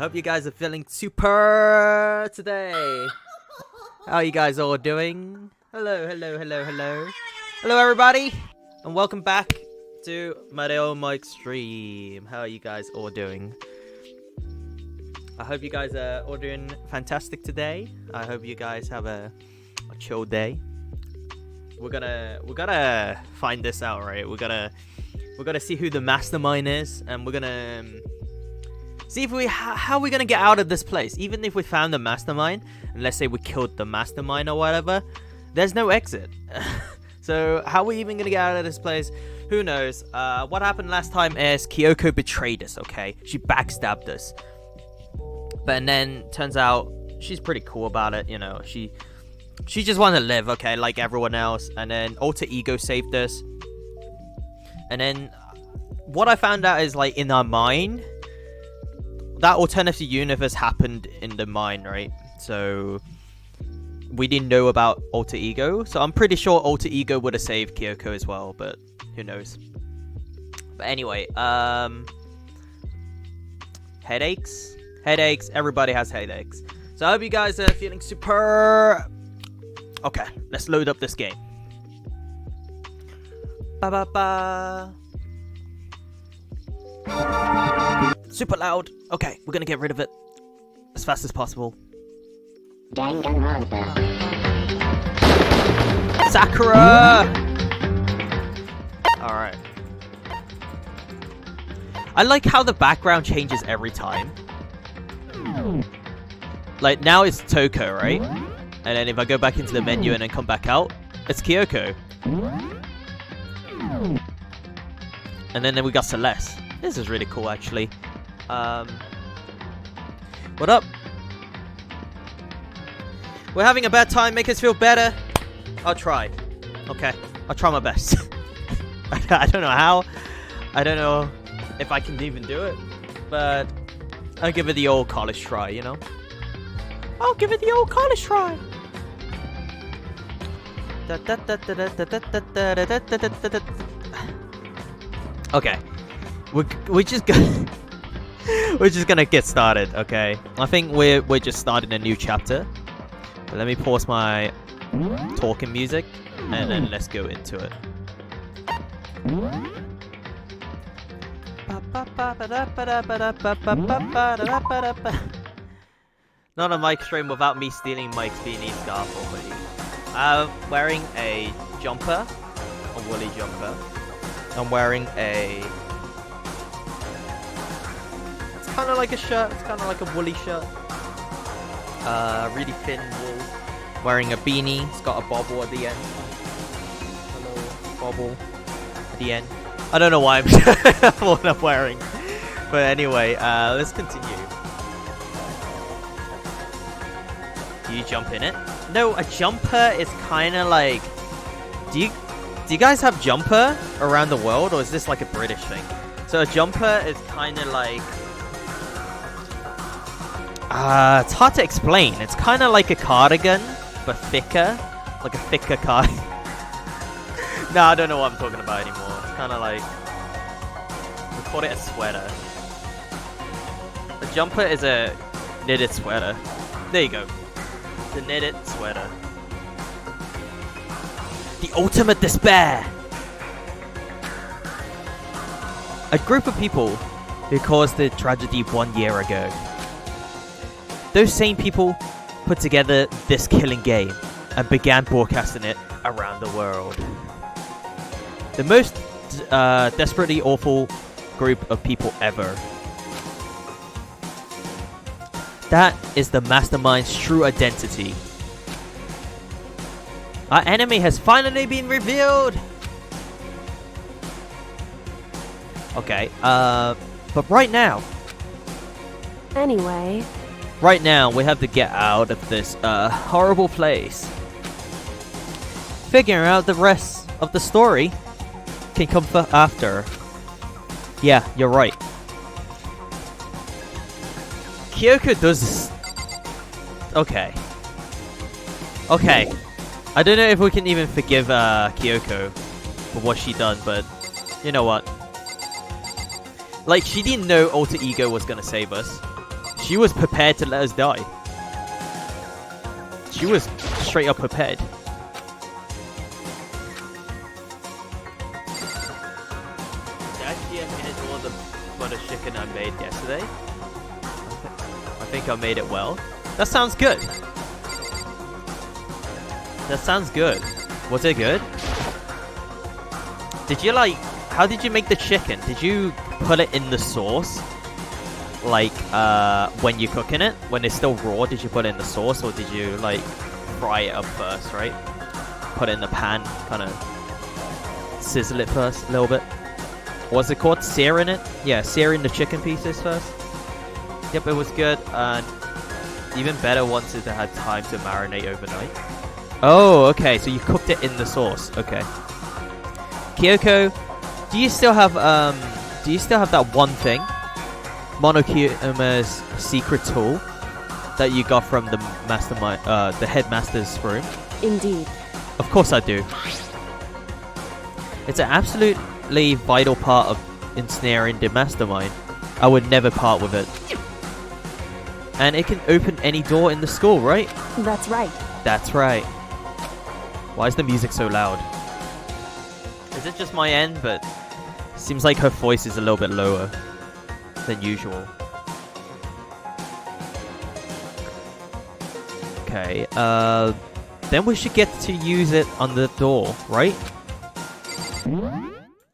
hope you guys are feeling super today. How are you guys all doing? Hello, hello, hello, hello. Hello, everybody, and welcome back to Mario Mike stream. How are you guys all doing? I hope you guys are all doing fantastic today. I hope you guys have a chill day. We're gonna find this out, right? We're gonna see who the mastermind is, and we're gonna see if how we're gonna get out of this place. Even if we found the mastermind, and let's say we killed the mastermind or whatever, there's no exit. So how are we even gonna get out of this place? Who knows? What happened last time is Kyoko betrayed us. Okay, she backstabbed us, but then turns out she's pretty cool about it. You know, she just wanted to live, okay, like everyone else. And then Alter Ego saved us. And then what I found out is, like, in our mind, that alternative universe happened in the mind, right? So we didn't know about Alter Ego. So I'm pretty sure Alter Ego would have saved Kyoko as well, but who knows? But anyway, headaches. Everybody has headaches. So I hope you guys are feeling super. Okay, let's load up this game. Ba-ba-ba. Super loud. Okay, we're gonna get rid of it as fast as possible. Danganronpa. Sakura! Alright. I like how the background changes every time. Like, now it's Toko, right? And then if I go back into the menu and then come back out, it's Kyoko. And then we got Celeste. This is really cool, actually. What up? We're having a bad time. Make us feel better. I'll try. Okay. I'll try my best. I don't know how. I don't know if I can even do it. But I'll give it the old college try, you know? I'll give it the old college try. Okay, we're just gonna get started. Okay, I think we're just starting a new chapter. But let me pause my talking music and then let's go into it. Not a mic stream without me stealing Mike's beanie scarf or hoodie. I'm wearing a jumper, a woolly jumper. I'm wearing a... It's kind of like a shirt. It's kind of like a woolly shirt. Really thin wool. Wearing a beanie. It's got a bobble at the end. A little bobble at the end. I don't know why I'm what I'm wearing. But anyway, let's continue. Do you jump in it? No, a jumper is kind of like... Do you guys have jumper around the world, or is this like a British thing? So a jumper is kind of like... it's hard to explain. It's kind of like a cardigan, but thicker. Like a thicker cardigan. No, I don't know what I'm talking about anymore. It's kind of like... We call it a sweater. A jumper is a knitted sweater. There you go. The knitted sweater. The ultimate despair! A group of people who caused the tragedy 1 year ago. Those same people put together this killing game and began broadcasting it around the world. The most desperately awful group of people ever. That is the mastermind's true identity. Our enemy has finally been revealed! Okay, but right now... Anyway... Right now, we have to get out of this, horrible place. Figuring out the rest of the story can come after. Yeah, you're right. Kyoko does this... Okay. Okay. I don't know if we can even forgive Kyoko for what she done, but you know what? Like, she didn't know Alter Ego was gonna save us. She was prepared to let us die. She was straight up prepared. Did I finish all the butter chicken I made yesterday? I think I made it well. That sounds good. That sounds good. Was it good? Did you like... How did you make the chicken? Did you put it in the sauce? Like, when you're cooking it? When it's still raw, did you put it in the sauce? Or did you, like, fry it up first, right? Put it in the pan, kind of sizzle it first a little bit. What's it called? Searing it? Yeah, searing the chicken pieces first. Yep, it was good. And even better once it had time to marinate overnight. Oh, okay, so you cooked it in the sauce. Okay. Kyoko, do you still have that one thing? Monokuma's secret tool that you got from the mastermind, the headmaster's room? Indeed. Of course I do. It's an absolutely vital part of ensnaring the mastermind. I would never part with it. And it can open any door in the school, right? That's right. That's right. Why is the music so loud? Is it just my end? But seems like her voice is a little bit lower than usual. Okay, then we should get to use it on the door, right?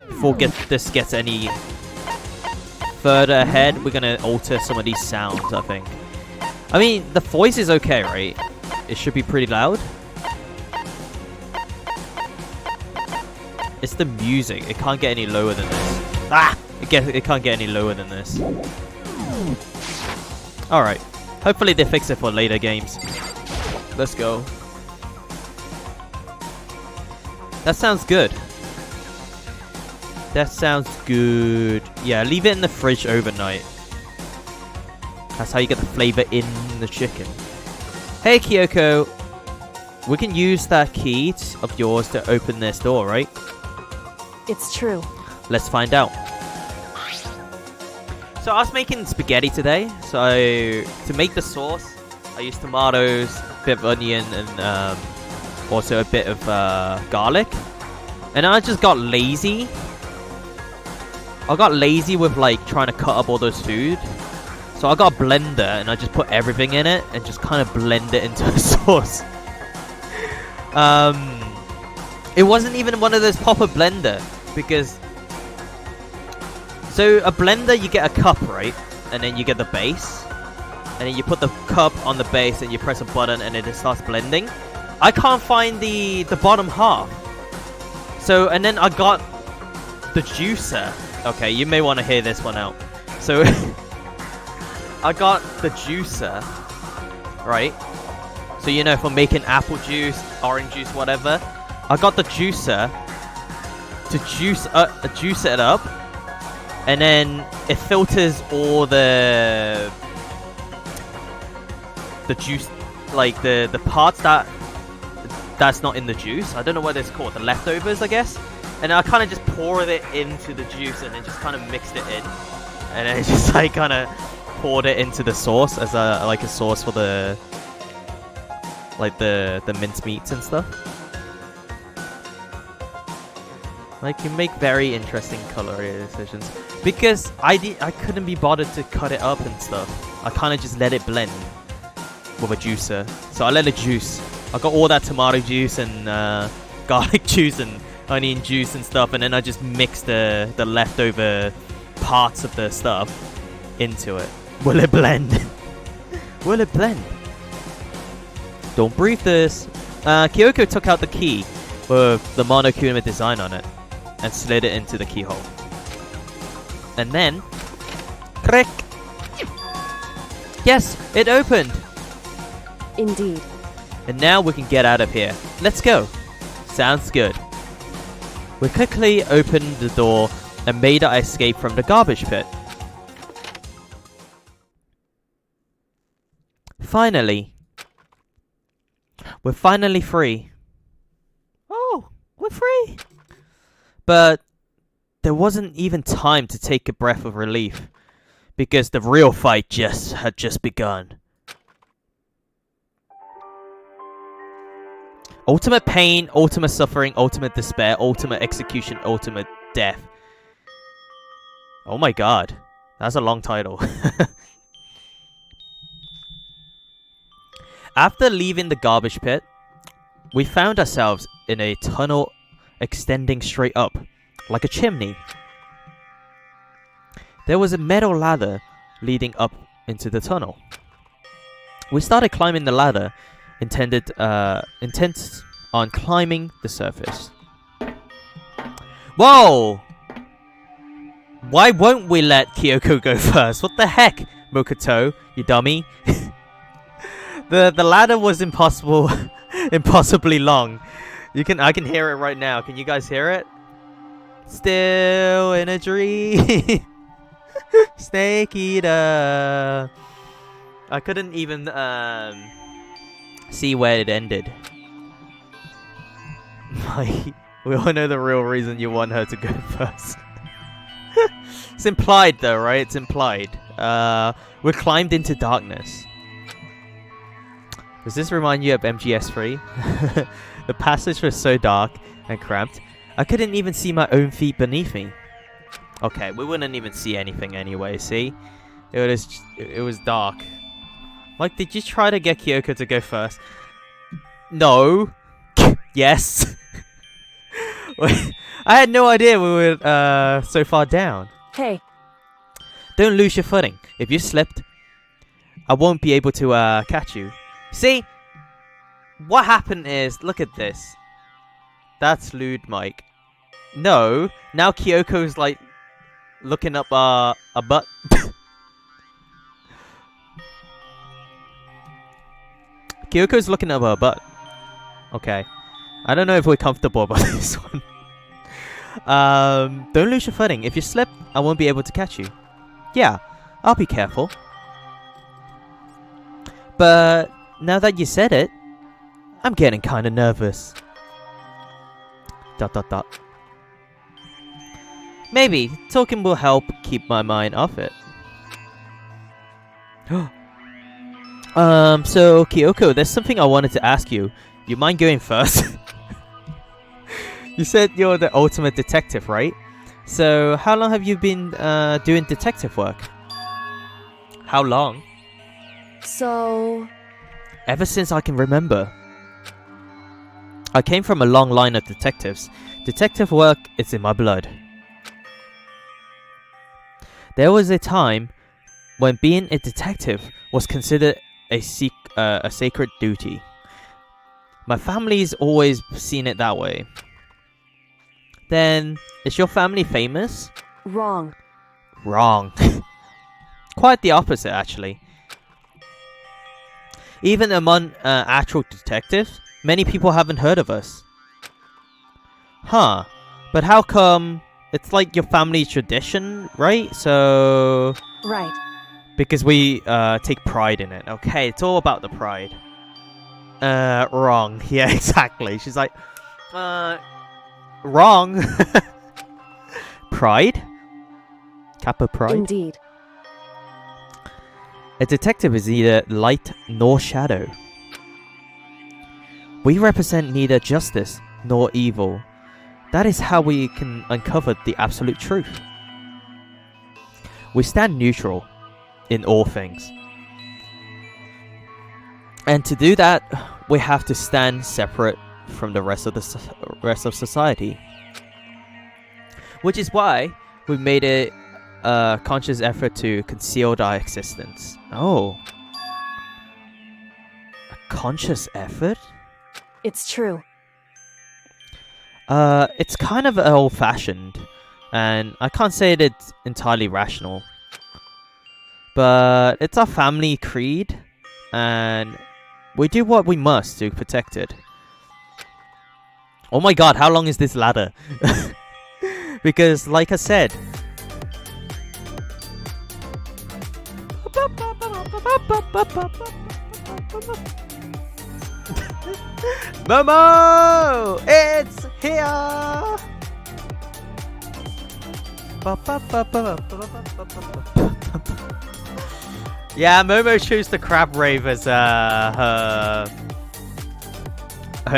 Before this gets any further ahead, we're gonna alter some of these sounds, I think. I mean, the voice is okay, right? It should be pretty loud. It's the music. It can't get any lower than this. Ah! It can't get any lower than this. Alright. Hopefully they fix it for later games. Let's go. That sounds good. That sounds good. Yeah, leave it in the fridge overnight. That's how you get the flavor in the chicken. Hey, Kyoko. We can use that key of yours to open this door, right? It's true. Let's find out. So I was making spaghetti today. So to make the sauce, I used tomatoes, a bit of onion, and also a bit of garlic. And I just got lazy. I got lazy with like trying to cut up all those food. So I got a blender and I just put everything in it and just kind of blend it into a sauce. It wasn't even one of those proper blender because... So a blender, you get a cup, right? And then you get the base. And then you put the cup on the base and you press a button and it starts blending. I can't find the bottom half. So, and then I got the juicer. Okay, you may want to hear this one out. So, I got the juicer, right? So, you know, for making apple juice, orange juice, whatever. I got the juicer to juice it up. And then it filters all the juice, like the parts that's not in the juice. I don't know what it's called, the leftovers, I guess. And I kind of just poured it into the juice and then just kind of mixed it in. And then just like kind of poured it into the sauce as a sauce for the minced meats and stuff. Like, you make very interesting culinary decisions. Because I couldn't be bothered to cut it up and stuff. I kind of just let it blend with a juicer. So I let it juice. I got all that tomato juice and garlic juice and onion juice and stuff. And then I just mixed the leftover parts of the stuff into it. Will it blend? Will it blend? Don't breathe this. Kyoko took out the key with the Monokuma design on it and slid it into the keyhole. And then, click. Yes, it opened. Indeed. And now we can get out of here. Let's go. Sounds good. We quickly opened the door and made our escape from the garbage pit. Finally. We're finally free. Oh, we're free. But there wasn't even time to take a breath of relief. Because the real fight had just begun. Ultimate pain, ultimate suffering, ultimate despair, ultimate execution, ultimate death. Oh my god. That's a long title. After leaving the garbage pit, we found ourselves in a tunnel extending straight up, like a chimney. There was a metal ladder leading up into the tunnel. We started climbing the ladder, intent on climbing the surface. Whoa! Why won't we let Kyoko go first? What the heck, Mokoto, you dummy? The ladder was impossibly long. I can hear it right now. Can you guys hear it? Still in a dream. Snake eater. I couldn't even see where it ended. We all know the real reason you want her to go first. It's implied though, right? It's implied. We climbed into darkness. Does this remind you of MGS3? The passage was so dark and cramped, I couldn't even see my own feet beneath me. Okay, we wouldn't even see anything anyway, see? It was dark. Like, did you try to get Kyoko to go first? No. Yes. I had no idea we were so far down. Hey. Don't lose your footing. If you slipped, I won't be able to catch you. See? What happened is, look at this. That's lewd, Mike. No. Now Kyoko's like looking up a butt. Kyoko's looking up her butt. Okay. I don't know if we're comfortable about this one. Don't lose your footing. If you slip, I won't be able to catch you. Yeah, I'll be careful. But now that you said it, I'm getting kind of nervous. ... Maybe talking will help keep my mind off it. So Kyoko, there's something I wanted to ask you. You mind going first? You said you're the ultimate detective, right? So how long have you been doing detective work? How long? So... Ever since I can remember. I came from a long line of detectives. Detective work is in my blood. There was a time when being a detective was considered a sacred duty. My family's always seen it that way. Then, is your family famous? Wrong. Wrong. Quite the opposite, actually. Even among actual detectives, many people haven't heard of us. Huh. But how come... It's like your family tradition, right? So... Right. Because we take pride in it. Okay, it's all about the pride. Wrong. Yeah, exactly. She's like... Wrong. Pride? Kappa pride? Indeed. A detective is neither light nor shadow. We represent neither justice nor evil. That is how we can uncover the absolute truth. We stand neutral in all things. And to do that, we have to stand separate from the rest of society. Which is why we've made a conscious effort to conceal our existence. Oh. A conscious effort? It's true. It's kind of old-fashioned, and I can't say that it's entirely rational. But it's our family creed, and we do what we must to protect it. Oh my god, how long is this ladder? Because, like I said... Momo! It's here! Yeah, Momo chose the crab rave as her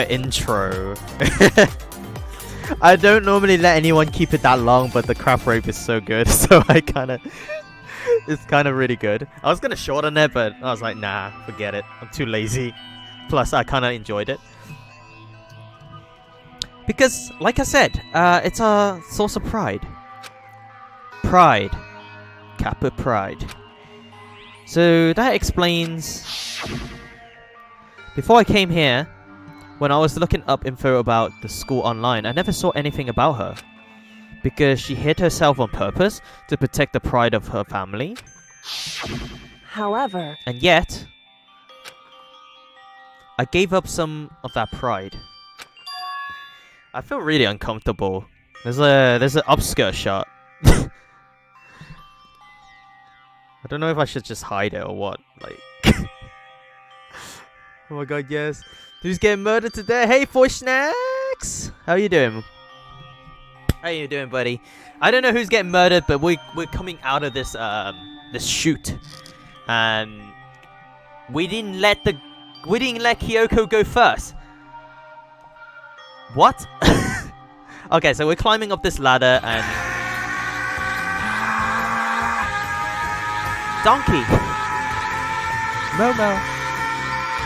intro. I don't normally let anyone keep it that long, but the crab rave is so good, so it's kind of really good. I was gonna shorten it, but I was like, nah, forget it. I'm too lazy. Plus, I kind of enjoyed it. Because, like I said, it's a source of pride. Pride. Kappa pride. So, that explains... Before I came here, when I was looking up info about the school online, I never saw anything about her. Because she hid herself on purpose to protect the pride of her family. However... And yet... I gave up some of that pride. I feel really uncomfortable. There's an upskirt shot. I don't know if I should just hide it or what. Like, oh my god, yes. Who's getting murdered today? Hey, Foy Snacks! How you doing? How you doing, buddy? I don't know who's getting murdered, but we're coming out of this this shoot, and we didn't let Kyoko go first. What? Okay, so we're climbing up this ladder and... Donkey! Momo.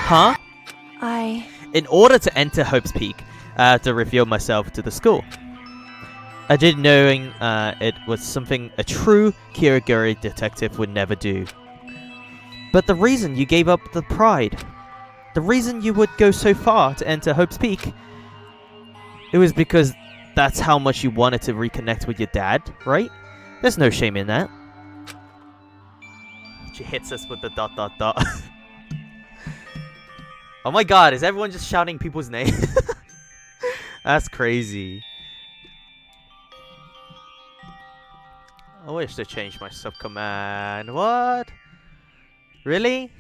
Huh? In order to enter Hope's Peak, I had to reveal myself to the school. I did knowing it was something a true Kiriguri detective would never do. But the reason you gave up the pride, the reason you would go so far to enter Hope's Peak, it was because that's how much you wanted to reconnect with your dad, right? There's no shame in that. She hits us with the ... Oh my god, is everyone just shouting people's names? That's crazy. I wish to change my subcommand. What? Really?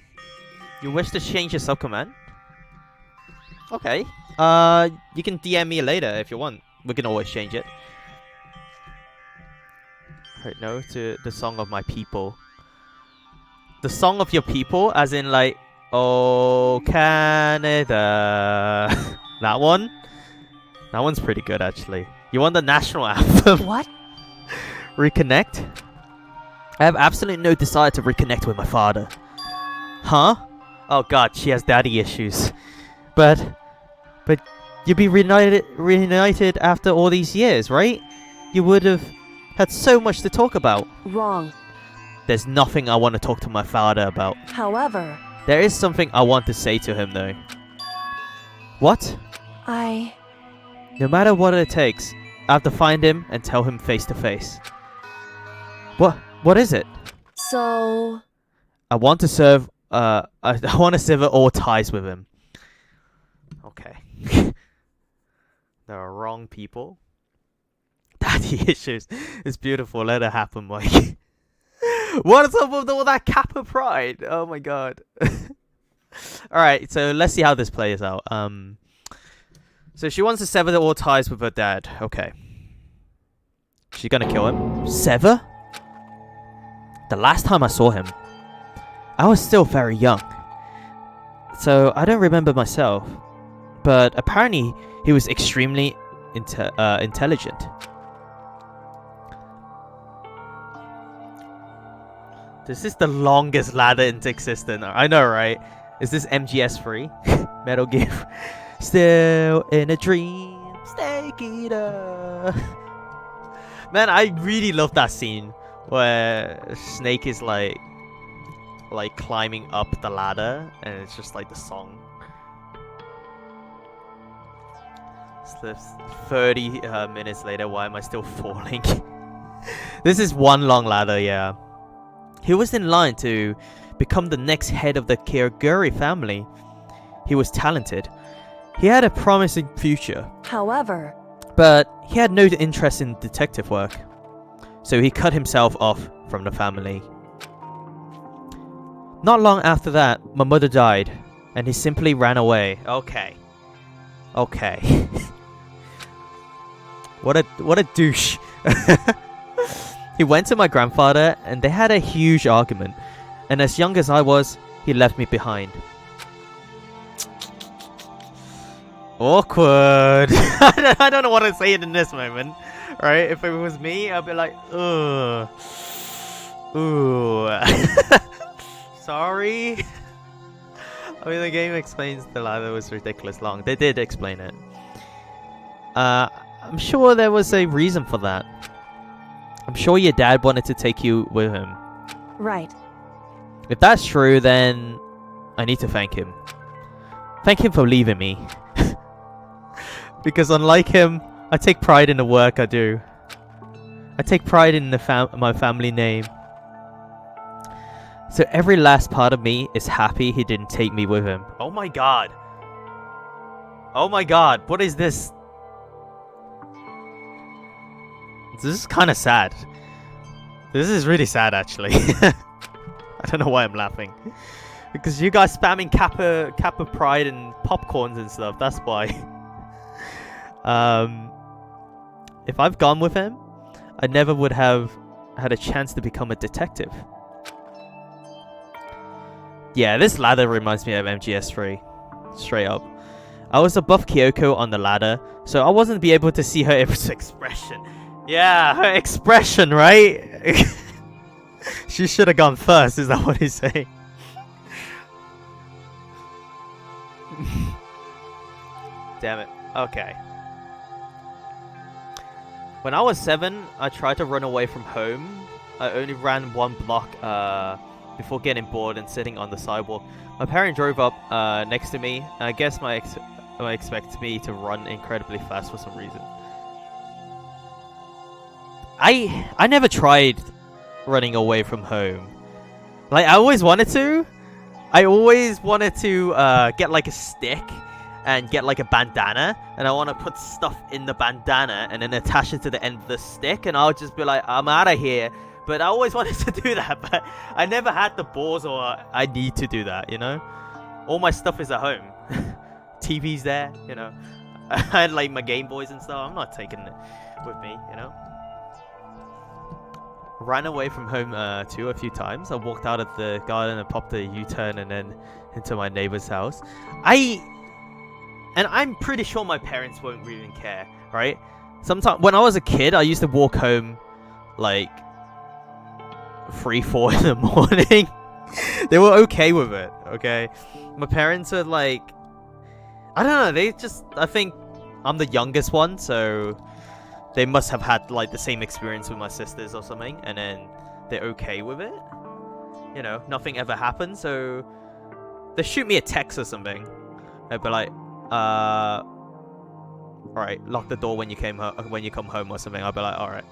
You wish to change your subcommand? Okay. You can DM me later if you want. We can always change it. Right, no, to the song of my people. The song of your people, as in like, oh Canada. That one? That one's pretty good actually. You want the national anthem? What? Reconnect? I have absolutely no desire to reconnect with my father. Huh? Oh god, she has daddy issues. But you'd be reunited after all these years, right? You would have had so much to talk about. Wrong. There's nothing I want to talk to my father about. However... There is something I want to say to him though. What? No matter what it takes, I have to find him and tell him face to face. What is it? So... I want to sever all ties with him. Okay. There are wrong people. Daddy issues. It's beautiful. Let it happen, Mike. What is up with all that Kappa pride? Oh my god. Alright, so let's see how this plays out. So she wants to sever all ties with her dad. Okay. She's gonna kill him. Sever? The last time I saw him, I was still very young. So I don't remember myself. But apparently he was extremely intelligent. This is the longest ladder in existence. I know, right? Is this MGS free? Metal Gear. Still in a dream. Snake Eater. Man, I really love that scene where Snake is like climbing up the ladder, and it's just like the song. Slips 30 minutes later. Why am I still falling? This is one long ladder, yeah. He was in line to become the next head of the Kiriguri family. He was talented. He had a promising future. However... But he had no interest in detective work. So he cut himself off from the family. Not long after that, my mother died. And he simply ran away. Okay. Okay. What a douche. He went to my grandfather and they had a huge argument. And as young as I was, he left me behind. Awkward. I don't know what to say in this moment. Right? If it was me, I'd be like, ugh. Ooh. Sorry. I mean, the game explains the ladder was ridiculous long. They did explain it. I'm sure there was a reason for that. I'm sure your dad wanted to take you with him. Right. If that's true, then I need to thank him. Thank him for leaving me. Because unlike him, I take pride in the work I do. I take pride in my family name. So every last part of me is happy he didn't take me with him. Oh my god. Oh my god, what is this? This is kind of sad. This is really sad, actually. I don't know why I'm laughing. Because you guys spamming Kappa Pride and popcorns and stuff, that's why. If I've gone with him, I never would have had a chance to become a detective. Yeah, this ladder reminds me of MGS3. Straight up. I was above Kyoko on the ladder, so I wasn't be able to see her expression. Yeah, her expression, right? She should have gone first, is that what he's saying? Damn it. Okay. When I was 7, I tried to run away from home. I only ran 1 block before getting bored and sitting on the sidewalk. My parent drove up next to me. I guess my expect me to run incredibly fast for some reason. I never tried running away from home. Like, I always wanted to. I always wanted to get like a stick and get like a bandana, and I want to put stuff in the bandana and then attach it to the end of the stick, and I'll just be like, I'm out of here. But I always wanted to do that, but I never had the balls, or I need to do that, you know? All my stuff is at home. TV's there, you know? I had like my Game Boys and stuff. I'm not taking it with me, you know? Ran away from home too a few times. I walked out of the garden and popped a U-turn and then into my neighbor's house. And I'm pretty sure my parents won't even care, right? Sometimes when I was a kid, I used to walk home like 3, 4 in the morning. They were okay with it, okay? My parents are like, I don't know, they just, I think I'm the youngest one, so they must have had like the same experience with my sisters or something, and then they're okay with it. You know, nothing ever happened, so they shoot me a text or something. They'd be like, alright, lock the door when you come home or something. I'll be like, alright.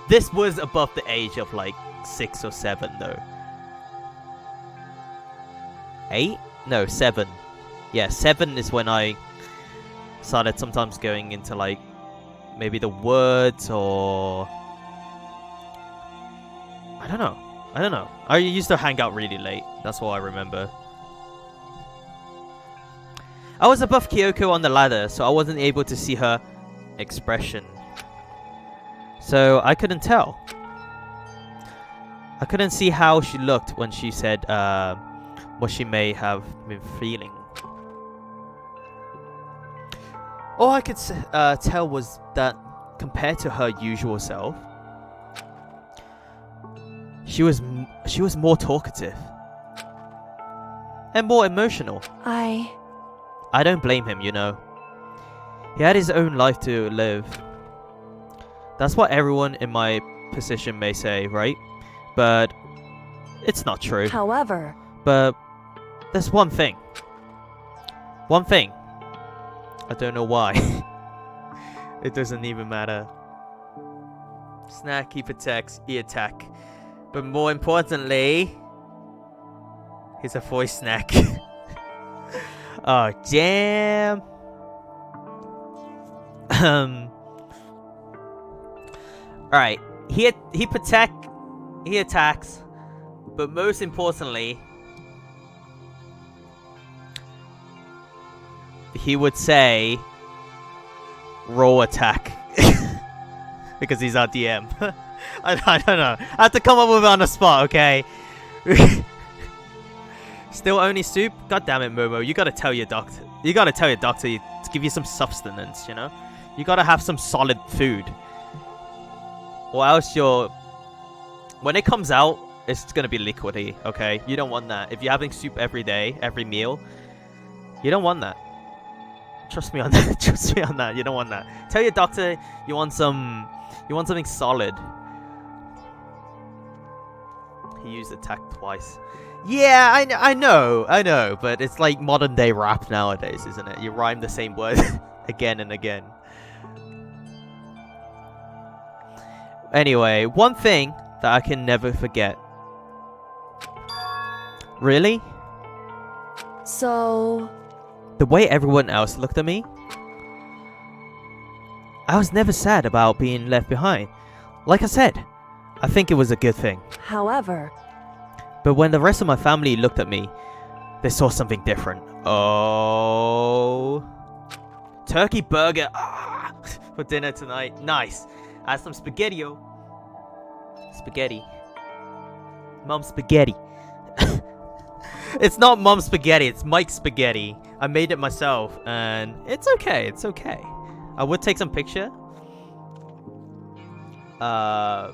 This was above the age of like 6 or 7 though. 8? No, 7. Yeah, 7 is when I started sometimes going into like maybe the woods, or I don't know. I used to hang out really late. That's all I remember. I was above Kyoko on the ladder, so I wasn't able to see her expression. So I couldn't tell. I couldn't see how she looked when she said what she may have been feeling. All I could tell was that compared to her usual self, she was more talkative and more emotional. I don't blame him, you know. He had his own life to live. That's what everyone in my position may say, right? But it's not true. However, but there's one thing. One thing. I don't know why. It doesn't even matter. Snack, he protects, he attack. But more importantly, he's a voice snack. Oh, damn. Alright. He protect, he attacks. But most importantly, he would say roll attack. Because he's our DM. I don't know. I have to come up with it on the spot, okay? Still only soup? God damn it, Momo. You gotta tell your doctor. You gotta tell your doctor to give you some substance, you know? You gotta have some solid food. Or else you're... When it comes out, it's gonna be liquidy, okay? You don't want that. If you're having soup every day, every meal, you don't want that. Trust me on that. Trust me on that. You don't want that. Tell your doctor you want something solid. He used attack twice. Yeah, I know, but it's like modern day rap nowadays, isn't it? You rhyme the same word again and again. Anyway, one thing that I can never forget. Really? So... The way everyone else looked at me. I was never sad about being left behind. Like I said, I think it was a good thing. However... But when the rest of my family looked at me, they saw something different. Oh... Turkey burger for dinner tonight. Nice. I had some spaghetti-o. Spaghetti. Mom spaghetti. It's not Mom spaghetti, it's Mike spaghetti. I made it myself, and it's okay, it's okay. I would take some picture. To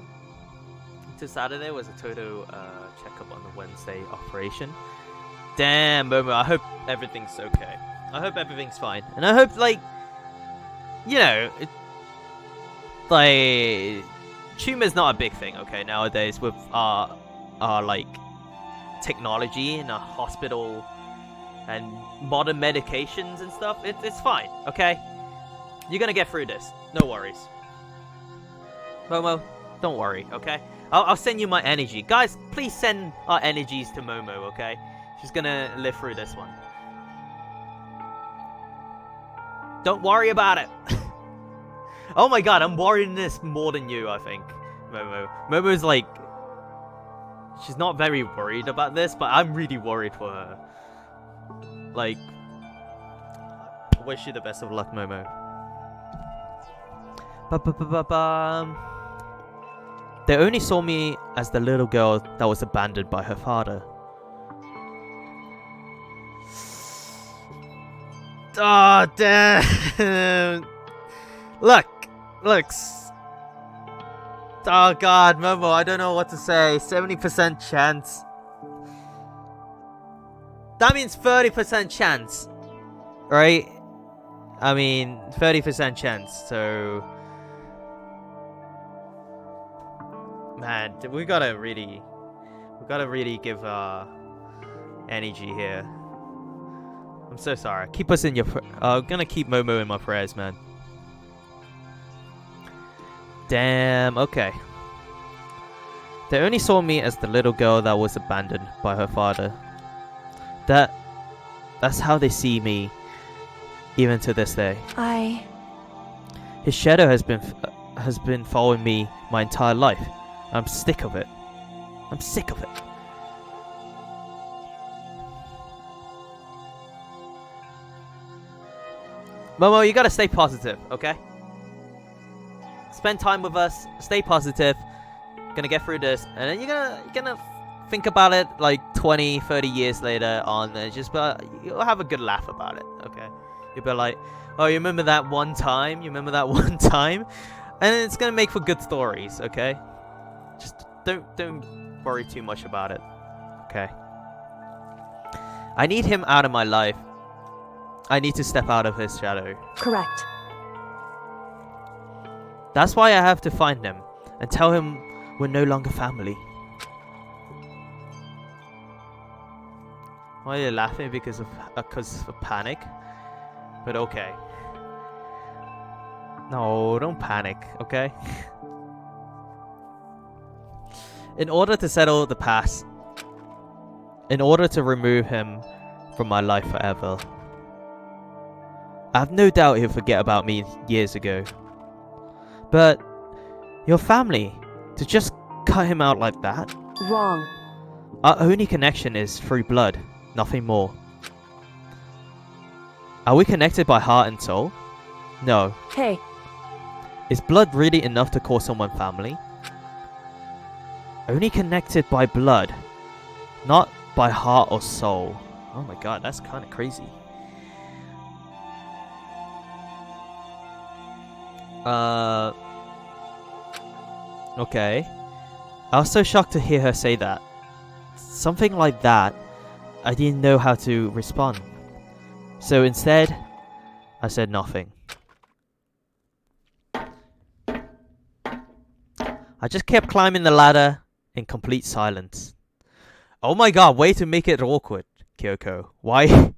Saturday was a total checkup on the Wednesday operation. Damn, Momo, I hope everything's okay. I hope everything's fine. And I hope, like, you know, like, tumor's not a big thing, okay, nowadays with our like, technology in a hospital and modern medications and stuff. It's fine, okay? You're gonna get through this. No worries. Momo, don't worry, okay? I'll send you my energy. Guys, please send our energies to Momo, okay? She's gonna live through this one. Don't worry about it. Oh my god, I'm worrying this more than you, I think. Momo. Momo's like... She's not very worried about this, but I'm really worried for her. Like... I wish you the best of luck, Momo. They only saw me as the little girl that was abandoned by her father. Oh, damn. Look. Oh, God, Momo, I don't know what to say. 70% chance. That means 30% chance. Right? I mean, 30% chance, so... Man, we gotta really give energy here. I'm so sorry. Keep us in your... I'm gonna keep Momo in my prayers, man. Damn, okay. They only saw me as the little girl that was abandoned by her father. That's how they see me, even to this day. His shadow has been following me my entire life. I'm sick of it. I'm sick of it. Momo, you gotta stay positive, okay? Spend time with us, stay positive. Gonna get through this, and then you're gonna think about it like 20, 30 years later on, and just you'll have a good laugh about it, okay? You'll be like, oh, you remember that one time? You remember that one time? And it's gonna make for good stories, okay? Just don't worry too much about it, okay? I need him out of my life. I need to step out of his shadow. Correct. That's why I have to find him and tell him we're no longer family. Why are you laughing? Because of panic? But okay. No, don't panic, okay? In order to settle the past, in order to remove him from my life forever, I have no doubt he'll forget about me years ago. But your family, to just cut him out like that? Wrong. Our only connection is through blood, nothing more. Are we connected by heart and soul? No. Hey. Is blood really enough to call someone family? Only connected by blood, not by heart or soul. Oh my god, that's kind of crazy. Okay. I was so shocked to hear her say that. Something like that, I didn't know how to respond. So instead, I said nothing. I just kept climbing the ladder in complete silence. Oh my god, way to make it awkward, Kyoko. Why?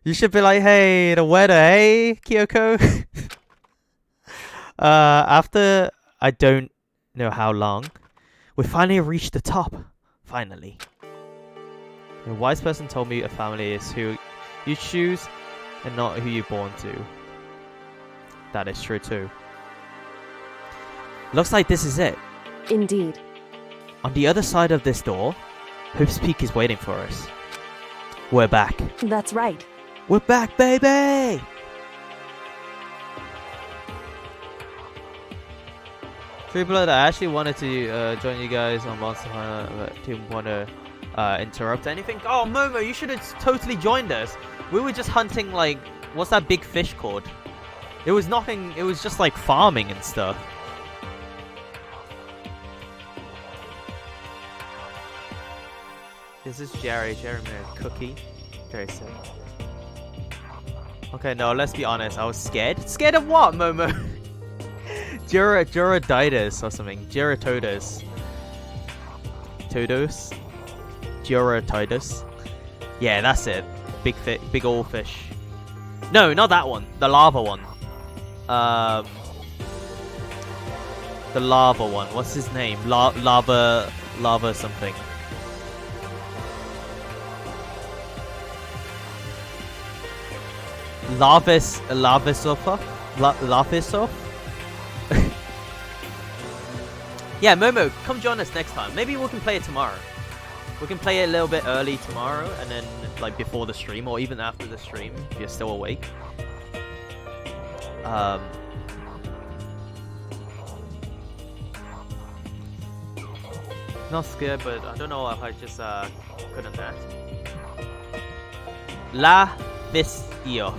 You should be like, hey, the weather, hey, Kyoko? After I don't know how long, we finally reached the top. Finally. A wise person told me a family is who you choose and not who you're born to. That is true too. Looks like this is it. Indeed. On the other side of this door, Hope's Peak is waiting for us. We're back. That's right. We're back, baby! True Blood, I actually wanted to join you guys on Monster Hunter, but didn't want to interrupt anything. Oh, Momo, you should have totally joined us. We were just hunting, like, what's that big fish called? It was nothing, it was just like farming and stuff. This is Jerry. Jerry made a cookie. Very sick. Okay, no, let's be honest. I was scared. Scared of what, Momo? Juraditis or something. Juratotus. Todos. Juratitis. Yeah, that's it. Big old fish. No, not that one. The lava one. The lava one. What's his name? Lava something. Lavisopha? Yeah, Momo, come join us next time. Maybe we can play it tomorrow. We can play it a little bit early tomorrow, and then like before the stream, or even after the stream, if you're still awake. Not scared, but I don't know if I just couldn't act. La Fistio.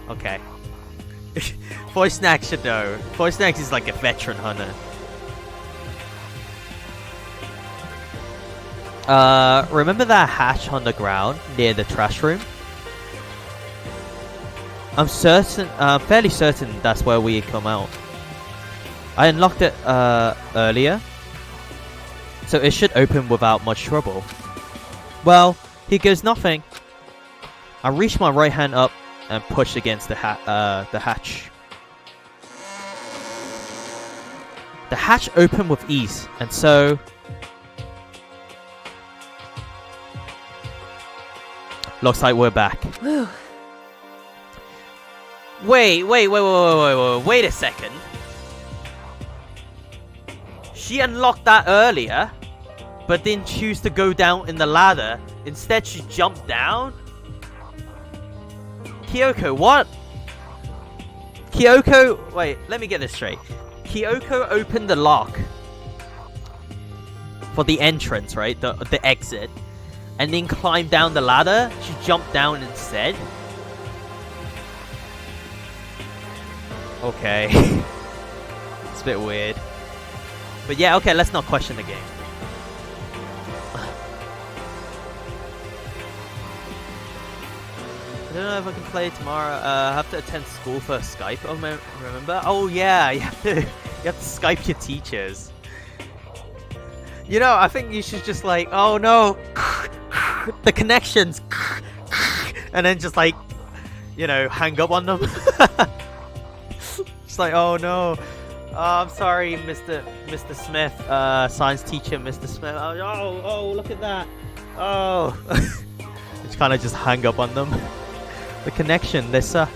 Okay. Voice Snack should know. Voice Snack is like a veteran hunter. Remember that hatch on the ground near the trash room? I'm fairly certain that's where we come out. I unlocked it earlier, so it should open without much trouble. Well, here goes nothing. I reached my right hand up and pushed against the hatch. The hatch opened with ease, and so looks like we're back. Whew. Wait a second. She unlocked that earlier, but didn't choose to go down in the ladder. Instead, she jumped down? Kyoko, what? Kyoko, wait, let me get this straight. Kyoko opened the lock for the entrance, right? The exit. And then climbed down the ladder. She jumped down instead. Okay. It's a bit weird. But yeah, okay, let's not question the game. I don't know if I can play tomorrow. I have to attend school for Skype. Oh, remember? Oh yeah, you have to Skype your teachers. You know, I think you should just like, oh no, the connections, and then just like, you know, hang up on them. It's like, oh no, I'm sorry, Mr. Smith, science teacher, Mr. Smith. Oh, look at that. Oh, it's kind of just hang up on them. The connection, they suck.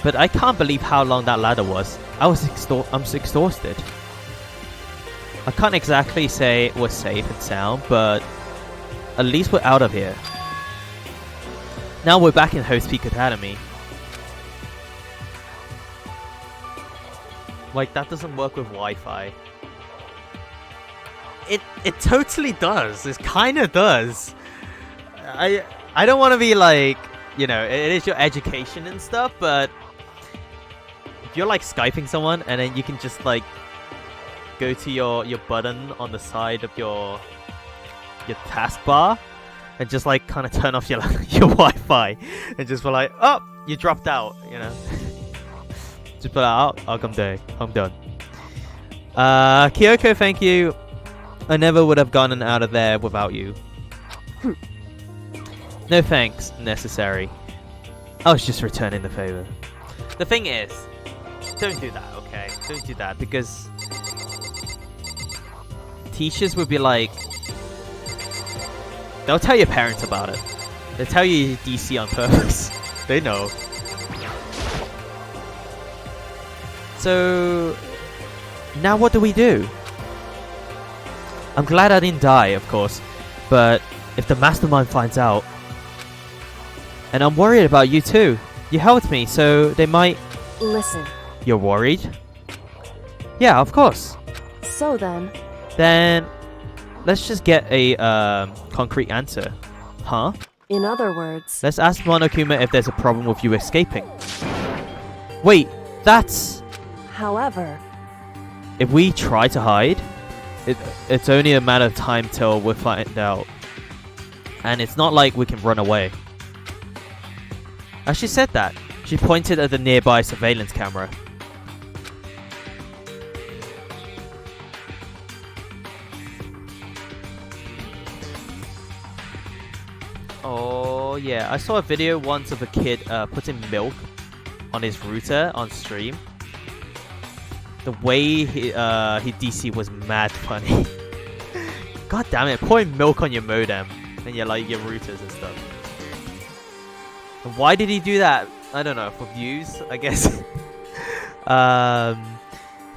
But I can't believe how long that ladder was. I'm exhausted. I can't exactly say it was safe and sound, but at least we're out of here. Now we're back in Hope's Peak Academy. Like, that doesn't work with Wi-Fi. It totally does. It kind of does. I don't want to be like, you know, it is your education and stuff, but if you're like Skyping someone and then you can just like go to your button on the side of your taskbar and just like kind of turn off your your Wi-Fi and just be like, oh, you dropped out, you know. Just be like, oh, I'm done. Kyoko, thank you. I never would have gotten out of there without you. No thanks necessary. I was just returning the favor. The thing is, don't do that, okay? Don't do that, because teachers would be like, they'll tell your parents about it. They'll tell you DC on purpose. They know. So now what do we do? I'm glad I didn't die, of course, but if the mastermind finds out, and I'm worried about you too. You helped me, so they might... Listen. You're worried? Yeah, of course. So then... Then, let's just get a concrete answer. Huh? In other words... Let's ask Monokuma if there's a problem with you escaping. Wait, that's... However... If we try to hide, it's only a matter of time till we find out. And it's not like we can run away. As she said that, she pointed at the nearby surveillance camera. Oh yeah, I saw a video once of a kid putting milk on his router on stream. The way he DC was mad funny. God damn it, pouring milk on your modem and your routers and stuff. And why did he do that? I don't know, for views, I guess.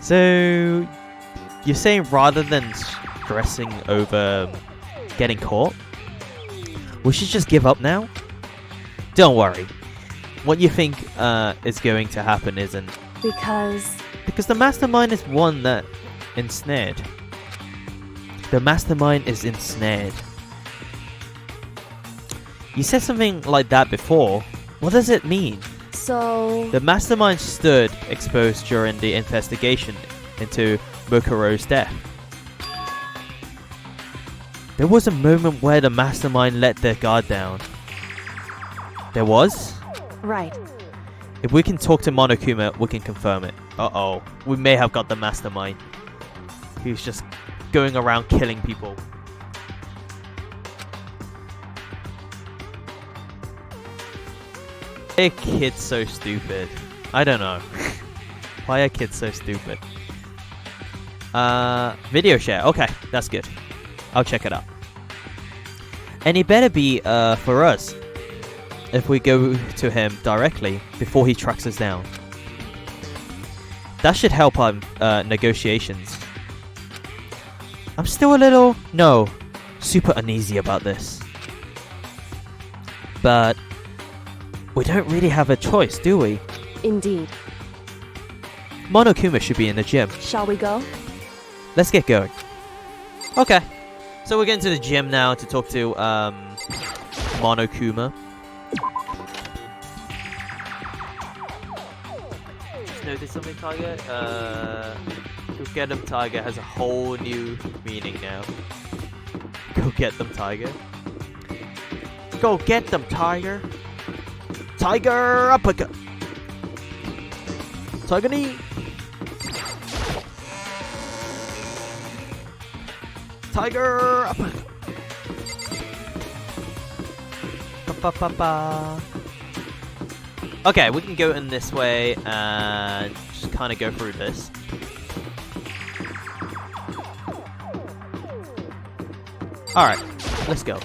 So you're saying rather than stressing over getting caught, we should just give up now? Don't worry. What you think is going to happen isn't. Because the mastermind is one that ensnared. The mastermind is ensnared. You said something like that before. What does it mean? So... The mastermind stood exposed during the investigation into Mokuro's death. There was a moment where the mastermind let their guard down. There was? Right. If we can talk to Monokuma, we can confirm it. Uh-oh. We may have got the mastermind. Who's just going around killing people. Why are kids so stupid? I don't know. Why are kids so stupid? Video share. Okay, that's good. I'll check it out. And it better be for us if we go to him directly before he tracks us down. That should help our negotiations. I'm still a little, super uneasy about this. But we don't really have a choice, do we? Indeed. Monokuma should be in the gym. Shall we go? Let's get going. Okay. So we're getting to the gym now to talk to Monokuma. Just noticed something, Tiger? Go get them, Tiger has a whole new meaning now. Go get them, Tiger. Go get them, Tiger. Tiger uppercut. Tiger knee. Tiger uppercut. Ba-ba-ba-ba. Okay, we can go in this way and just kind of go through this. Alright, let's go.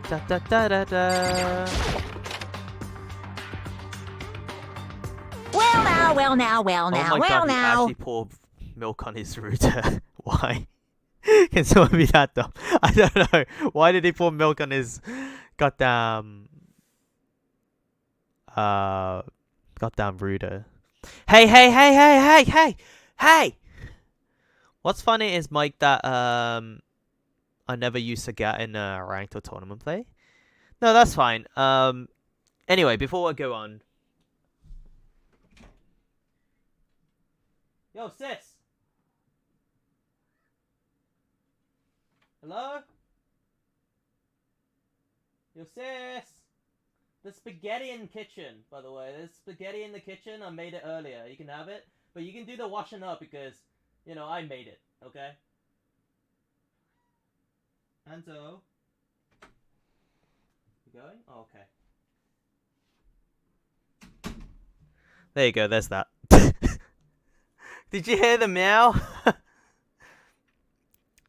Da da da da da. Well now, Oh my god, he actually poured milk on his router. Why? Can someone be that dumb? I don't know. Why did he pour milk on his goddamn Goddamn ruder. Hey! What's funny is, Mike, that I never used to get in a ranked or tournament play. No, that's fine. Anyway, before I go on. Yo, sis! Hello? Yo, sis! The spaghetti in the kitchen, by the way. There's spaghetti in the kitchen. I made it earlier. You can have it. But you can do the washing up because, you know, I made it. Okay? Anto? You going? Oh, okay. There you go. There's that. Did you hear the meow?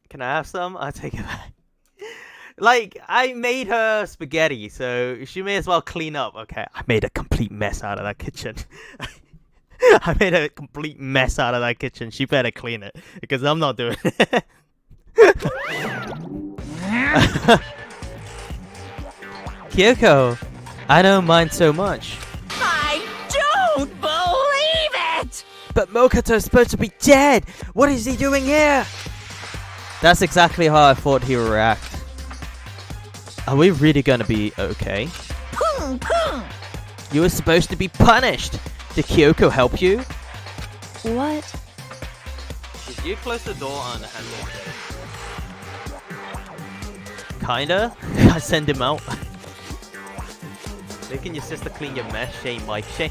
Can I have some? I'll take it back. Like, I made her spaghetti, so she may as well clean up, okay? I made a complete mess out of that kitchen. I made a complete mess out of that kitchen. She better clean it, because I'm not doing it. Kyoko, I don't mind so much. I don't believe it! But Mokoto's supposed to be dead! What is he doing here? That's exactly how I thought he would react. Are we really gonna be okay? You were supposed to be punished! Did Kyoko help you? What? Did you close the door on the handle? Kinda? I send him out. Making your sister clean your mess, Shane, Mike. Shane.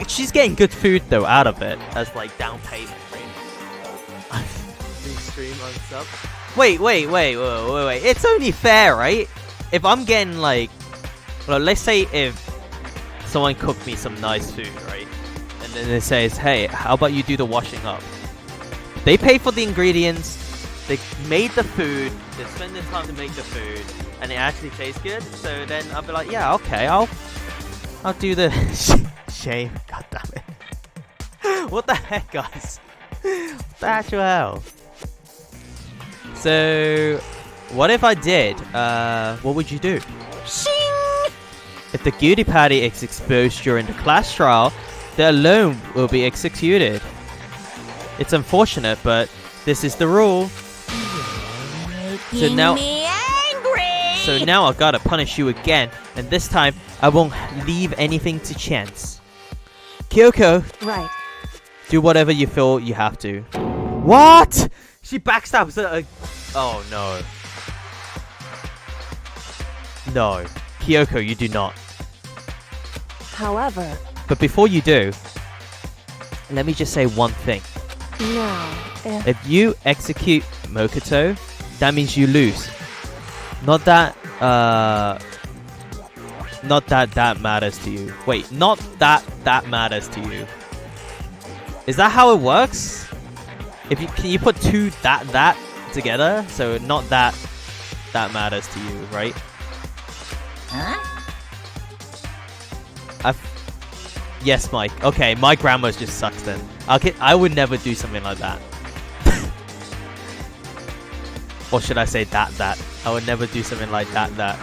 She's getting good food though out of it as like down payment. Stream on sub. Wait. It's only fair, right? If I'm getting like, well, let's say if someone cooked me some nice food, right? And then it says, hey, how about you do the washing up? They pay for the ingredients, they made the food, they spend the time to make the food, and it actually tastes good. So then I'll be like, yeah, okay, I'll do the shame. God damn it. What the heck, guys? What the actual hell? So, what if I did? What would you do? Shing! If the guilty party is exposed during the class trial, they alone will be executed. It's unfortunate, but this is the rule. Making me angry! So now I gotta punish you again, and this time I won't leave anything to chance. Kyoko, Right. do whatever you feel you have to. What? She backstabs her. Oh no. No. Kyoko, you do not. However, But before you do, let me just say one thing. now, If you execute Mokoto, that means you lose. Not that that matters to you. Wait, not that matters to you. Is that how it works? Can you put two that together? So not that matters to you, right? Huh? Yes, Mike. Okay, my grammar just sucks then. I would never do something like that. Or should I say that? I would never do something like that.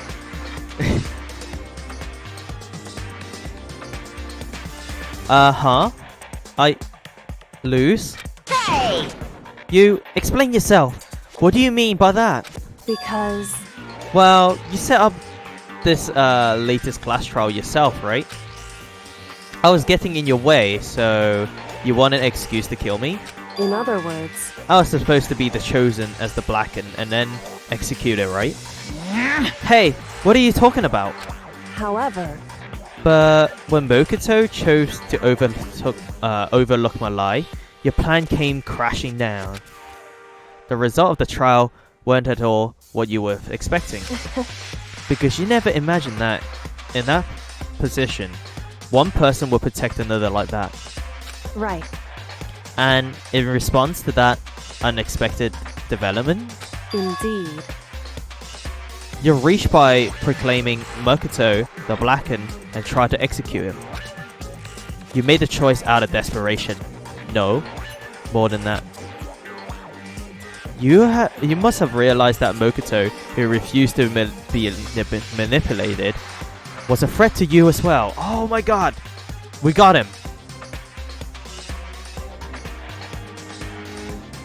Uh-huh. I lose? Hey! You explain yourself. What do you mean by that? because Well, you set up this latest class trial yourself, right? I was getting in your way, so you want an excuse to kill me? in other words, I was supposed to be the chosen as the blackened and then executed, right? Hey, what are you talking about? however, But when Mokoto chose to overlook my lie, your plan came crashing down. The result of the trial weren't at all what you were expecting. Because you never imagined that, in that position, one person would protect another like that. right, And in response to that unexpected development, indeed, you reached by proclaiming Mokoto the blackened and tried to execute him. You made the choice out of desperation. No, more than that. You must have realized that Mokoto, who refused to be manipulated, was a threat to you as well. Oh my god. We got him.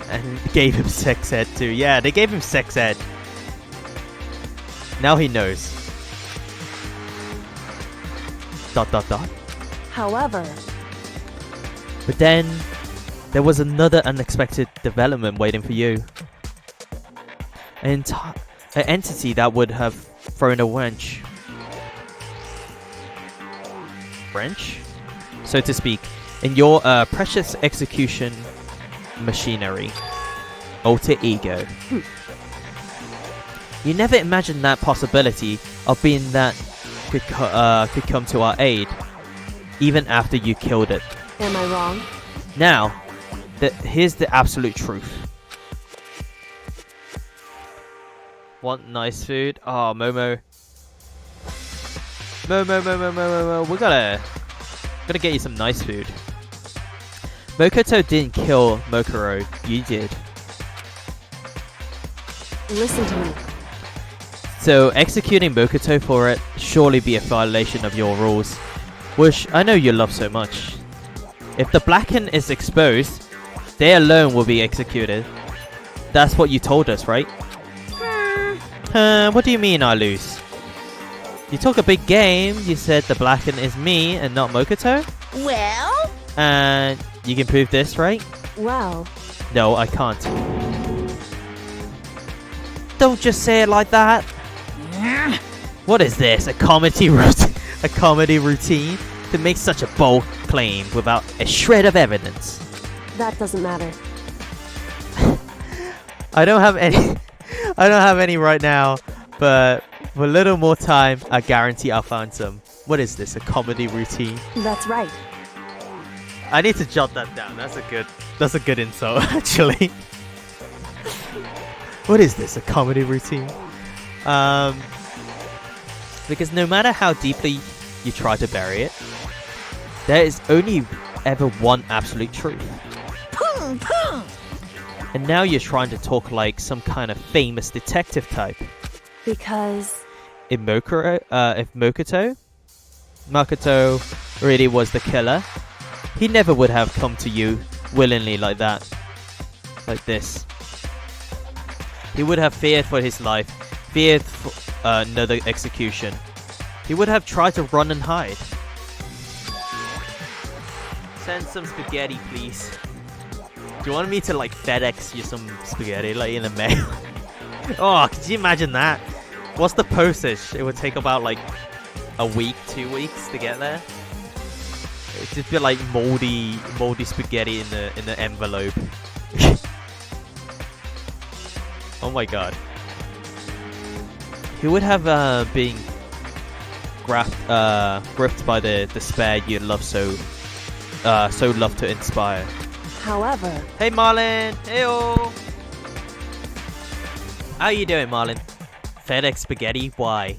And gave him sex ed too. Yeah, they gave him sex ed. Now he knows. ... However, But then there was another unexpected development waiting for you. An entity that would have thrown a wrench, so to speak, in your precious execution machinery, alter ego. You never imagined that possibility of being that could come to our aid, even after you killed it. am I wrong? Now, here's the absolute truth. Want nice food? Oh, Momo. Momo. We gotta get you some nice food. Mokoto didn't kill Mokuro. You did. Listen to me. So executing Mokoto for it surely be a violation of your rules, which I know you love so much. If the Blacken is exposed, they alone will be executed. That's what you told us, right? What do you mean I lose? You talk a big game. You said the Blacken is me and not Mokoto. Well? And you can prove this, right? Well, No, I can't. Don't just say it like that. What is this? A comedy routine? A comedy routine to make such a bold claim without a shred of evidence? that doesn't matter. I don't have any. I don't have any right now, but with a little more time, I guarantee I'll find some. What is this? A comedy routine? That's right. I need to jot that down. That's a good insult, actually. What is this? A comedy routine? Because no matter how deeply you try to bury it, there is only ever one absolute truth. Boom, boom. And now you're trying to talk like some kind of famous detective type. Because If Mokoto really was the killer, he never would have come to you willingly like that. Like this. He would have feared for his life, feared for another execution. He would have tried to run and hide. Send some spaghetti, please. Do you want me to like FedEx you some spaghetti like in the mail? Oh, could you imagine that? What's the postage? It would take about like a week, 2 weeks to get there. It'd just be like moldy spaghetti in the envelope. Oh my god. He would have been gripped by the despair you love so love to inspire. however, Hey Marlin! Heyo! How you doing, Marlin? FedEx spaghetti? Why?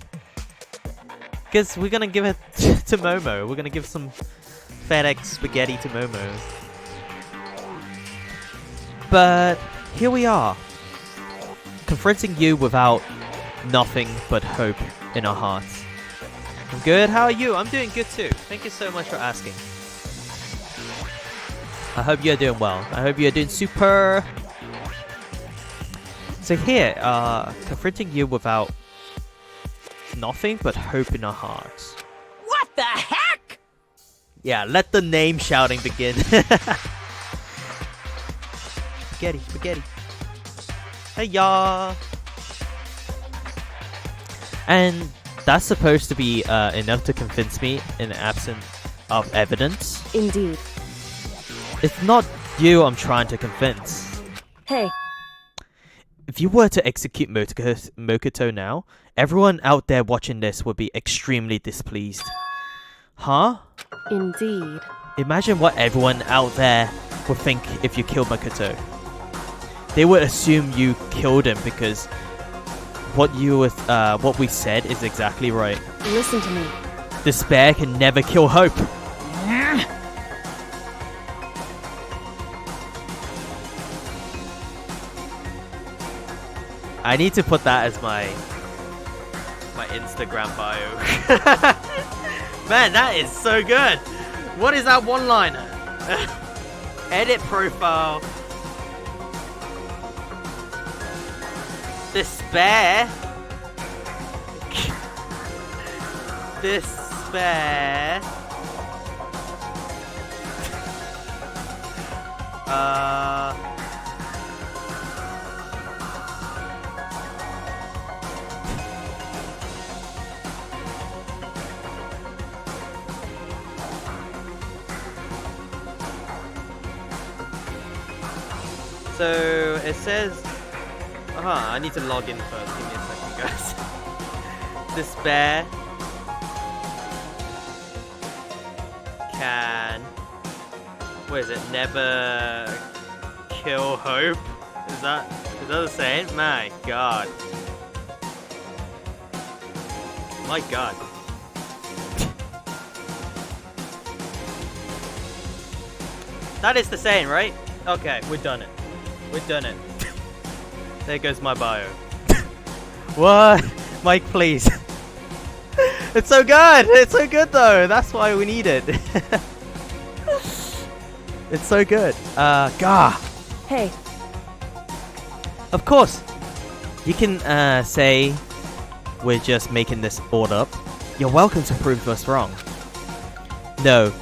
Because we're gonna give it to Momo. We're gonna give some FedEx spaghetti to Momo. But here we are, confronting you without nothing but hope in our hearts. I'm good. How are you? I'm doing good too. Thank you so much for asking. I hope you're doing well. I hope you're doing super. So here, confronting you without nothing but hope in our hearts. What the heck? Yeah, let the name shouting begin. Spaghetti. Hey y'all. And that's supposed to be enough to convince me in the absence of evidence. indeed. It's not you I'm trying to convince. Hey, If you were to execute Mokoto now, everyone out there watching this would be extremely displeased. Huh? indeed. Imagine what everyone out there would think if you killed Mokoto. They would assume you killed him because what we said is exactly right. Listen to me. Despair can never kill hope. I need to put that as my my Instagram bio. Man, that is so good. What is that one-liner? Edit profile. Despair. Despair. So it says, I need to log in first. Give me a second, guys. Despair can, what is it? Never kill hope. Is that the saying? My God. My God. That is the saying, right? Okay, we've done it. We've done it. There goes my bio. What? Mike, please. It's so good! It's so good though! That's why we need it. It's so good. Gah! Hey, Of course! You can, say we're just making this all up. You're welcome to prove us wrong. No,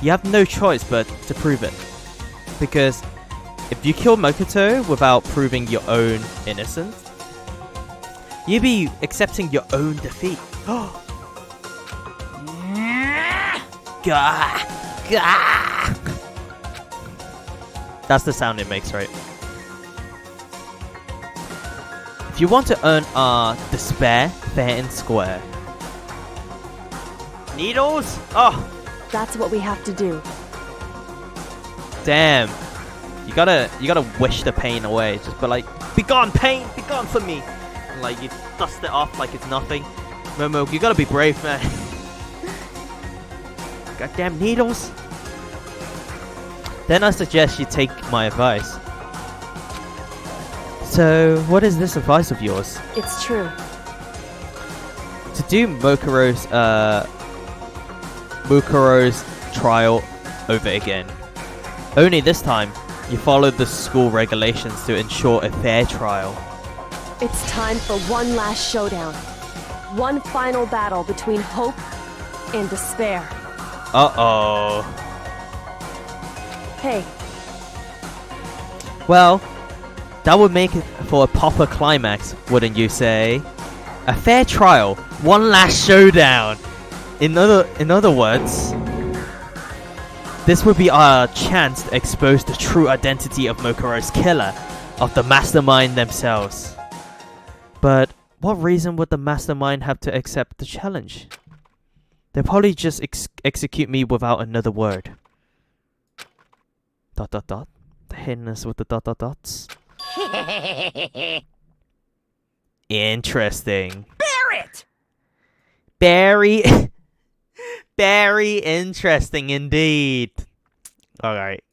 you have no choice but to prove it. Because if you kill Mokoto without proving your own innocence, you'd be accepting your own defeat. Gah! Gah! That's the sound it makes, right? If you want to earn our despair fair and square. Needles? Oh! that's what we have to do. Damn. You gotta wish the pain away. Just be like, be gone, pain, be gone from me. And like you dust it off like it's nothing. Momo, you gotta be brave, man. Goddamn needles. Then I suggest you take my advice. So, what is this advice of yours? It's true. To do Mokuro's trial over again. Only this time, you followed the school regulations to ensure a fair trial. It's time for one last showdown. One final battle between hope and despair. Uh-oh. Hey, Well, that would make it for a proper climax, wouldn't you say? A fair trial, one last showdown. In other words, this would be our chance to expose the true identity of Mokuro's killer, of the mastermind themselves. But what reason would the mastermind have to accept the challenge? They'll probably just execute me without another word. ... The hiddenness with the ... Interesting. Barrett! Very interesting indeed. Alright.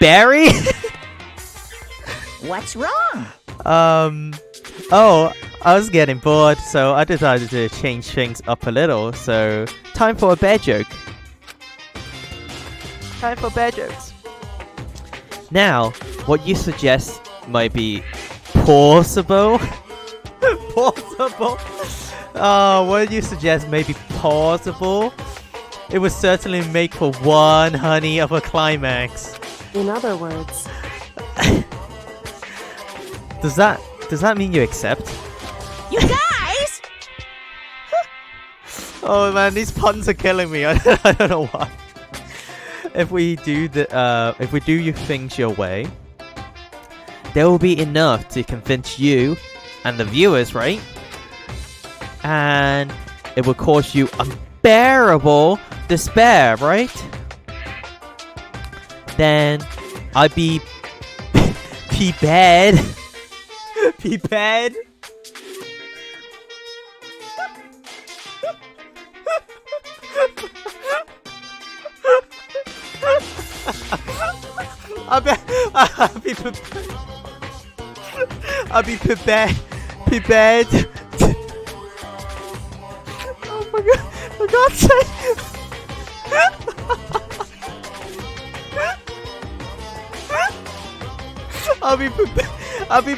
Barry? What's wrong? Oh, I was getting bored, so I decided to change things up a little, so time for a bear joke. Time for bear jokes. Now, what you suggest might be plausible. Plausible? What you suggest may be plausible. It would certainly make for one honey of a climax. in other words, Does that mean you accept? You guys! Oh man, these puns are killing me. I don't know why. If we do your things your way, there will be enough to convince you and the viewers, right? And it will cause you unbearable despair, right? Then I'd be prepared. Prepared. I'll be prepared God's sake! I'll be prepared. I'll be.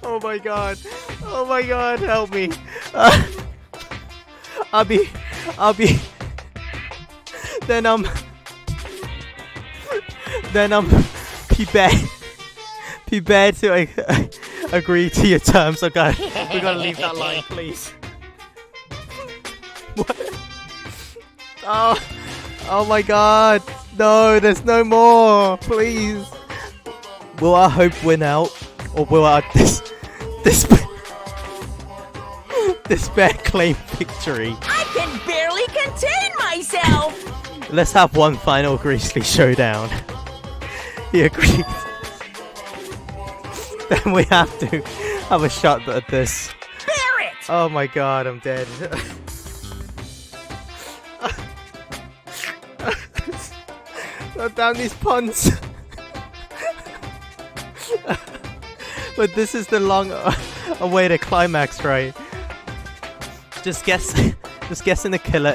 Oh my god! Oh my god! Help me! I'll be. Then prepared to agree to your terms. Okay, we gotta leave that line, please. What? Oh my god! No, there's no more. Please. Will our hope win out, or will our despair claim victory? I can barely contain myself. Let's have one final grisly showdown. He agrees. Then we have to have a shot at this. Bear it. Oh my god, I'm dead. Oh, damn these puns. But this is the long awaited climax, right? Just guessing the killer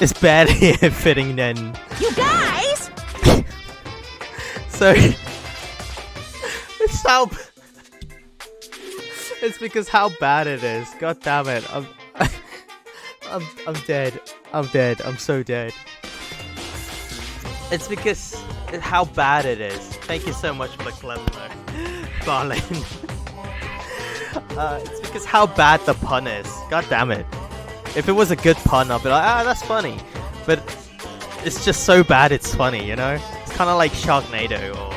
is barely fitting in. You guys. So it's because how bad it is. God damn it! I'm dead. I'm dead. I'm so dead. It's because how bad it is. Thank you so much for the clever, Barlin. It's because how bad the pun is. God damn it! If it was a good pun, I'd be like, that's funny. But it's just so bad, it's funny. You know? It's kind of like Sharknado or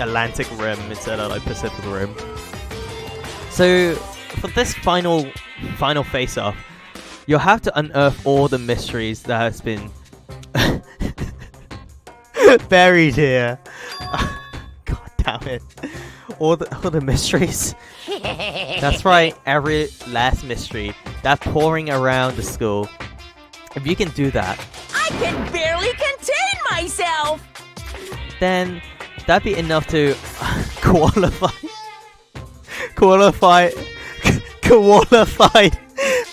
Atlantic Rim instead of like Pacific Rim. So for this final face-off, you'll have to unearth all the mysteries that has been buried here. God damn it! All the mysteries. That's right, every last mystery that pouring around the school. If you can do that, I can barely contain myself. then that'd be enough to qualify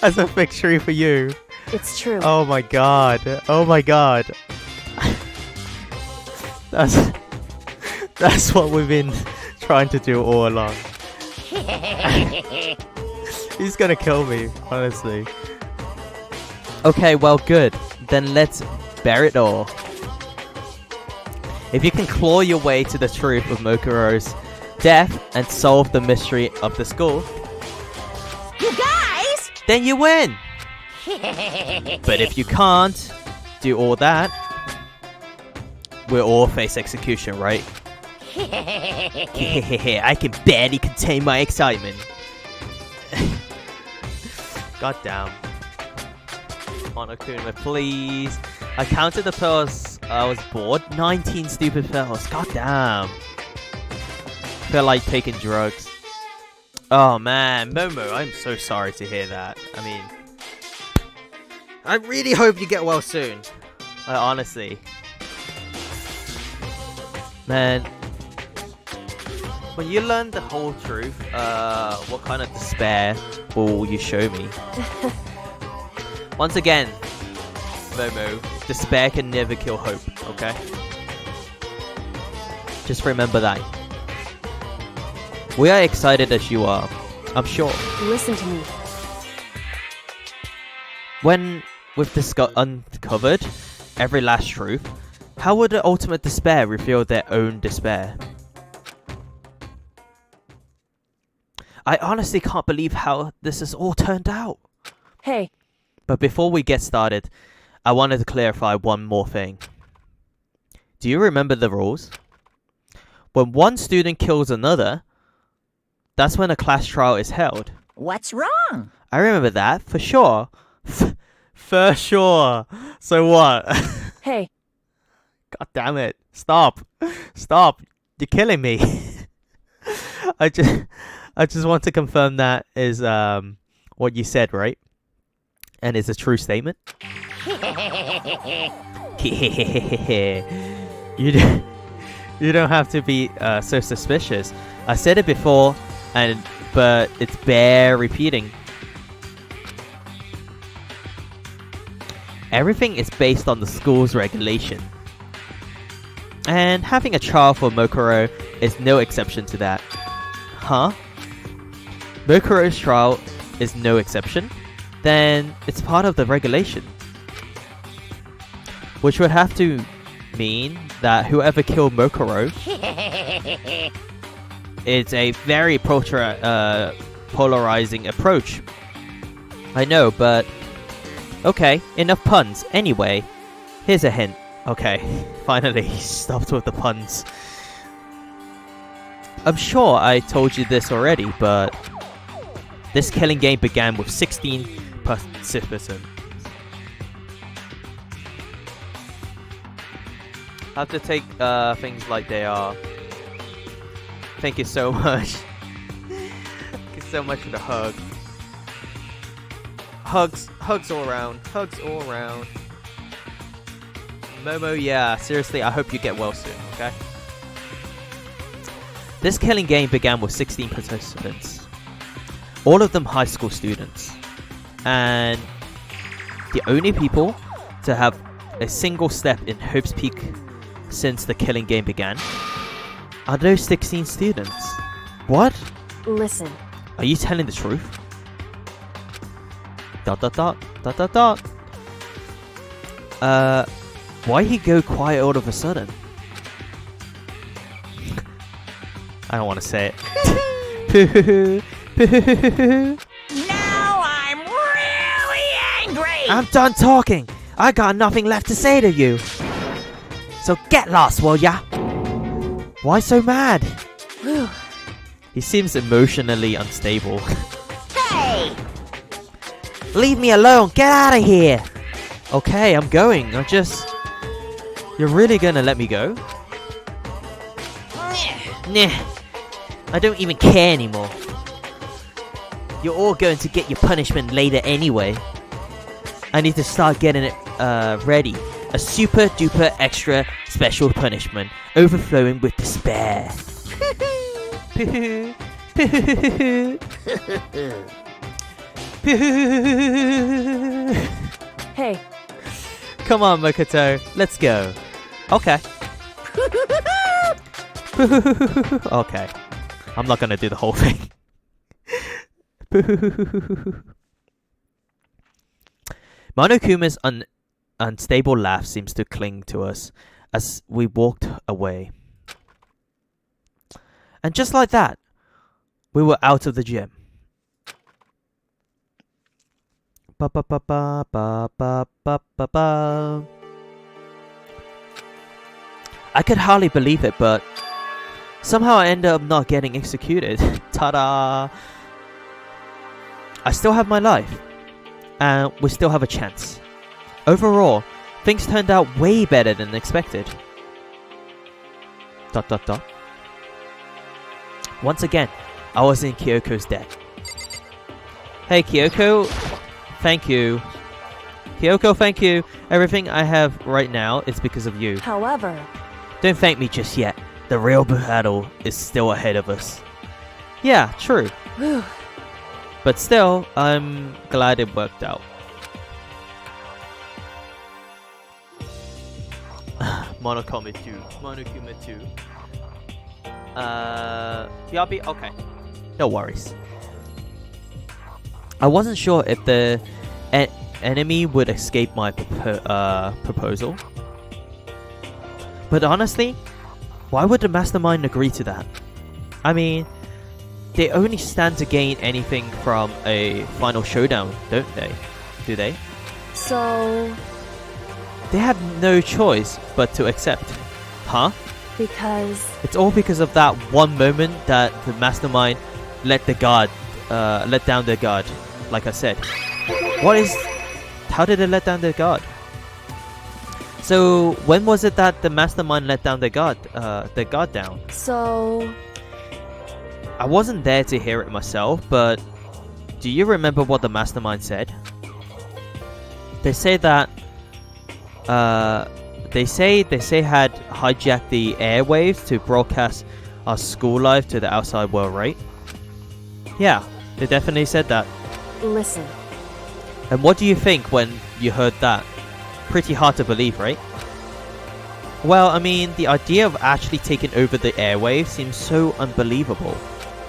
as a victory for you. It's true. Oh my god. Oh my god. That's what we've been trying to do all along. He's gonna kill me, honestly. Okay, well, good. Then let's bear it all. If you can claw your way to the truth of Mokuro's death and solve the mystery of the school, You guys. then you win. But if you can't do all that, we'll all face execution, right? I can barely contain my excitement. God damn. Monokuma, please. I counted the pearls. I was bored. 19 stupid pearls. God damn. Feel like taking drugs. Oh man, Momo, I'm so sorry to hear that. I mean, I really hope you get well soon. Honestly. Man, when you learn the whole truth, what kind of despair will you show me? Once again, Momo, despair can never kill hope, okay? Just remember that. We are excited as you are, I'm sure. Listen to me. When we've uncovered every last truth, how would the ultimate despair reveal their own despair? I honestly can't believe how this has all turned out. Hey, But before we get started, I wanted to clarify one more thing. Do you remember the rules? When one student kills another, that's when a class trial is held. What's wrong? I remember that, for sure. For sure. So what? hey, God damn it. Stop. Stop. You're killing me. I just want to confirm that is what you said, right? And it's a true statement. you don't have to be so suspicious. I said it before, but it's bare repeating. Everything is based on the school's regulation. And having a trial for Mokoro is no exception to that. Huh? Mokoro's trial is no exception? Then it's part of the regulation. Which would have to mean that whoever killed Mokoro is a very polarizing approach. I know, but okay, enough puns. Anyway, here's a hint. Okay, finally he stopped with the puns. I'm sure I told you this already, but this killing game began with 16 participants. I have to take things like they are. Thank you so much. Thank you so much for the hug. Hugs all around. Hugs all around. Momo, yeah, seriously, I hope you get well soon, okay? This killing game began with 16 participants. All of them high school students. And the only people to have a single step in Hope's Peak since the killing game began are those 16 students. What? Listen. Are you telling the truth? Dot dot dot dot dot dot. Why he go quiet all of a sudden? I don't want to say it. Now I'm really angry! I'm done talking. I got nothing left to say to you. So get lost, will ya? Why so mad? He seems emotionally unstable. Hey! Leave me alone. Get out of here. Okay, I'm going. You're really gonna let me go? Nah. I don't even care anymore. You're all going to get your punishment later anyway. I need to start getting it ready. A super duper extra special punishment, overflowing with despair. Hey. Come on, Makoto. Let's go. Okay. Okay. I'm not gonna do the whole thing. Monokuma's unstable laugh seems to cling to us as we walked away. And just like that, we were out of the gym. Ba ba ba ba ba ba ba ba ba. I could hardly believe it, but somehow I ended up not getting executed. Ta-da! I still have my life, and we still have a chance. Overall, things turned out way better than expected. Dot dot dot. Once again, I was in Kyoko's debt. Hey Kyoko, thank you. Kyoko, thank you. Everything I have right now is because of you. However, don't thank me just yet. The real battle is still ahead of us. Yeah, true. But still, I'm glad it worked out. Monokuma 2. Monokuma 2. Yabi? Okay. No worries. I wasn't sure if the enemy would escape my proposal. But honestly, why would the mastermind agree to that? I mean, they only stand to gain anything from a final showdown, don't they? Do they? so... They have no choice but to accept. Huh? Because... It's all because of that one moment that the mastermind let down their guard, like I said. How did it let down their guard? So, when was it that the mastermind let down their guard So... I wasn't there to hear it myself, but do you remember what the mastermind said? They say that they say had hijacked the airwaves to broadcast our school life to the outside world, right? Yeah, they definitely said that. Listen, And what do you think when you heard that? Pretty hard to believe, right? Well, I mean, the idea of actually taking over the airwaves seems so unbelievable.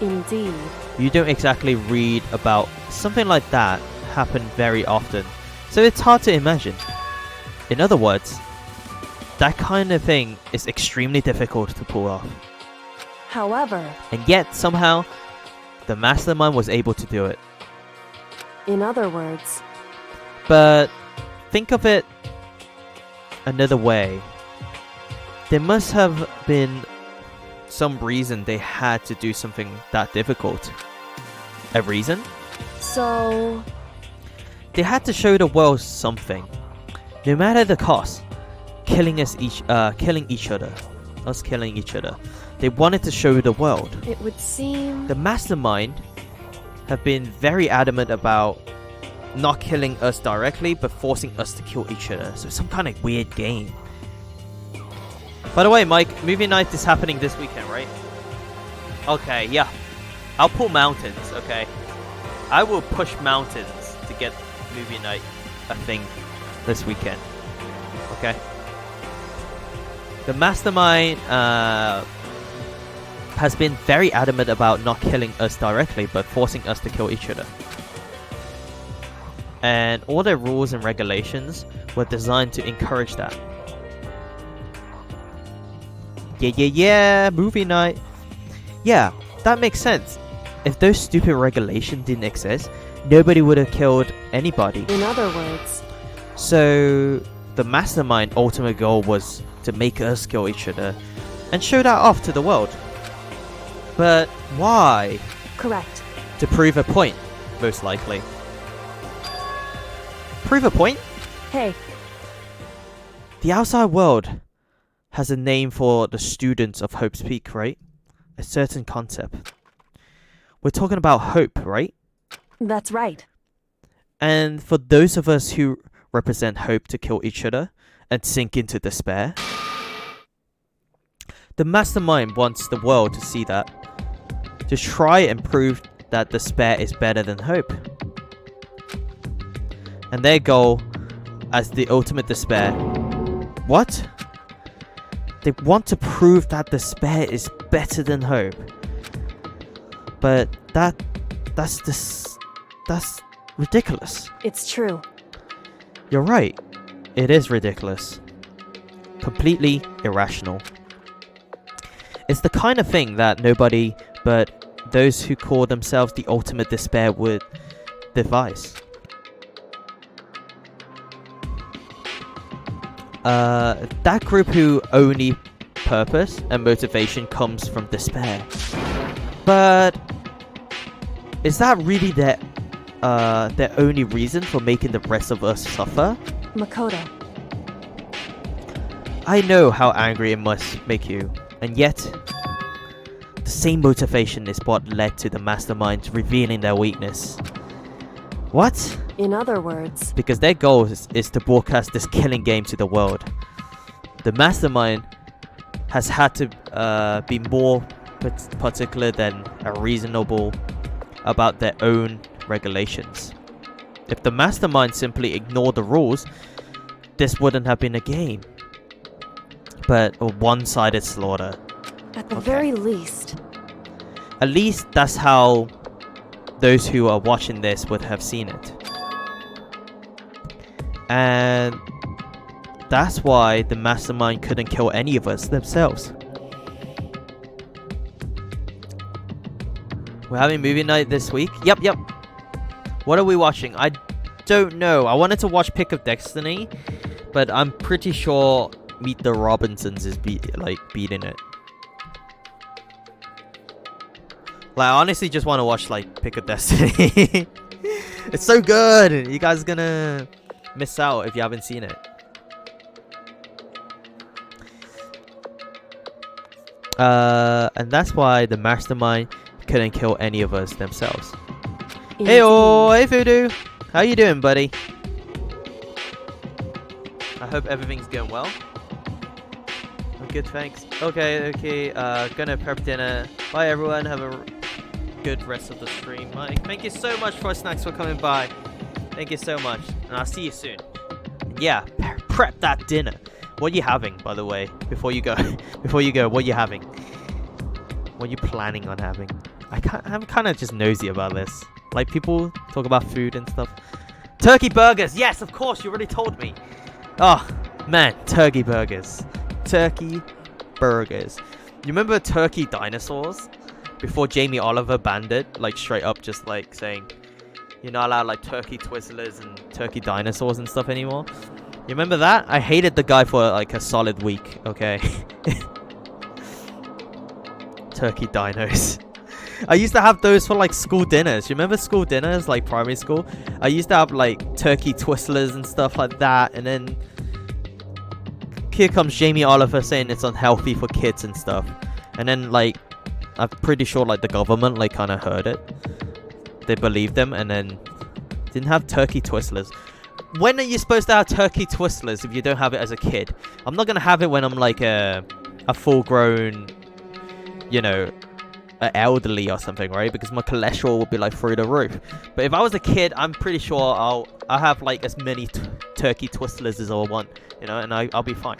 indeed. You don't exactly read about something like that happen very often, so it's hard to imagine. In other words, that kind of thing is extremely difficult to pull off. However, And yet, somehow, the mastermind was able to do it. in other words, But think of it another way. There must have been some reason they had to do something that difficult. A reason? so They had to show the world something. No matter the cost. Killing each other. Us killing each other. They wanted to show the world. it would seem. The mastermind have been very adamant about not killing us directly, but forcing us to kill each other. So some kind of weird game. By the way, Mike, movie night is happening this weekend, right? Okay, yeah. I'll pull mountains, okay? I will push mountains to get movie night a thing this weekend. Okay? The mastermind has been very adamant about not killing us directly, but forcing us to kill each other. And all their rules and regulations were designed to encourage that. Yeah, movie night. Yeah, that makes sense. If those stupid regulations didn't exist, nobody would have killed anybody. In other words, So, the mastermind ultimate goal was to make us kill each other and show that off to the world. But why? correct. To prove a point, most likely. Prove a point? Hey, The outside world has a name for the students of Hope's Peak, right? A certain concept. We're talking about hope, right? that's right. And for those of us who represent hope to kill each other and sink into despair, the mastermind wants the world to see that. To try and prove that despair is better than hope. And their goal as the ultimate despair. What? They want to prove that despair is better than hope. But that's ridiculous. It's true. You're right. It is ridiculous. Completely irrational. It's the kind of thing that nobody but those who call themselves the ultimate despair would devise. That group who only purpose and motivation comes from despair. But is that really their only reason for making the rest of us suffer? Makoto, I know how angry it must make you, and yet the same motivation is what led to the masterminds revealing their weakness. What? in other words, Because their goal is to broadcast this killing game to the world. The mastermind has had to be more particular than reasonable about their own regulations. If the mastermind simply ignored the rules, this wouldn't have been a game, but a one-sided slaughter. at the Okay. very least, At least that's how those who are watching this would have seen it. And that's why the mastermind couldn't kill any of us themselves. We're having movie night this week? Yep. What are we watching? I don't know. I wanted to watch Pick of Destiny, but I'm pretty sure Meet the Robinsons is beating it. Like, I honestly just want to watch, like, Pick of Destiny. It's so good! You guys are gonna miss out if you haven't seen it. And that's why the mastermind couldn't kill any of us themselves. Hey-oh, hey Voodoo. How you doing, buddy? I hope everything's going well. I'm good, thanks. Okay. Gonna prep dinner. Bye, everyone. Have a good rest of the stream. Mike, thank you so much for snacks for coming by. Thank you so much, and I'll see you soon. Yeah, prep that dinner. What are you having, by the way? Before you go, what are you having? What are you planning on having? I'm kind of just nosy about this. Like, people talk about food and stuff. Turkey burgers! Yes, of course, you already told me. Oh, man, turkey burgers. Turkey burgers. You remember turkey dinosaurs? Before Jamie Oliver banned it, like, straight up just, like, saying, you're not allowed, like, turkey twizzlers and turkey dinosaurs and stuff anymore. You remember that? I hated the guy for, like, a solid week, okay? Turkey dinos. I used to have those for like school dinners. You remember school dinners, like primary school? I used to have like turkey twizzlers and stuff like that. And then here comes Jamie Oliver saying it's unhealthy for kids and stuff. And then like, I'm pretty sure like the government like kind of heard it. They believed them and then didn't have turkey twizzlers. When are you supposed to have turkey twizzlers if you don't have it as a kid? I'm not gonna have it when I'm like a full-grown, you know, elderly or something, right? Because my cholesterol will be like through the roof. But if I was a kid, I'm pretty sure I'll have like as many turkey twizzlers as I want, you know, and I'll be fine.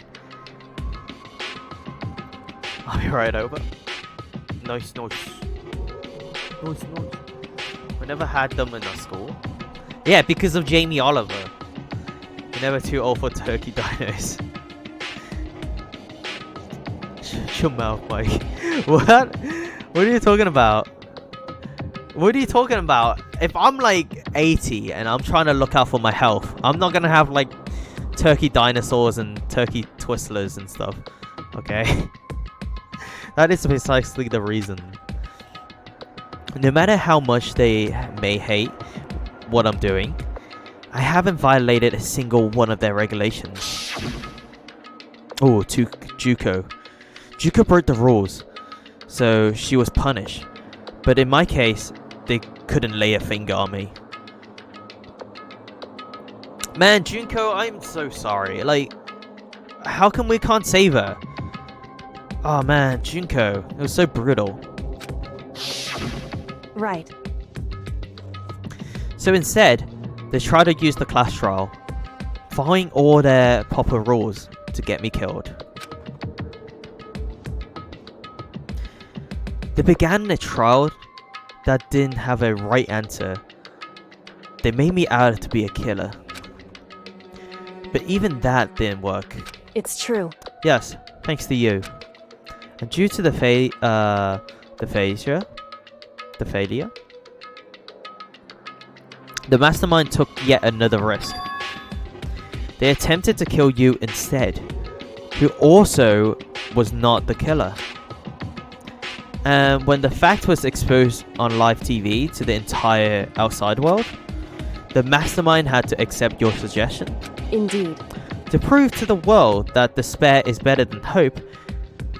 I'll be right over. Nice. We never had them in our school. Yeah, because of Jamie Oliver. You're never too old for turkey dinos. Shut your mouth, Mike. What? What are you talking about? What are you talking about? If I'm like 80 and I'm trying to look out for my health, I'm not gonna have like turkey dinosaurs and turkey twizzlers and stuff. Okay? That is precisely the reason. No matter how much they may hate what I'm doing, I haven't violated a single one of their regulations. Oh, Juko. Juko broke the rules. So she was punished. But in my case, they couldn't lay a finger on me. Man, Junko, I'm so sorry. Like, how come we can't save her? Oh man, Junko, it was so brutal. Right. So instead, they tried to use the class trial, following all their proper rules to get me killed. They began a trial that didn't have a right answer. They made me out to be a killer. But even that didn't work. It's true. Yes, thanks to you. And due to the failure, the mastermind took yet another risk. They attempted to kill you instead, who also was not the killer. And when the fact was exposed on live TV to the entire outside world, the mastermind had to accept your suggestion. Indeed. To prove to the world that despair is better than hope,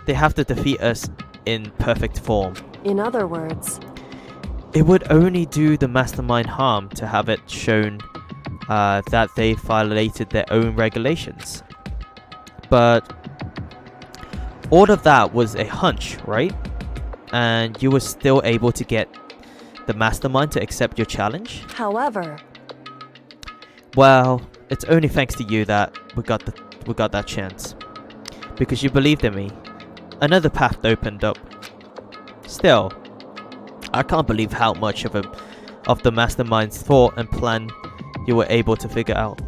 they have to defeat us in perfect form. In other words, it would only do the mastermind harm to have it shown that they violated their own regulations. But all of that was a hunch, right? And you were still able to get the mastermind to accept your challenge? However, well, it's only thanks to you that we got that chance. Because you believed in me. Another path opened up. Still, I can't believe how much of the mastermind's thought and plan you were able to figure out.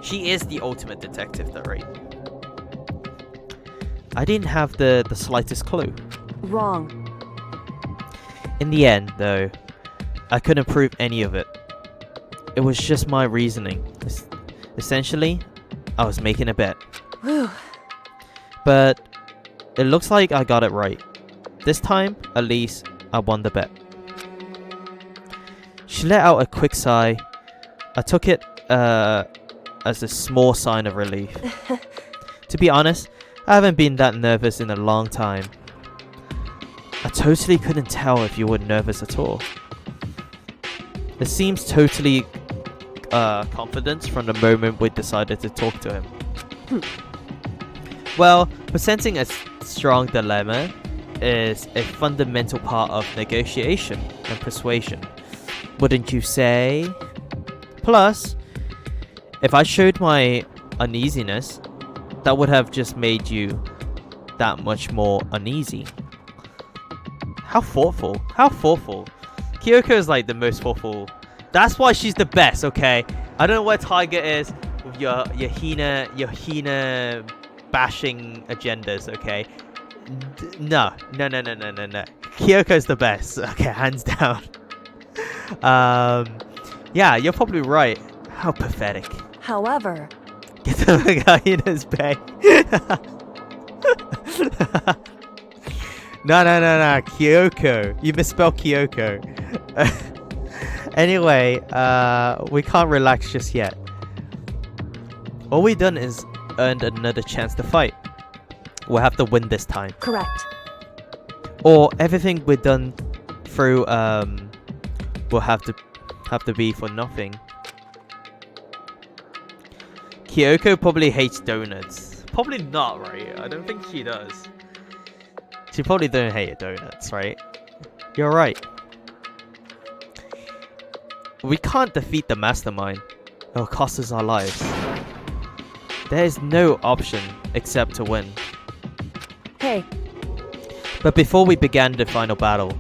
She is the ultimate detective, though, right? I didn't have the slightest clue. Wrong. In the end, though, I couldn't prove any of it. It was just my reasoning. Essentially, I was making a bet. Whew. But it looks like I got it right. This time, at least, I won the bet. She let out a quick sigh. I took it as a small sign of relief. To be honest, I haven't been that nervous in a long time. I totally couldn't tell if you were nervous at all. It seems totally confident from the moment we decided to talk to him. Well, presenting a strong dilemma is a fundamental part of negotiation and persuasion, wouldn't you say? Plus, if I showed my uneasiness, that would have just made you that much more uneasy. How thoughtful. How thoughtful. Kyoko is like the most thoughtful. That's why she's the best, okay? I don't know where Tiger is with your Hina bashing agendas, okay? No. Kyoko's the best. Okay, hands down. Yeah, you're probably right. How pathetic. However, Get the fuck out of his bay. No. Kyoko. You misspelled Kyoko. Anyway, we can't relax just yet. All we've done is earned another chance to fight. We'll have to win this time. correct. Or everything we've done through will have to be for nothing. Kyoko probably hates donuts. Probably not, right? I don't think she does. She probably don't hate donuts, right? You're right. We can't defeat the mastermind. It'll cost us our lives. There is no option except to win. Hey, But before we began the final battle,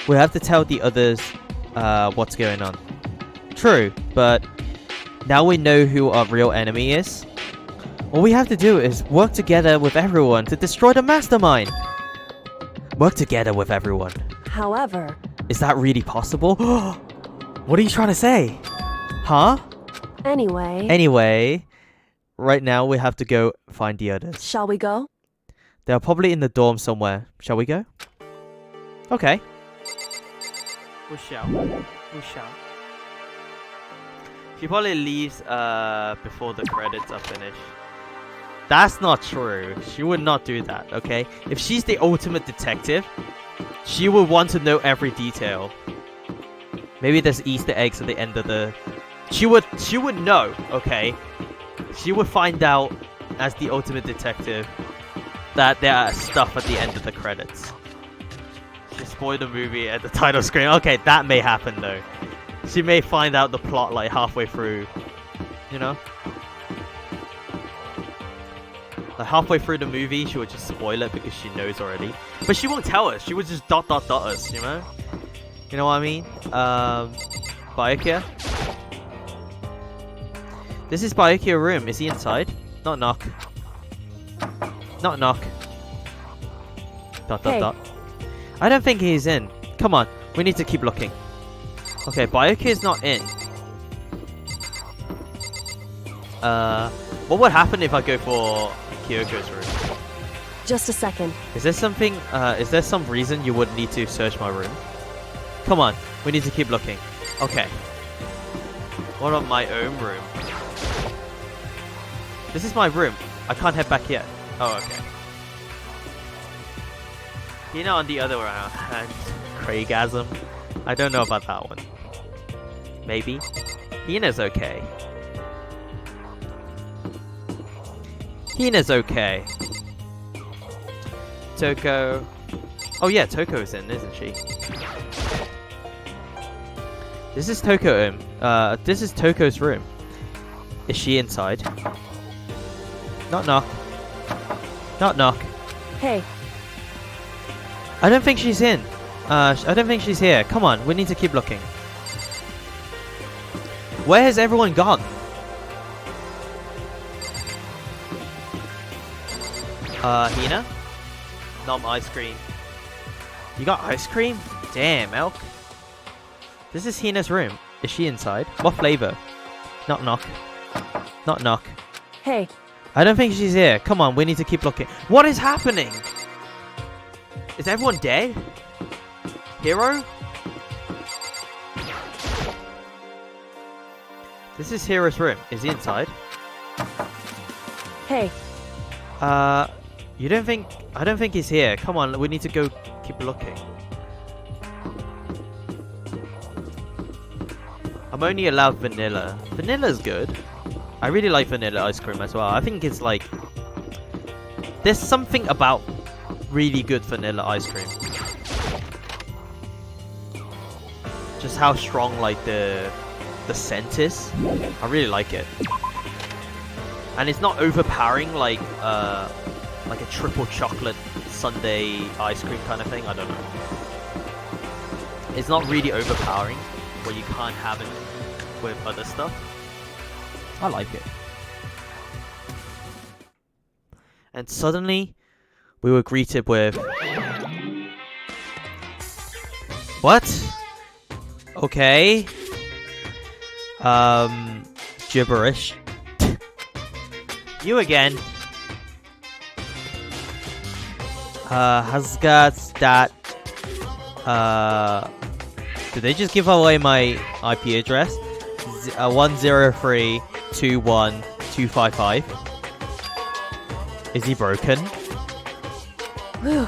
we have to tell the others what's going on. True, but now we know who our real enemy is. All we have to do is work together with everyone to destroy the mastermind. Work together with everyone. however, Is that really possible? What are you trying to say? Huh? anyway, Right now we have to go find the others. shall we go? They're probably in the dorm somewhere. Shall we go? Okay. We shall. She probably leaves before the credits are finished. That's not true. She would not do that, okay? If she's the ultimate detective, she would want to know every detail. Maybe there's Easter eggs at the end of the... She would know, okay? She would find out as the ultimate detective that there are stuff at the end of the credits. She spoiled the movie at the title screen. Okay, that may happen though. She may find out the plot like halfway through. You know? Like halfway through the movie, she would just spoil it because she knows already. But she won't tell us. She would just ... us, you know? You know what I mean? Byakuya? This is Byakuya's room. Is he inside? Not knock. Not knock. ... Hey. I don't think he's in. Come on. We need to keep looking. Okay, Byakuya's not in. What would happen if I go for Kyoko's room? Just a second. Is there something, is there some reason you would need to search my room? Come on, we need to keep looking. Okay. What about my own room? This is my room. I can't head back yet. Oh, okay. You know, on the other way around. Craigasm. I don't know about that one. Maybe. Hina's okay. Hina's okay. Toko. Oh yeah, Toko's in, isn't she? This is Toko room. This is Toko's room. Is she inside? Knock knock. Knock knock. Hey, I don't think she's in. I don't think she's here. Come on, we need to keep looking. Where has everyone gone? Hina? Nom ice cream. You got ice cream? Damn, Elk. This is Hina's room. Is she inside? What flavor? Knock knock. Knock knock. hey, I don't think she's here. Come on, we need to keep looking. What is happening? Is everyone dead? Hero? This is Hero's room. Is he inside? hey, You don't think... I don't think he's here. Come on, we need to go keep looking. I'm only allowed vanilla. Vanilla's good. I really like vanilla ice cream as well. I think it's like... There's something about really good vanilla ice cream. Just how strong like the scent is. I really like it. And it's not overpowering like a triple chocolate sundae ice cream kind of thing. I don't know. It's not really overpowering where you can't have it with other stuff. I like it. And suddenly we were greeted with... What? Okay. Gibberish. You again. Has got that. Did they just give away my IP address? 103.21.255. Is he broken? Whew.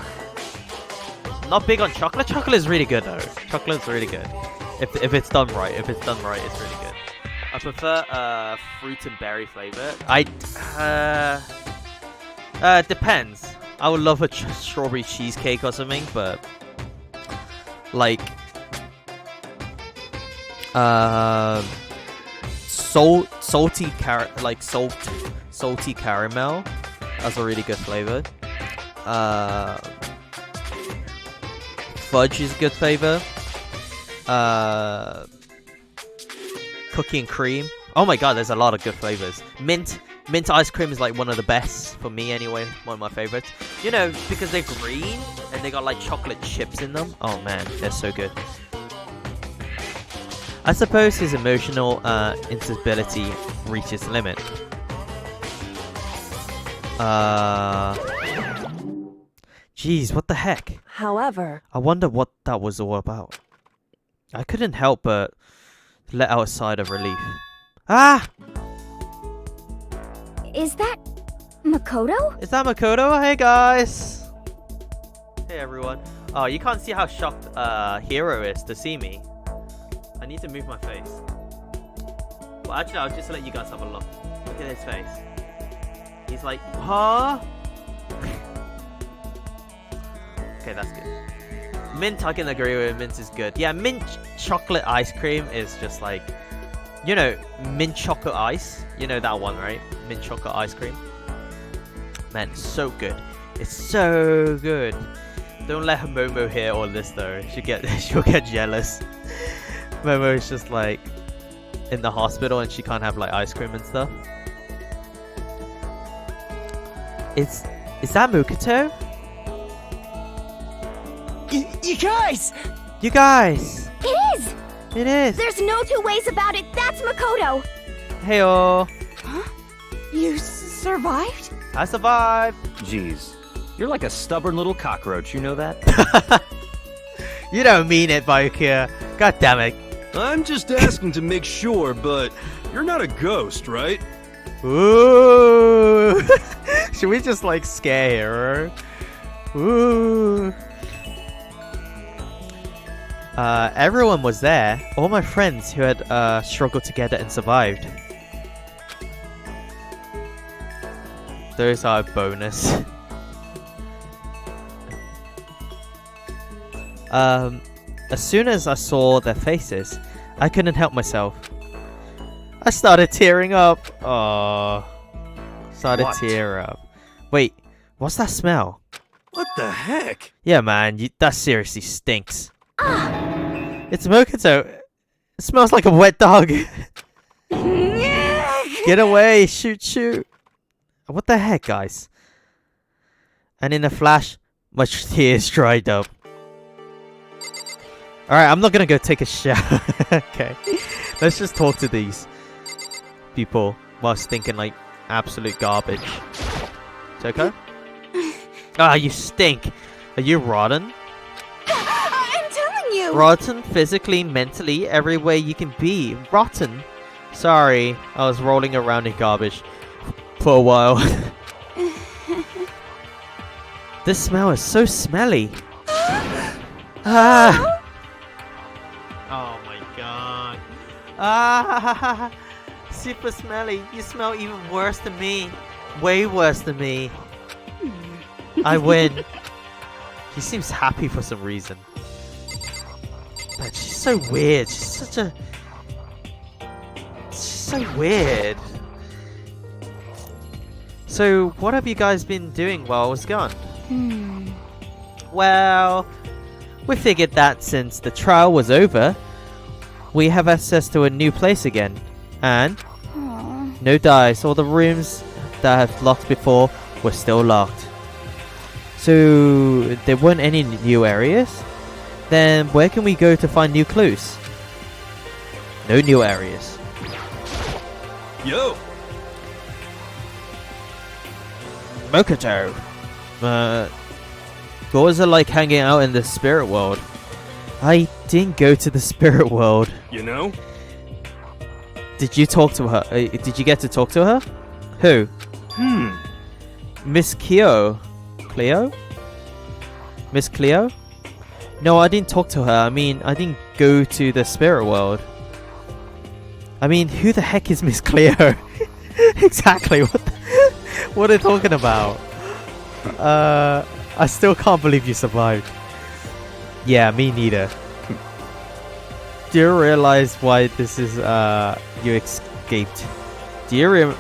Not big on chocolate. Chocolate is really good though. Chocolate's really good. If it's done right. If it's done right, it's really good. I prefer fruit and berry flavor. Depends. I would love a strawberry cheesecake or something, but like salty caramel. That's a really good flavor. Fudge is a good flavor. Cookie and cream. Oh my god, there's a lot of good flavors. Mint ice cream is like one of the best for me anyway. One of my favorites. You know, because they're green and they got like chocolate chips in them. Oh man, they're so good. I suppose his emotional instability reaches the limit. Jeez, what the heck? However, I wonder what that was all about. I couldn't help but let out a sigh of relief. Ah! Is that Makoto? Is that Makoto? Hey guys! Hey everyone. Oh, you can't see how shocked Hero is to see me. I need to move my face. Well, actually, I'll just let you guys have a look. Look at his face. He's like, huh? Okay, that's good. Mint, I can agree with. Mint is good. Yeah, mint chocolate ice cream is just like, you know, mint chocolate ice. You know that one, right? Mint chocolate ice cream. Man, it's so good. It's so good. Don't let Momo hear all this though. She'll get jealous. Momo is just like in the hospital and she can't have like ice cream and stuff. Is that Mukoto? You guys! You guys! It is! It is! There's no two ways about it. That's Makoto. Heyo! Huh? You survived? I survived! Jeez, you're like a stubborn little cockroach, you know that? You don't mean it, Baikia. God damn it. I'm just asking to make sure, but you're not a ghost, right? Ooh! Should we just like scare her? Ooh! Everyone was there. All my friends who had struggled together and survived. Those are a bonus. As soon as I saw their faces, I couldn't help myself. I started tearing up. Oh, started tearing up. Wait, what's that smell? What the heck? Yeah, man, that seriously stinks. It's Mokoto. It smells like a wet dog. Get away! Shoot, shoot! What the heck, guys? And in a flash, my tears dried up. Alright, I'm not gonna go take a shower. Okay. Let's just talk to these people while stinking like absolute garbage. It's okay? Ah, you stink. Are you rotten? I'm telling you. Rotten physically, mentally, every way you can be. Rotten. Sorry, I was rolling around in garbage for a while. This smell is so smelly. Ah! Oh my god. Ah, super smelly. You smell even worse than me. Way worse than me. I win. She seems happy for some reason. But she's so weird. She's so weird. So, what have you guys been doing while I was gone? Well, we figured that since the trial was over, we have access to a new place again. And no dice. All the rooms that I've locked before were still locked. So, there weren't any new areas? Then where can we go to find new clues? No new areas. Yo! Mokoto. What was it like hanging out in the spirit world? I didn't go to the spirit world. You know? Did you talk to her? Did you get to talk to her? Who? Miss Cleo? Miss Cleo? No, I didn't talk to her. I mean, I didn't go to the spirit world. I mean, who the heck is Miss Cleo? Exactly. What are they talking about? I still can't believe you survived. Yeah, me neither. Do you realize why this is you escaped? Do you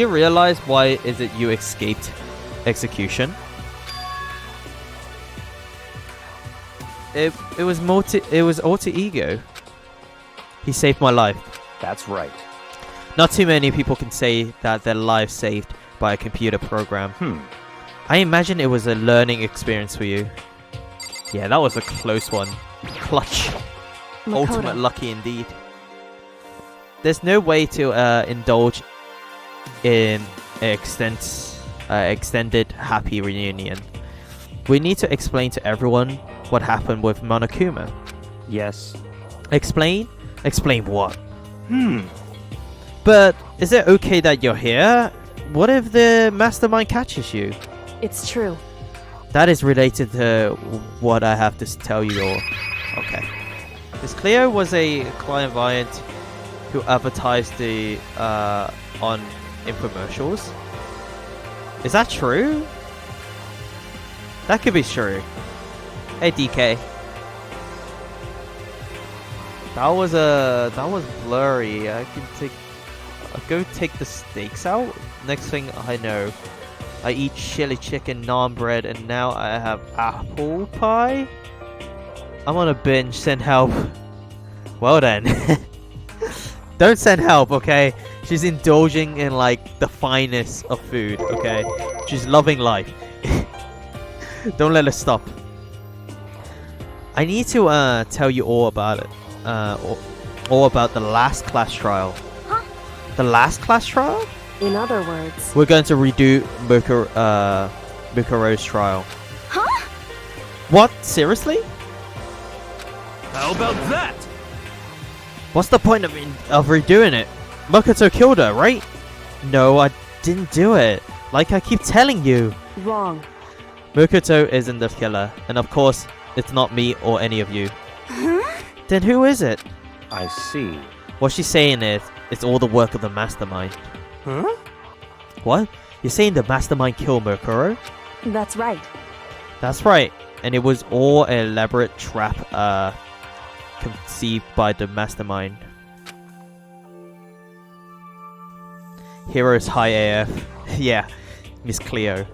realize why is it you escaped execution? It was alter ego. He saved my life. That's right. Not too many people can say that their life saved by a computer program. I imagine it was a learning experience for you. Yeah, that was a close one. Clutch. Makoto. Ultimate lucky indeed. There's no way to indulge in extended happy reunion. We need to explain to everyone what happened with Monokuma. Yes. Explain? Explain what? But is it okay that you're here? What if the mastermind catches you? It's true. That is related to what I have to tell you all. Okay. Miss Cleo was a client who advertised the on infomercials. Is that true? That could be true. Hey DK. That was blurry. I'll go take the steaks out. Next thing I know, I eat chili chicken, naan bread, and now I have apple pie. I'm on a binge. Send help. Well then. Don't send help, okay? She's indulging in like the finest of food, okay? She's loving life. Don't let her stop. I need to tell you all about it. All about the last class trial. Huh? The last class trial? In other words, We're going to redo Mukuro's trial. Huh? What? Seriously? How about that? What's the point of redoing it? Makoto killed her, right? No, I didn't do it. Like I keep telling you. wrong. Makoto isn't the killer, and of course, it's not me or any of you. Then who is it? I see. What she's saying is, it's all the work of the mastermind. Huh? What? You're saying the mastermind killed Mukuro? That's right. That's right. And it was all an elaborate trap conceived by the mastermind. Heroes high AF. Yeah, Miss Cleo.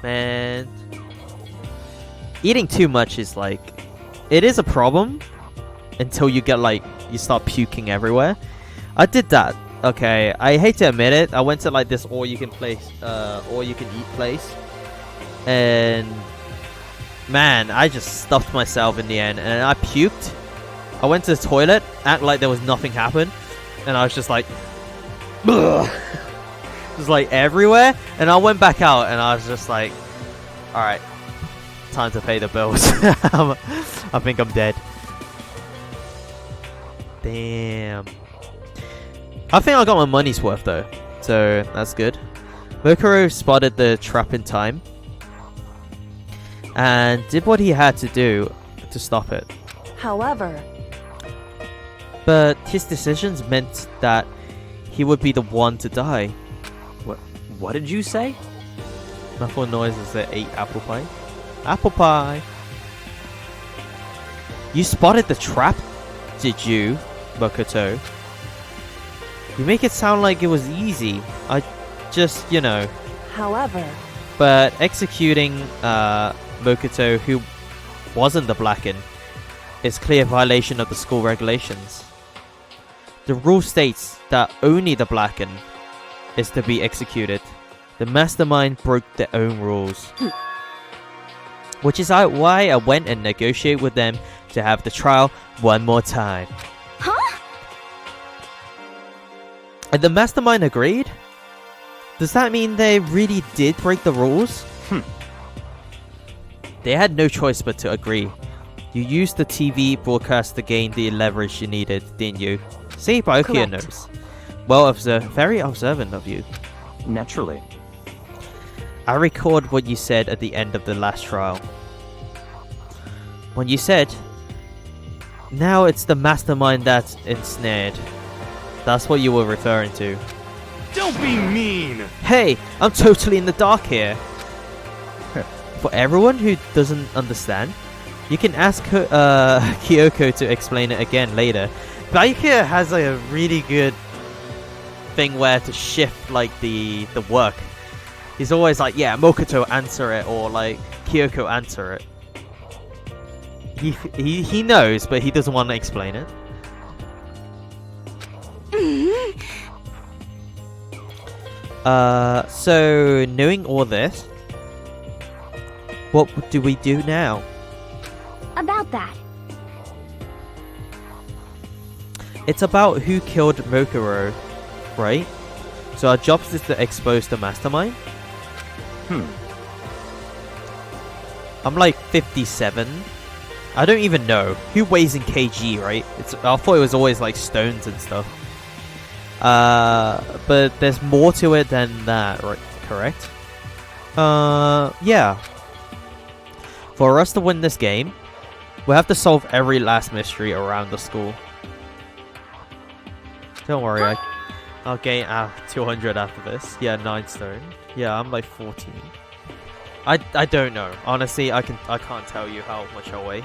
Man, eating too much is like, it is a problem until you get like, you start puking everywhere. I did that. Okay, I hate to admit it. I went to like this all you can eat place, and man, I just stuffed myself in the end, and I puked. I went to the toilet, act like there was nothing happened, and I was just like, ugh. Just like everywhere, and I went back out, and I was just like, all right, time to pay the bills. I think I'm dead. Damn. I think I got my money's worth though, so that's good. Mokuro spotted the trap in time. and did what he had to do to stop it. However, But his decisions meant that he would be the one to die. What did you say? Muffled noises that ate apple pie. Apple pie! You spotted the trap, did you, Makoto? You make it sound like it was easy. I just, you know. however, But executing Makoto, who wasn't the Blacken, is clear violation of the school regulations. The rule states that only the Blacken is to be executed. The mastermind broke their own rules. Which is why I went and negotiated with them to have the trial one more time. Huh? And the mastermind agreed? Does that mean they really did break the rules? They had no choice but to agree. You used the TV broadcast to gain the leverage you needed, didn't you? See, Byakuya Correct. knows. Well, very observant of you. Naturally. I record what you said at the end of the last trial. When you said, now it's the mastermind that's ensnared. That's what you were referring to. Don't be mean! Hey, I'm totally in the dark here. For everyone who doesn't understand, you can ask Kyoko to explain it again later. Byakuya has a really good thing where to shift like the work. He's always like, yeah, Makoto answer it, or like Kyoko answer it. He knows, but he doesn't want to explain it. So knowing all this, what do we do now? About that. It's about who killed Mokuro, right? So our job is to expose the mastermind. I'm like 57. I don't even know. Who weighs in kg, right? I thought it was always like stones and stuff. But there's more to it than that, right? Correct? Yeah. For us to win this game, we have to solve every last mystery around the school. Don't worry, I'll gain 200 after this. Yeah, 9 stone. Yeah, I'm like 14. I don't know. Honestly, I can't tell you how much I weigh.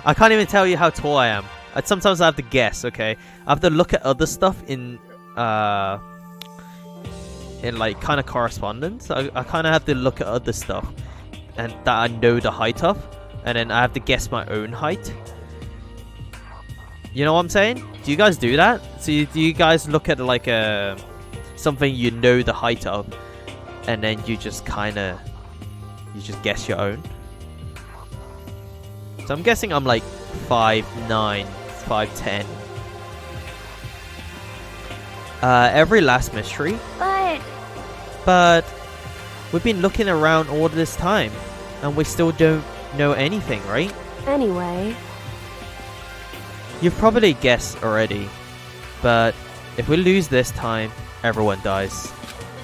I can't even tell you how tall I am. Sometimes I have to guess, okay? I have to look at other stuff in like kind of correspondence. I kind of have to look at other stuff and that I know the height of, and then I have to guess my own height. You know what I'm saying? Do you guys do that? So do you guys look at like something you know the height of, and then you just guess your own? So I'm guessing I'm like 5'9", 5'10". Every last mystery. But we've been looking around all this time, and we still don't know anything, right? anyway, You've probably guessed already, but if we lose this time, everyone dies.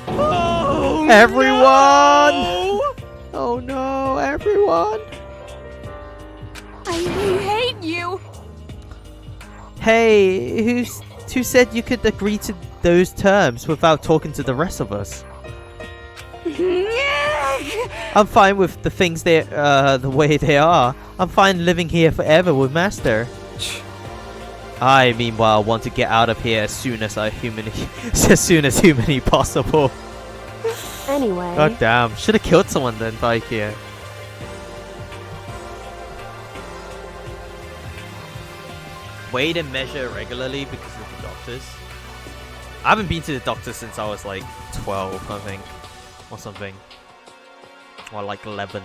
Oh, Everyone! no! Oh no, everyone! I hate you. Hey, who said you could agree to those terms without talking to the rest of us? I'm fine with the things the way they are. I'm fine living here forever with Master. I, meanwhile, want to get out of here as soon as humanly possible. anyway. God damn, should have killed someone then, Byakuya. Weighed and measure regularly because of the doctors. I haven't been to the doctor since I was like 12, I think, or something, or like 11.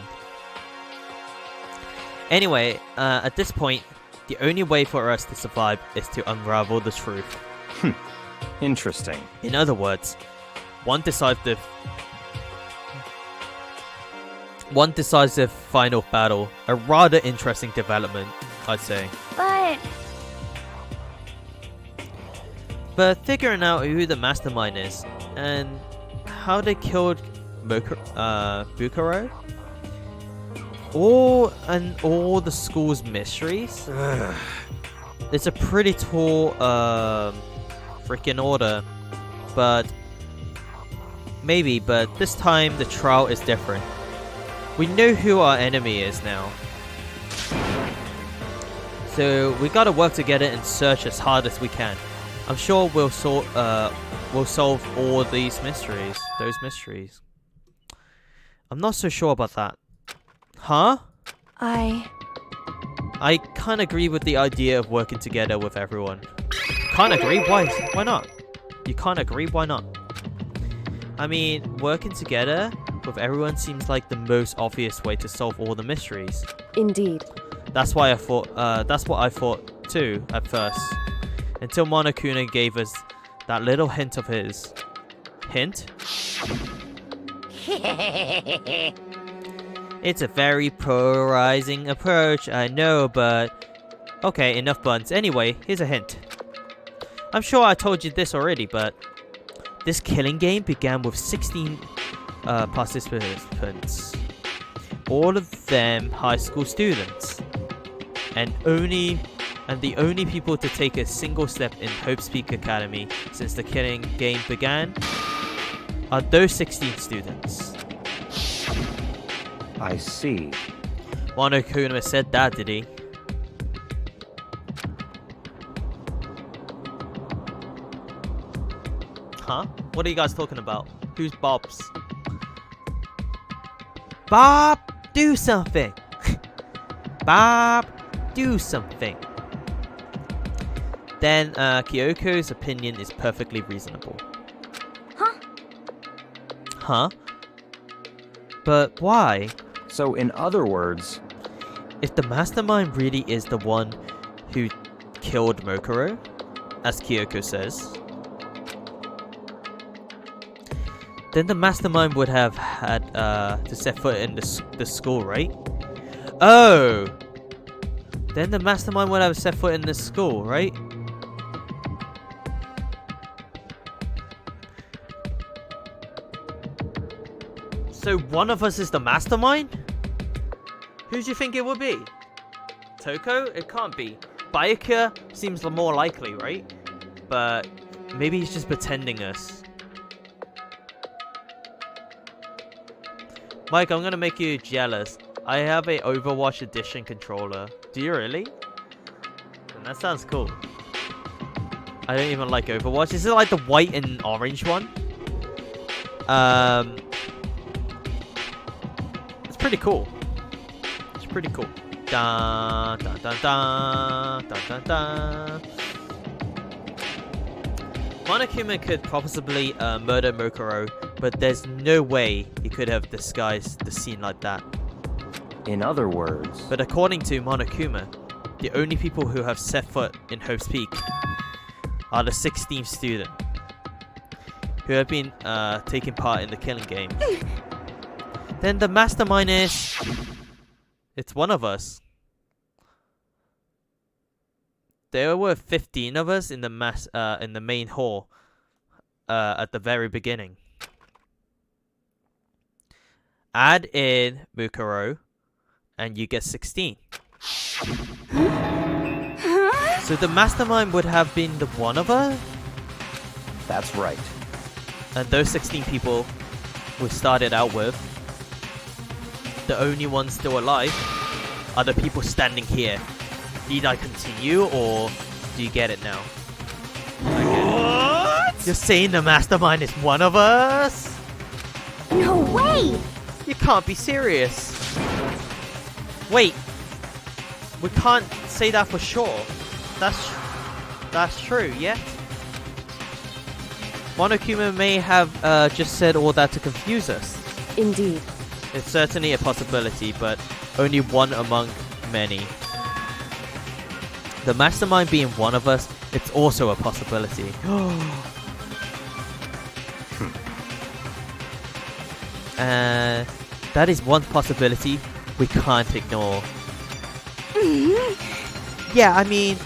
Anyway, at this point, the only way for us to survive is to unravel the truth. Interesting. In other words, one decisive final battle. A rather interesting development, I'd say. But figuring out who the mastermind is and how they killed Bukuro. All the school's mysteries. It's a pretty tall freaking order, but this time the trial is different. We know who our enemy is now, so we gotta work together and search as hard as we can. I'm sure we'll solve all these mysteries. Those mysteries. I'm not so sure about that. Huh? I can't agree with the idea of working together with everyone. Can't agree? Why? Why not? You can't agree? Why not? I mean, working together with everyone seems like the most obvious way to solve all the mysteries. Indeed. That's what I thought too at first. Until Monokuma gave us that little hint of his. Hint? It's a very polarizing approach, I know, but... Okay, enough buns. Anyway, here's a hint. I'm sure I told you this already, but... This killing game began with 16 participants. All of them high school students. And the only people to take a single step in Hope's Peak Academy since the killing game began are those 16 students. I see. Monokuma said that, did he? Huh? What are you guys talking about? Who's Bob's? Bob, do something! Bob, do something! Then, Kyoko's opinion is perfectly reasonable. Huh? Huh? But why? So, in other words... If the mastermind really is the one who killed Mokuro, as Kyoko says, then the mastermind would have had to set foot in the school, right? Oh! Then the mastermind would have set foot in the school, right? So one of us is the mastermind? Who do you think it would be? Toko? It can't be. Bayaka seems more likely, right? But maybe he's just pretending us. Mike, I'm gonna make you jealous. I have a Overwatch Edition controller. Do you really? And that sounds cool. I don't even like Overwatch. Is it like the white and orange one? It's pretty cool. It's pretty cool. Dun dun dun dun dun dun dun. Monokuma could possibly murder Mokuro, but there's no way he could have disguised the scene like that. In other words... But according to Monokuma, the only people who have set foot in Hope's Peak are the 16th student who have been taking part in the killing game. Then the mastermind is... It's one of us. There were 15 of us in the main hall at the very beginning. Add in Mukuro, and you get 16. So the mastermind would have been the one of us? That's right. And those 16 people we started out with, the only ones still alive, are the people standing here. Need I continue, or do you get it now? What? You're saying the mastermind is one of us? No way! You can't be serious. Wait. We can't say that for sure. That's true, yeah? Monokuma may have just said all that to confuse us. Indeed. It's certainly a possibility, but only one among many. The mastermind being one of us, it's also a possibility. That is one possibility we can't ignore. Yeah, I mean,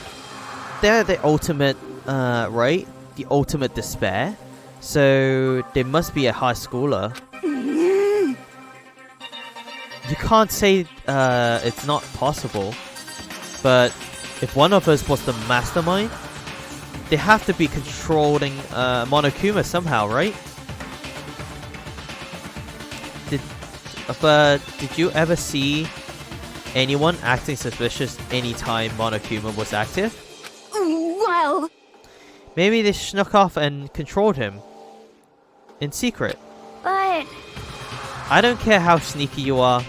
they're the ultimate, right? The ultimate despair. So, they must be a high schooler. you can't say it's not possible. But if one of us was the mastermind, they have to be controlling Monokuma somehow, right? But did you ever see anyone acting suspicious anytime Monokuma was active? Well, Maybe they snuck off and controlled him in secret. but I don't care how sneaky you are.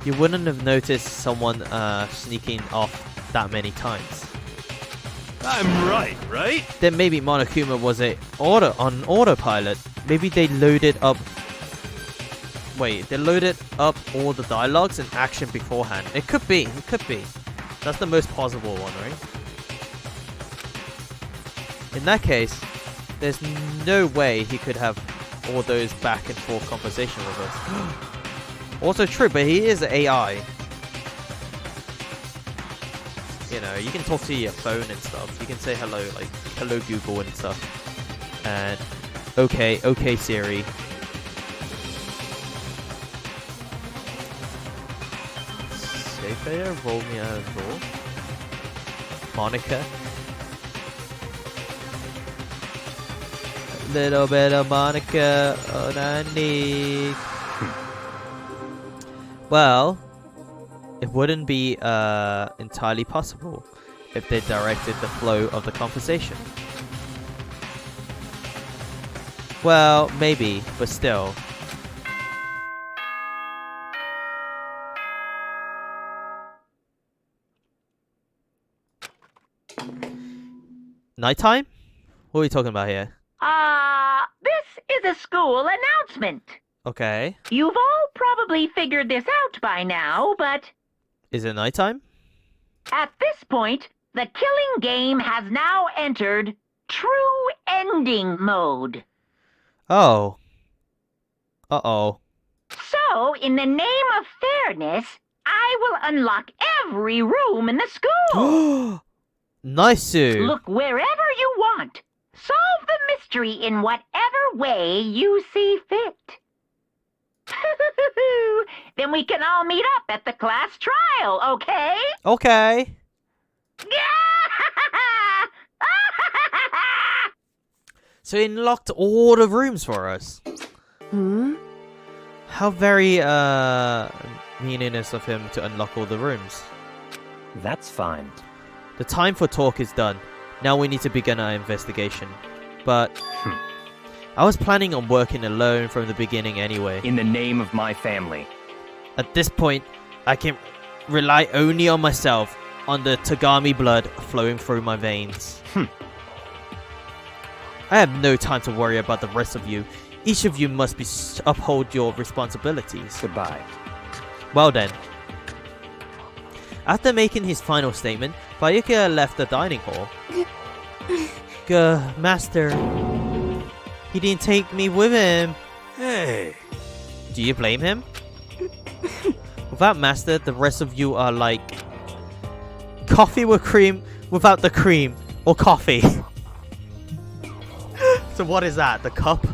You wouldn't have noticed someone sneaking off that many times. I'm right? Then maybe Monokuma was on autopilot. Maybe they loaded up. Wait, they loaded up all the dialogues and action beforehand. It could be. It could be. That's the most plausible one, right? In that case, there's no way he could have all those back and forth conversation with us. Also true, but he is AI. You know, you can talk to your phone and stuff. You can say hello, like hello Google and stuff. And okay Siri. Safe roll me out of door. Monica. A little bit of Monica on I need. Well, it wouldn't be entirely possible if they directed the flow of the conversation. Well, maybe, but still. Nighttime? What are we talking about here? This is a school announcement. Okay. You've all probably figured this out by now, but Is it nighttime? at this point, the killing game has now entered true ending mode. Oh. Uh-oh. So, in the name of fairness, I will unlock every room in the school. Nice. Look wherever you want. Solve the mystery in whatever way you see fit. Then we can all meet up at the class trial, okay? Okay. So he unlocked all the rooms for us. How very meaningless of him to unlock all the rooms. That's fine. The time for talk is done. Now we need to begin our investigation. But I was planning on working alone from the beginning anyway. In the name of my family. At this point, I can rely only on myself, on the Tagami blood flowing through my veins. I have no time to worry about the rest of you. Each of you must uphold your responsibilities. Goodbye. Well then. After making his final statement, Bayuka left the dining hall. Master. He didn't take me with him. Hey. Do you blame him? Without Master, the rest of you are like coffee with cream without the cream. Or coffee. So what is that? The cup?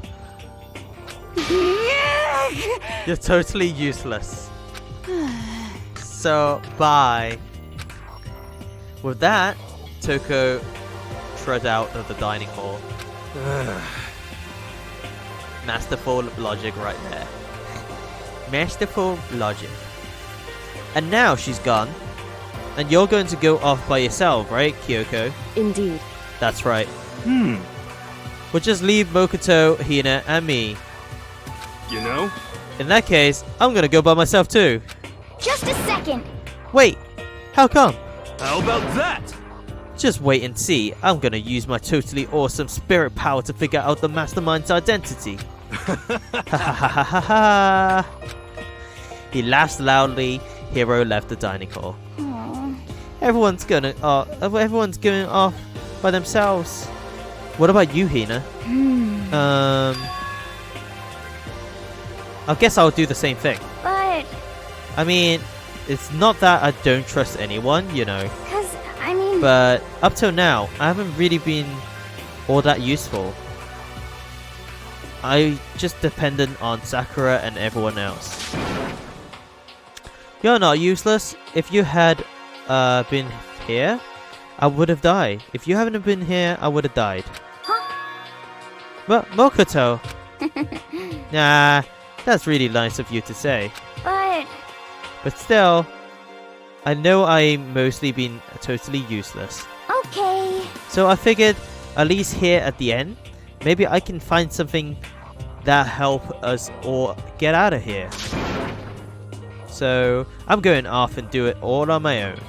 You're totally useless. So, bye. With that, Toko trudged out of the dining hall. Masterful logic right there. Masterful logic. And now she's gone. And you're going to go off by yourself, right, Kyoko? Indeed. That's right. We'll just leave Mokoto, Hina, and me. You know? In that case, I'm gonna go by myself too. just a second. Wait, how come? How about that? Just wait and see. I'm gonna use my totally awesome spirit power to figure out the mastermind's identity. He laughs loudly. Hiro left the dining hall. Everyone's going off by themselves. What about you, Hina? I guess I'll do the same thing. But, I mean, it's not that I don't trust anyone, you know. But up till now, I haven't really been all that useful. I just dependent on Sakura and everyone else. You're not useless. If you had been here, I would have died. If you haven't been here, I would have died. Well, Mokoto. Nah, that's really nice of you to say. But still, I know I'm mostly been totally useless. Okay. So I figured, at least here at the end, maybe I can find something that help us all get out of here. So I'm going off and do it all on my own.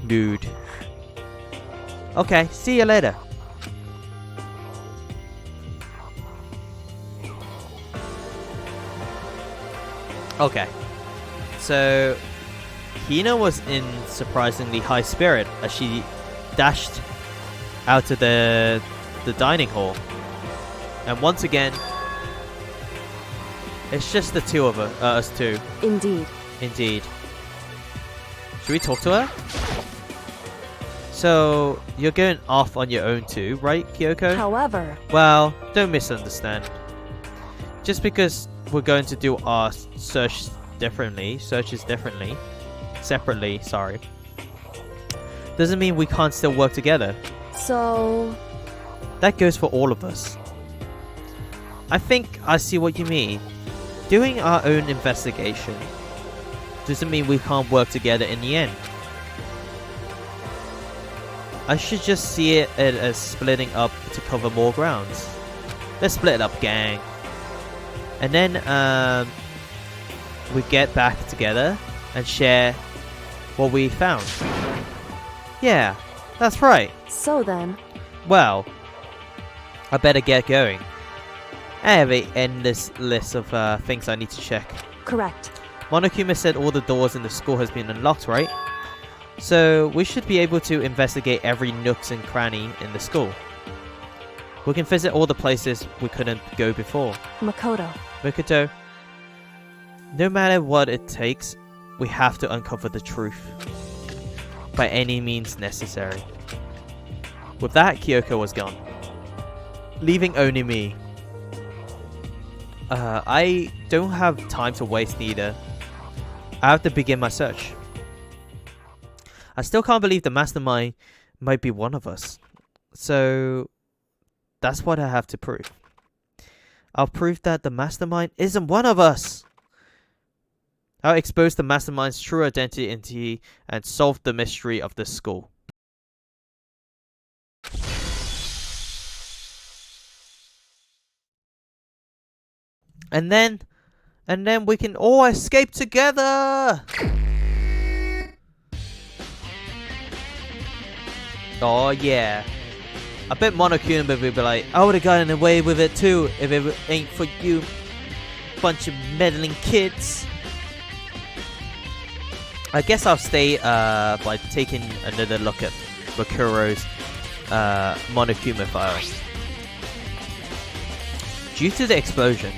Dude. Okay, see you later. Okay, so Hina was in surprisingly high spirit as she dashed out of the dining hall. And once again, it's just the two of us two. Indeed. Indeed. Should we talk to her? So, you're going off on your own too, right, Kyoko? However... Well, don't misunderstand. Just because we're going to do our searches differently, separately, sorry, doesn't mean we can't still work together. So... That goes for all of us. I think I see what you mean. Doing our own investigation doesn't mean we can't work together in the end. I should just see it as splitting up to cover more grounds. Let's split it up, gang. And then we get back together and share what we found. Yeah, that's right. So then... Well, I better get going. I have an endless list of things I need to check. Correct. Monokuma said all the doors in the school has been unlocked, right? So we should be able to investigate every nooks and cranny in the school. We can visit all the places we couldn't go before. Makoto, no matter what it takes, we have to uncover the truth. By any means necessary. With that, Kyoko was gone, leaving only me. I don't have time to waste either. I have to begin my search. I still can't believe the mastermind might be one of us. So, that's what I have to prove. I'll prove that the mastermind isn't one of us. I'll expose the mastermind's true identity and solve the mystery of the school. And then we can all escape together! Oh yeah. I bet Monokuma would be like, I would have gotten away with it too if it ain't for you bunch of meddling kids. I guess I'll stay by taking another look at Makuro's Monokuma file. Due to the explosion,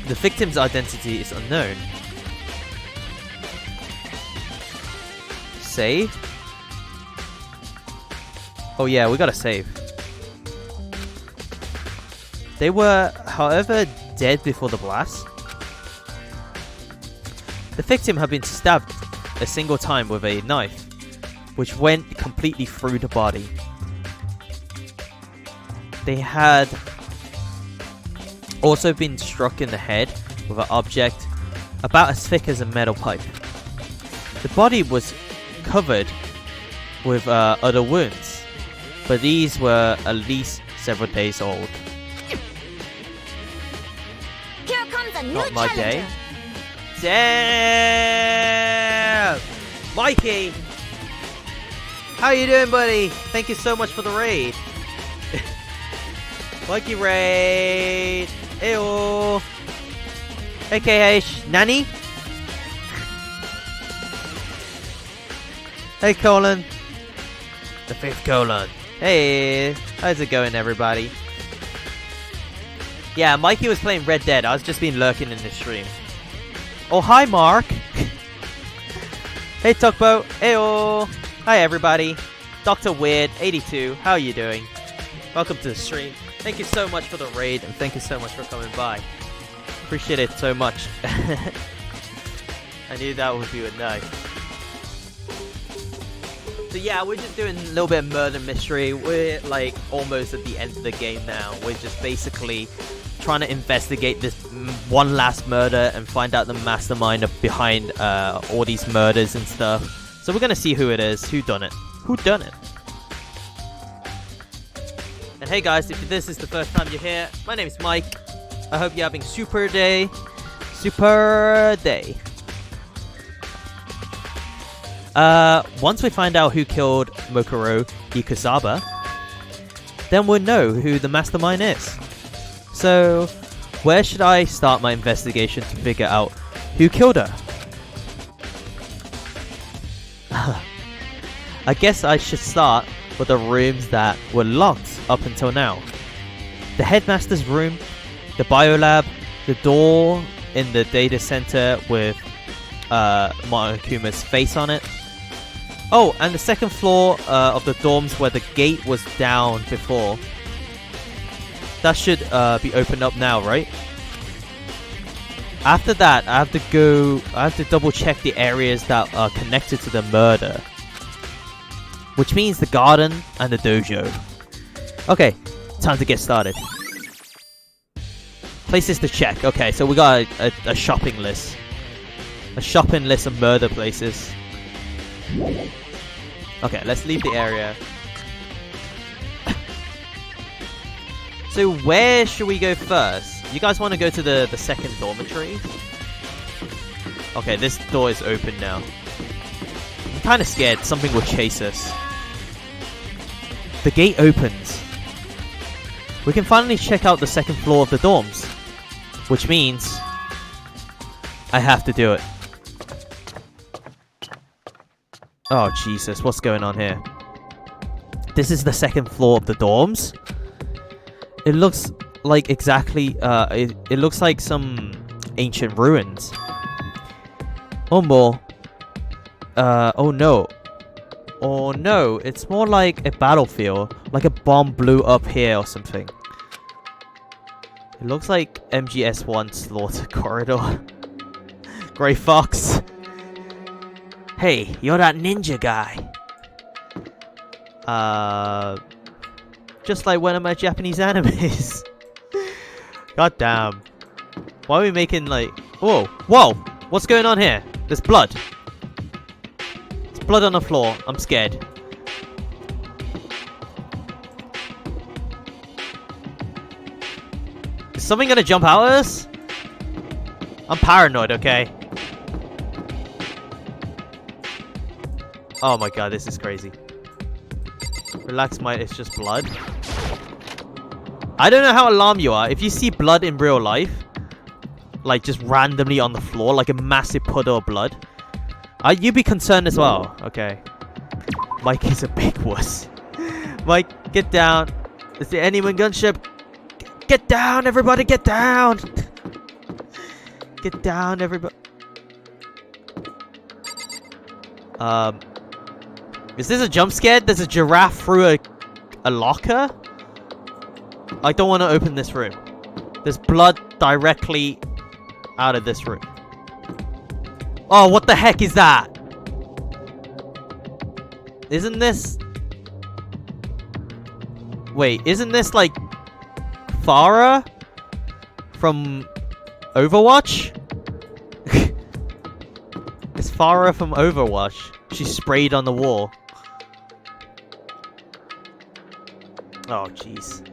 the victim's identity is unknown. Save? Oh yeah, we gotta save. They were, however, dead before the blast. The victim had been stabbed a single time with a knife, which went completely through the body. They had also been struck in the head with an object about as thick as a metal pipe. The body was covered with other wounds, but these were at least several days old. Here comes a new Not my challenger. day. Damn! Mikey! How you doing, buddy? Thank you so much for the raid. Mikey raid! Ew! AKH Nanny? Hey, Colin. The fifth Colin. Hey, how's it going, everybody? Yeah, Mikey was playing Red Dead. I was just been lurking in the stream. Oh, hi, Mark. Hey, Tugboat. Heyo. Hi, everybody. Dr. Weird 82. How are you doing? Welcome to the stream. Thank you so much for the raid, and thank you so much for coming by. Appreciate it so much. I knew that would be nice. So yeah, we're just doing a little bit of murder mystery. We're like almost at the end of the game now. We're just basically trying to investigate this one last murder and find out the mastermind behind all these murders and stuff. So we're gonna see who it is, who done it. And hey guys, if this is the first time you're here, my name is Mike. I hope you're having super day. Once we find out who killed Mokuro Ikusaba, then we'll know who the mastermind is. So, where should I start my investigation to figure out who killed her? I guess I should start with the rooms that were locked up until now. The headmaster's room, the biolab, the door in the data center with Monokuma's face on it. Oh, and the second floor of the dorms where the gate was down before. That should be opened up now, right? After that, I have to double check the areas that are connected to the murder. Which means the garden and the dojo. Okay, time to get started. Places to check. Okay, so we got a shopping list. A shopping list of murder places. Okay, let's leave the area. So where should we go first? You guys want to go to the second dormitory? Okay, this door is open now. I'm kind of scared something will chase us. The gate opens. We can finally check out the second floor of the dorms. Which means I have to do it. Oh, Jesus. What's going on here? This is the second floor of the dorms. It looks like exactly... It looks like some ancient ruins. Or more. Oh, no. Oh, no. It's more like a battlefield. Like a bomb blew up here or something. It looks like MGS1 Slaughter Corridor. Grey Fox. Hey, you're that ninja guy. Just like one of my Japanese animes. God damn. Why are we making like... Whoa, whoa! What's going on here? There's blood. There's blood on the floor. I'm scared. Is something gonna jump out at us? I'm paranoid, okay? Oh my god, this is crazy. Relax, mate, it's just blood. I don't know how alarmed you are. If you see blood in real life, like just randomly on the floor, like a massive puddle of blood, you'd be concerned as well. Okay. Mike is a big wuss. Mike, get down. Is there anyone gunship? Get down, everybody, get down! Get down, everybody. Is this a jump scare? There's a giraffe through a locker? I don't want to open this room. There's blood directly out of this room. Oh, what the heck is that? Isn't this... Wait, isn't this like... Farah? From... Overwatch? It's Farah from Overwatch. She sprayed on the wall. Oh, jeez.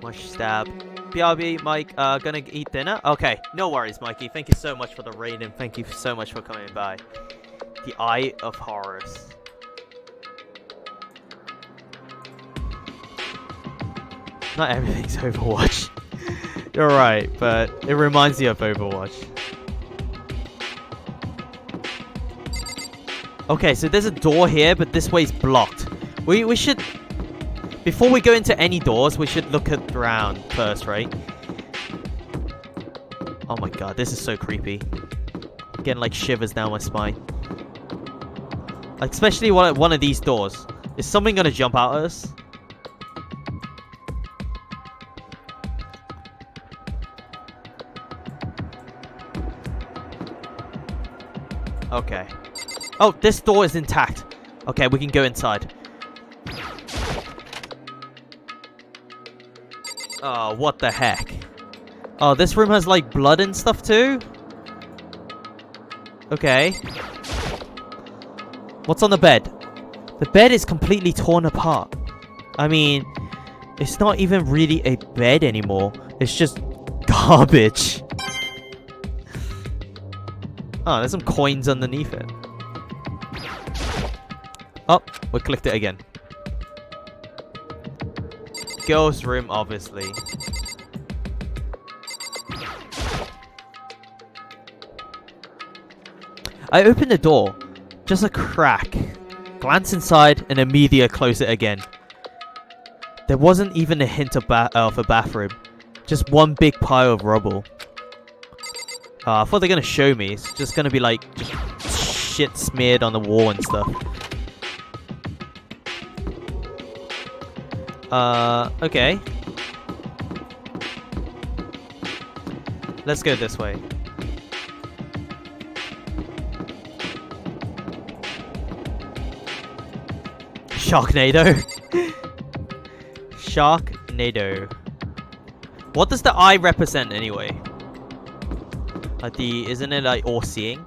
Mush stab. BRB, Mike, gonna eat dinner? Okay, no worries, Mikey. Thank you so much for the raid and thank you so much for coming by. The Eye of Horus. Not everything's Overwatch. You're right, but it reminds you of Overwatch. Okay, so there's a door here, but this way's blocked. We should... Before we go into any doors, we should look around first, right? Oh my god, this is so creepy. I'm getting like shivers down my spine. Like, especially one of these doors. Is something gonna jump out at us? Okay. Oh, this door is intact. Okay, we can go inside. Oh, what the heck? Oh, this room has like blood and stuff too? Okay. What's on the bed? The bed is completely torn apart. I mean, it's not even really a bed anymore. It's just garbage. Oh, there's some coins underneath it. Oh, we clicked it again. Girls' room, obviously. I opened the door. Just a crack. Glance inside and immediately close it again. There wasn't even a hint of a bathroom. Just one big pile of rubble. I thought they're gonna show me. It's just gonna be like just shit smeared on the wall and stuff. Okay. Let's go this way. Sharknado. Sharknado. What does the eye represent anyway? Isn't it like all-seeing?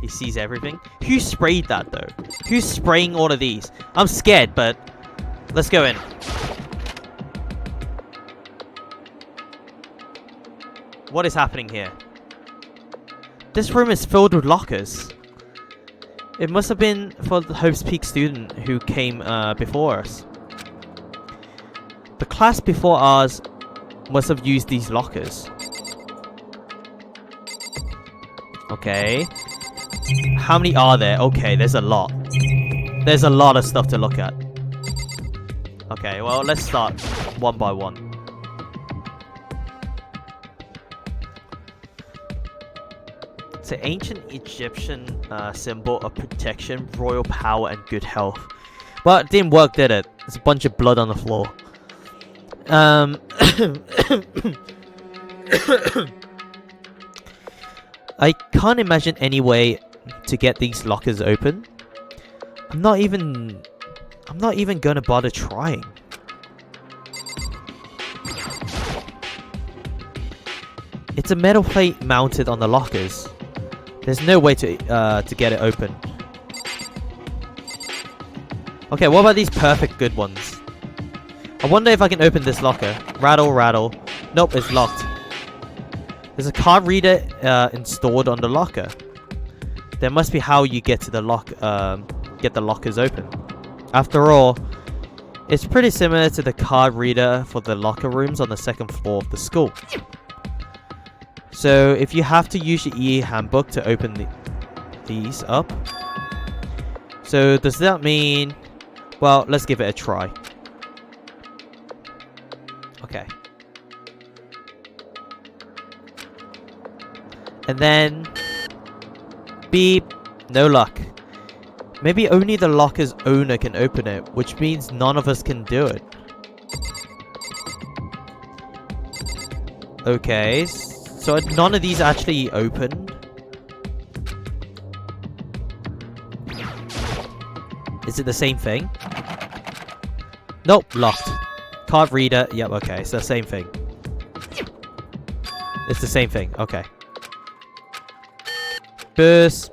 He sees everything. Who sprayed that though? Who's spraying all of these? I'm scared, but let's go in. What is happening here? This room is filled with lockers. It must have been for the Hope's Peak student who came before us. The class before ours must have used these lockers. Okay. How many are there? Okay, there's a lot. There's a lot of stuff to look at. Okay, well, let's start one by one. It's an ancient Egyptian symbol of protection, royal power, and good health. Well, it didn't work, did it? There's a bunch of blood on the floor. I can't imagine any way to get these lockers open. I'm not even gonna bother trying. It's a metal plate mounted on the lockers. There's no way to get it open. Okay, what about these perfect good ones? I wonder if I can open this locker. Rattle, rattle. Nope, it's locked. There's a card reader installed on the locker. There must be how you get to the get the lockers open. After all, it's pretty similar to the card reader for the locker rooms on the second floor of the school. So if you have to use your EE handbook to open these up. So does that mean... Well, let's give it a try. Okay. And then... Beep. No luck. Maybe only the locker's owner can open it, which means none of us can do it. Okay, so none of these actually opened. Is it the same thing? Nope, locked. Card reader, yep, okay, it's the same thing. It's the same thing, okay. Burst.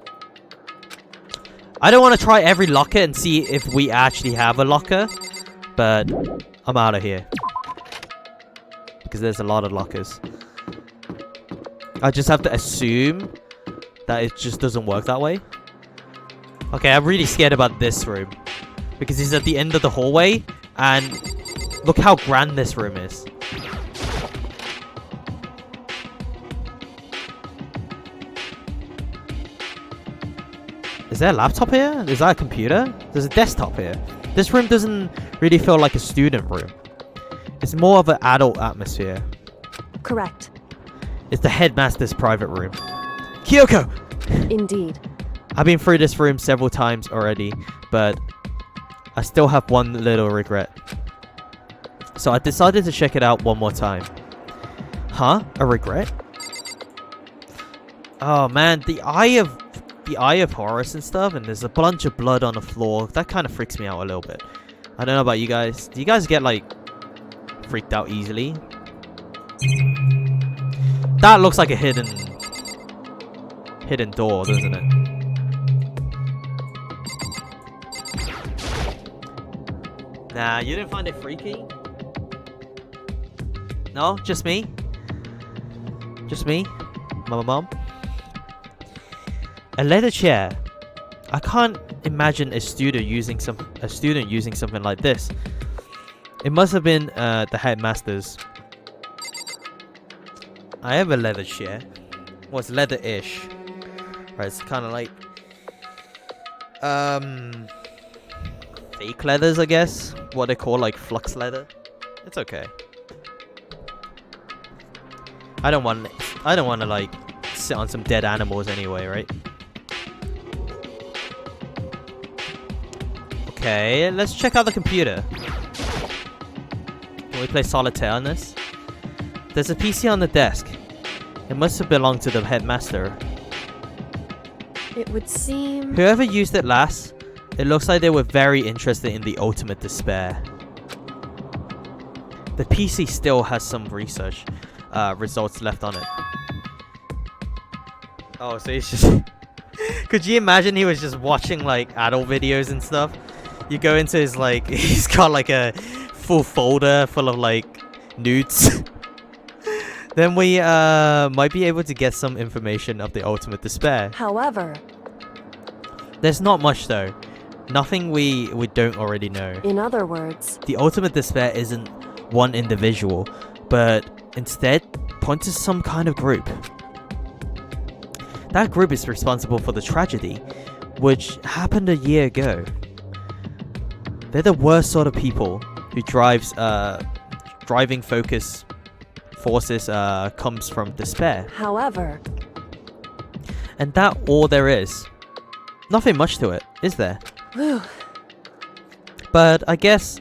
I don't want to try every locker and see if we actually have a locker, but I'm out of here. Because there's a lot of lockers. I just have to assume that it just doesn't work that way. Okay, I'm really scared about this room. Because it's at the end of the hallway, and look how grand this room is. Is there a laptop here? Is that a computer? There's a desktop here. This room doesn't really feel like a student room. It's more of an adult atmosphere. Correct. It's the headmaster's private room. Kyoko! Indeed. I've been through this room several times already, but I still have one little regret. So I decided to check it out one more time. Huh? A regret? Oh man, the eye of Horus and stuff, and there's a bunch of blood on the floor. That kind of freaks me out a little bit. I don't know about you guys. Do you guys get like freaked out easily? That looks like a hidden door, doesn't it? Nah, you didn't find it freaky? No, just me. Just me, mom. A leather chair. I can't imagine a student using something like this. It must have been the headmaster's. I have a leather chair. Well, it's leather-ish. Right, it's kind of like fake leathers, I guess. What they call like flux leather. It's okay. I don't want to like sit on some dead animals anyway, right? Okay, let's check out the computer. Can we play solitaire on this? There's a PC on the desk. It must have belonged to the headmaster. It would seem... Whoever used it last, it looks like they were very interested in the ultimate despair. The PC still has some research results left on it. Oh, so he's just... Could you imagine he was just watching like adult videos and stuff? You go into his like... He's got like a full folder full of like nudes. Then we might be able to get some information of the ultimate despair. However... There's not much though. Nothing we don't already know. In other words... The ultimate despair isn't one individual, but instead points to some kind of group. That group is responsible for the tragedy, which happened a year ago. They're the worst sort of people who driving focus forces comes from despair. However... And that all there is. Nothing much to it, is there? Whew. But I guess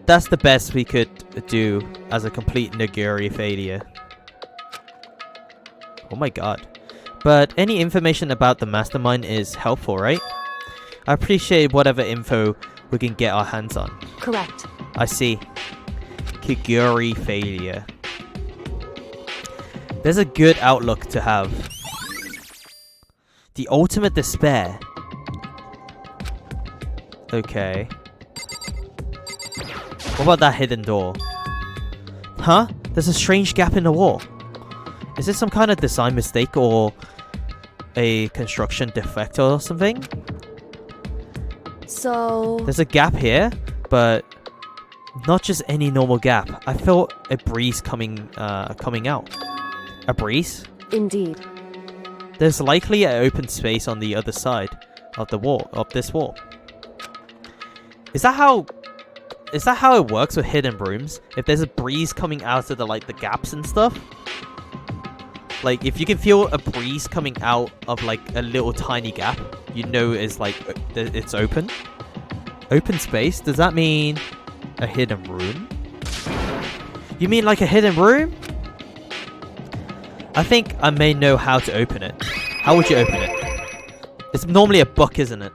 that's the best we could do as a complete Naguri failure. Oh my god. But any information about the mastermind is helpful, right? I appreciate whatever info we can get our hands on. Correct. I see. Kiguri failure. There's a good outlook to have. The ultimate despair. Okay. What about that hidden door? Huh? There's a strange gap in the wall. Is this some kind of design mistake or a construction defect or something? So... There's a gap here, but not just any normal gap. I felt a breeze coming out. A breeze? Indeed. There's likely an open space on the other side of the wall, of this wall. Is that how it works with hidden rooms? If there's a breeze coming out of the gaps and stuff? Like, if you can feel a breeze coming out of like a little tiny gap, you know it's like it's open. Open space? Does that mean a hidden room? You mean like a hidden room? I think I may know how to open it. How would you open it? It's normally a book, isn't it?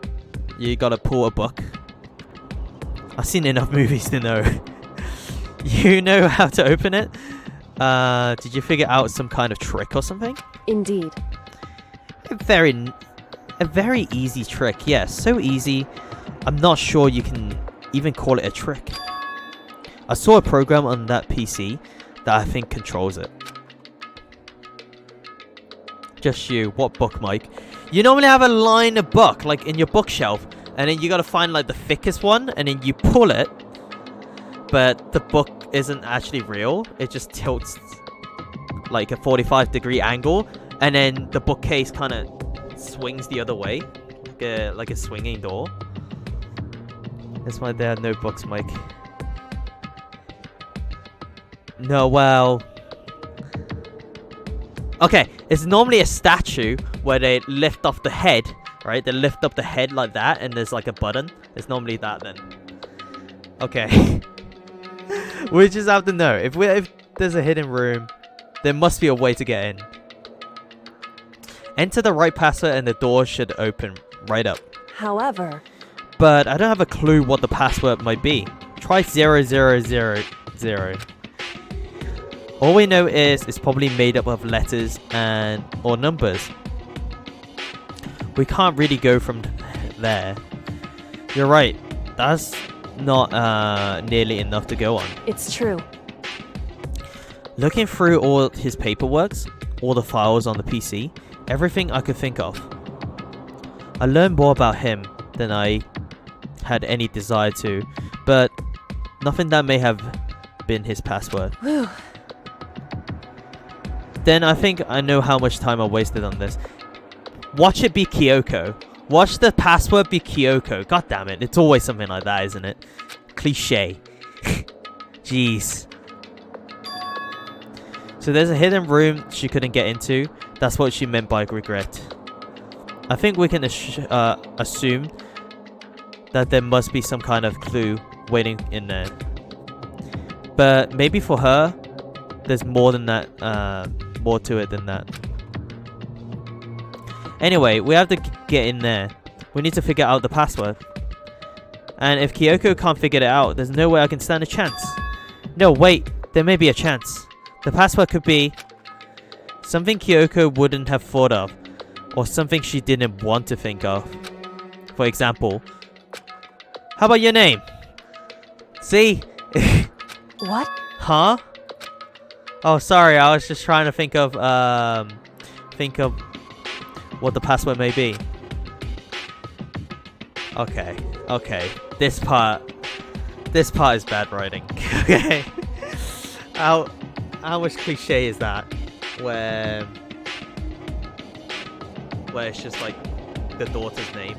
You gotta pull a book. I've seen enough movies to know. You know how to open it? Did you figure out some kind of trick or something? Indeed. A very easy trick. Yes, so easy. I'm not sure you can even call it a trick. I saw a program on that PC that I think controls it. Just you. What book, Mike? You normally have a line of book, like in your bookshelf, and then you gotta find like the thickest one, and then you pull it, but the book isn't actually real. It just tilts like a 45-degree angle, and then the bookcase kind of swings the other way, like a swinging door. That's why there are no books, Mike. No, well... Okay, it's normally a statue where they lift off the head, right? They lift up the head like that, and there's like a button. It's normally that then. Okay. We just have to know. If there's a hidden room, there must be a way to get in. Enter the right password and the door should open right up. However, But I don't have a clue what the password might be. Try 0000. All we know is it's probably made up of letters and or numbers. We can't really go from there. You're right. That's not nearly enough to go on. it's true. Looking through all his paperworks, all the files on the PC, everything I could think of. I learned more about him than I had any desire to, but nothing that may have been his password. Whew. Then I think I know how much time I wasted on this. Watch it be Kyoko. Watch the password be Kyoko. God damn it. It's always something like that, isn't it? Cliche. Jeez. So there's a hidden room she couldn't get into. That's what she meant by regret. I think we can assume that there must be some kind of clue waiting in there. But maybe for her, there's more than that, more to it than that. Anyway, we have to get in there. We need to figure out the password. And if Kyoko can't figure it out, there's no way I can stand a chance. No, wait, there may be a chance. The password could be something Kyoko wouldn't have thought of, or something she didn't want to think of. For example, how about your name? See? What? Huh? Oh, sorry, I was just trying to think of what the password may be. Okay. This part is bad writing. Okay. How much cliche is that? Where it's just like the daughter's name.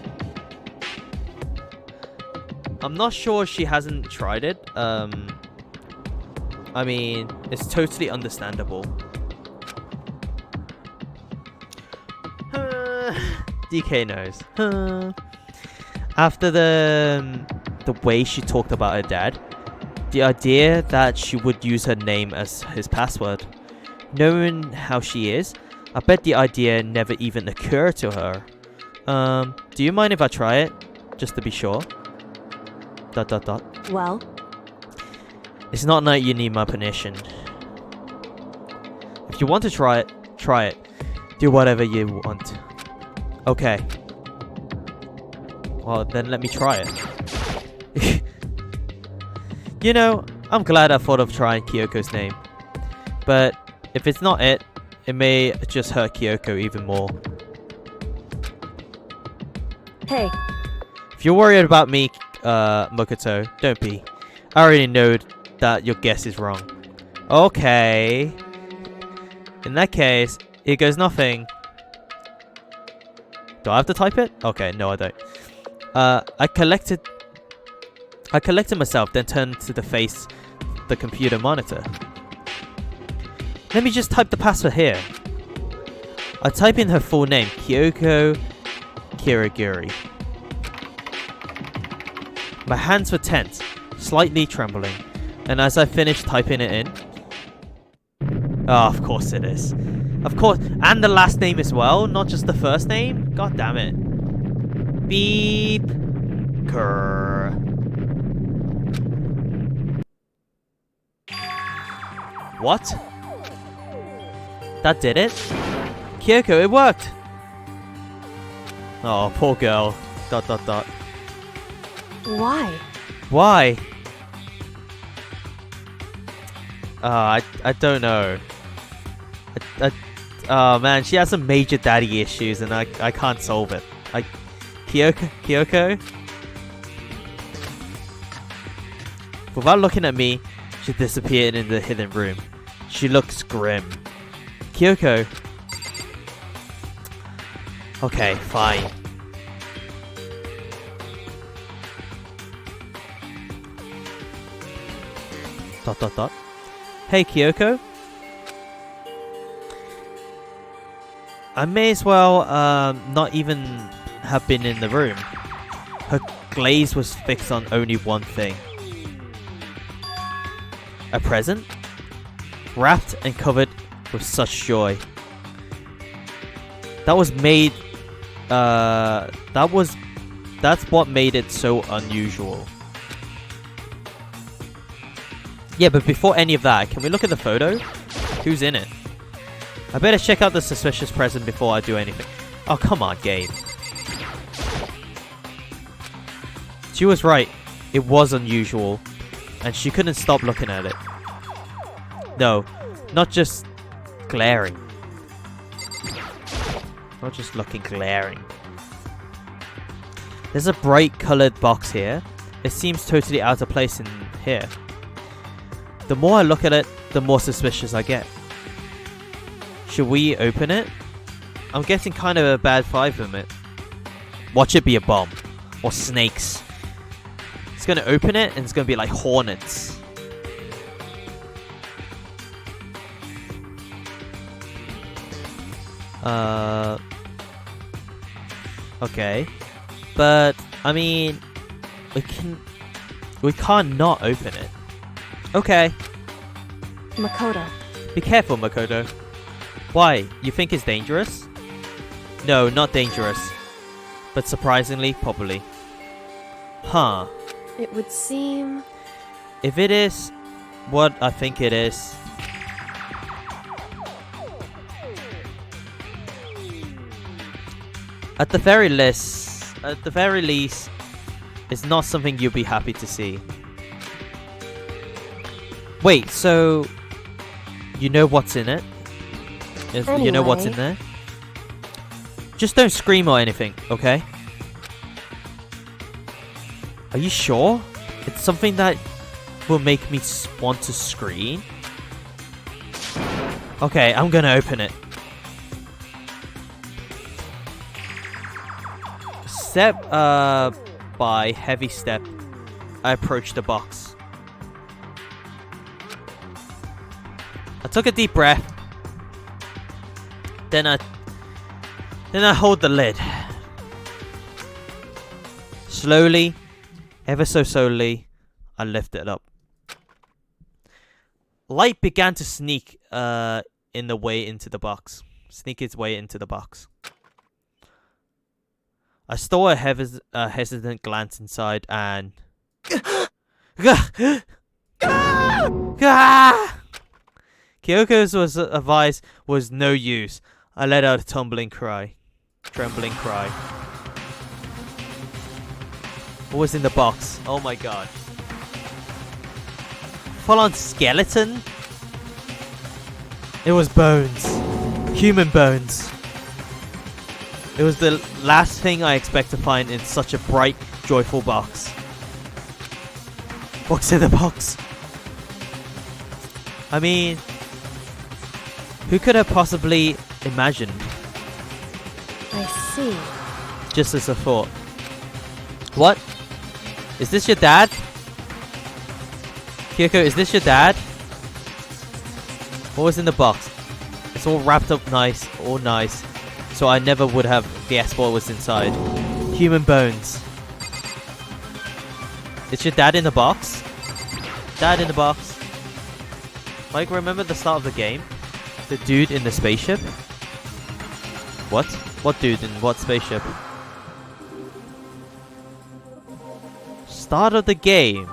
I'm not sure she hasn't tried it. I mean, it's totally understandable. DK knows. After the way she talked about her dad, the idea that she would use her name as his password, knowing how she is, I bet the idea never even occurred to her. Do you mind if I try it? Just to be sure. ... Well, It's not like you need my permission. If you want to try it, try it. Do whatever you want. Okay. Well, then let me try it. You know, I'm glad I thought of trying Kyoko's name. But if it's not it, it may just hurt Kyoko even more. hey, If you're worried about me, Mokoto, don't be. I already know that your guess is wrong. Okay. In that case, here goes nothing. Do I have to type it? Okay, no I don't. I collected myself, then turned to the computer monitor. Let me just type the password here. I type in her full name, Kyoko Kiriguri. My hands were tense, slightly trembling, and as I finished typing it in... Oh, of course it is. Of course, and the last name as well, not just the first name? God damn it. Beep. Grr. What? That did it? Kyoko, it worked! Oh, poor girl. ... why? Why? I don't know. Oh man, she has some major daddy issues and I can't solve it. Kyoko? Without looking at me, she disappeared in the hidden room. She looks grim. Kyoko. Okay, fine. ... Hey Kyoko? I may as well not even have been in the room. Her glaze was fixed on only one thing. A present? Wrapped and covered with such joy. That was made. That's what made it so unusual. Yeah, but before any of that, can we look at the photo? Who's in it? I better check out the suspicious present before I do anything. Oh, come on, game. She was right. It was unusual. And she couldn't stop looking at it. No, not just glaring. Not just looking glaring. There's a bright coloured box here. It seems totally out of place in here. The more I look at it, the more suspicious I get. Should we open it? I'm getting kind of a bad vibe from it. Watch it be a bomb. Or snakes. It's gonna open it and it's gonna be like hornets. Okay. But, I mean, we can't not open it. Okay. Makoto. Be careful, Makoto. Why? You think it's dangerous? No, not dangerous. But surprisingly, probably. Huh. It would seem... If it is what I think it is... At the very least, it's not something you'll be happy to see. Wait, so... You know what's in it? You know what's in there? Just don't scream or anything, okay? Are you sure? It's something that will make me want to scream? Okay, I'm gonna open it. Step by heavy step, I approach the box. I took a deep breath. Then I hold the lid. Slowly, ever so slowly, I lift it up. Light began to sneak in the way into the box. Sneak its way into the box. I stole a hesitant glance inside and... Kyoko's advice was no use. I let out a trembling cry. What was in the box? Oh my god. Full-on skeleton? It was bones. Human bones. It was the last thing I expect to find in such a bright, joyful box. What's in the box? I mean, who could have possibly imagined? I see. Just as a thought. What? Is this your dad? Kyoko, is this your dad? What was in the box? It's all wrapped up nice, all nice. So I never would have guessed what was inside. Human bones. Is your dad in the box? Dad in the box. Like, remember the start of the game? The dude in the spaceship? What? What dude in what spaceship? Start of the game.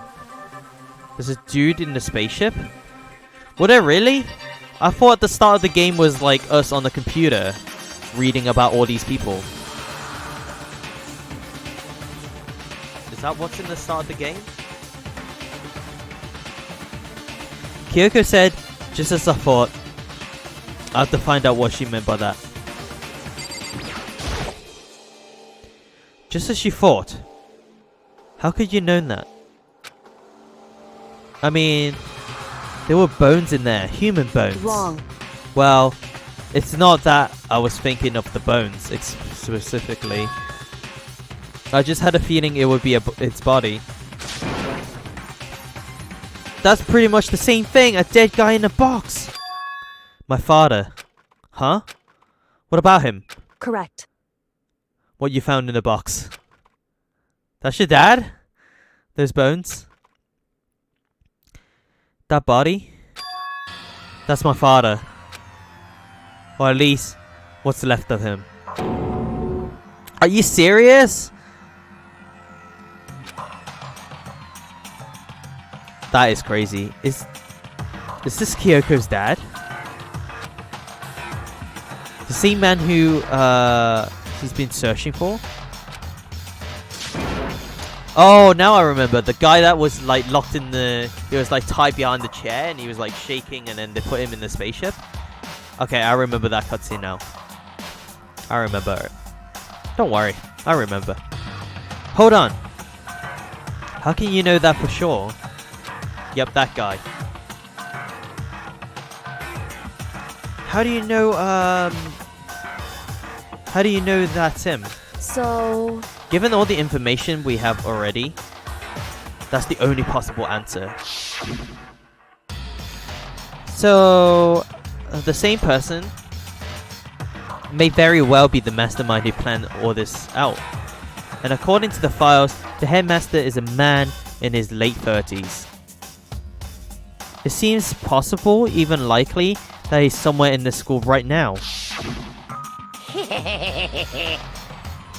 There's a dude in the spaceship? Were there really? I thought the start of the game was like us on the computer. Reading about all these people. Is that what's in the start of the game? Kyoko said, just as I thought. I have to find out what she meant by that. Just as she thought. How could you know that? I mean, there were bones in there. Human bones. Wrong. Well, it's not that I was thinking of the bones specifically. I just had a feeling it would be its body. That's pretty much the same thing. A dead guy in a box. My father. Huh? What about him? Correct. What you found in the box. That's your dad? Those bones? That body? That's my father. Or at least, what's left of him. Are you serious? That is crazy. Is this Kyoko's dad? The same man who he's been searching for? Oh, now I remember. The guy that was like locked in the... He was like tied behind the chair and he was like shaking and then they put him in the spaceship. Okay, I remember that cutscene now. I remember it. Don't worry, I remember. Hold on. How can you know that for sure? Yep, that guy. How do you know, how do you know that's him? So... Given all the information we have already, that's the only possible answer. So, the same person may very well be the mastermind who planned all this out. And according to the files, the headmaster is a man in his late 30s. It seems possible, even likely, that he's somewhere in this school right now.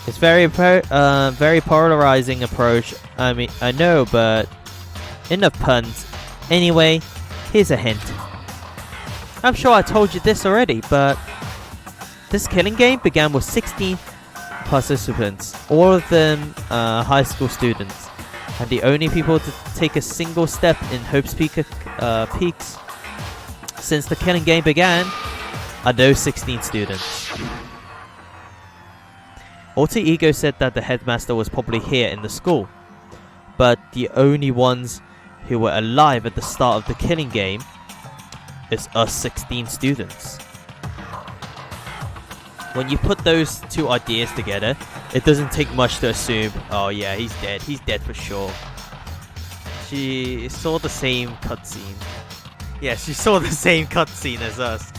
It's very polarizing approach. I mean, I know, but enough puns. Anyway, here's a hint. I'm sure I told you this already, but this killing game began with 16 participants, all of them high school students, and the only people to take a single step in Hope's Peaks since the killing game began are those 16 students. Alter Ego said that the headmaster was probably here in the school, but the only ones who were alive at the start of the killing game is us 16 students. When you put those two ideas together, it doesn't take much to assume, oh yeah, he's dead for sure. She saw the same cutscene. Yeah, she saw the same cutscene as us.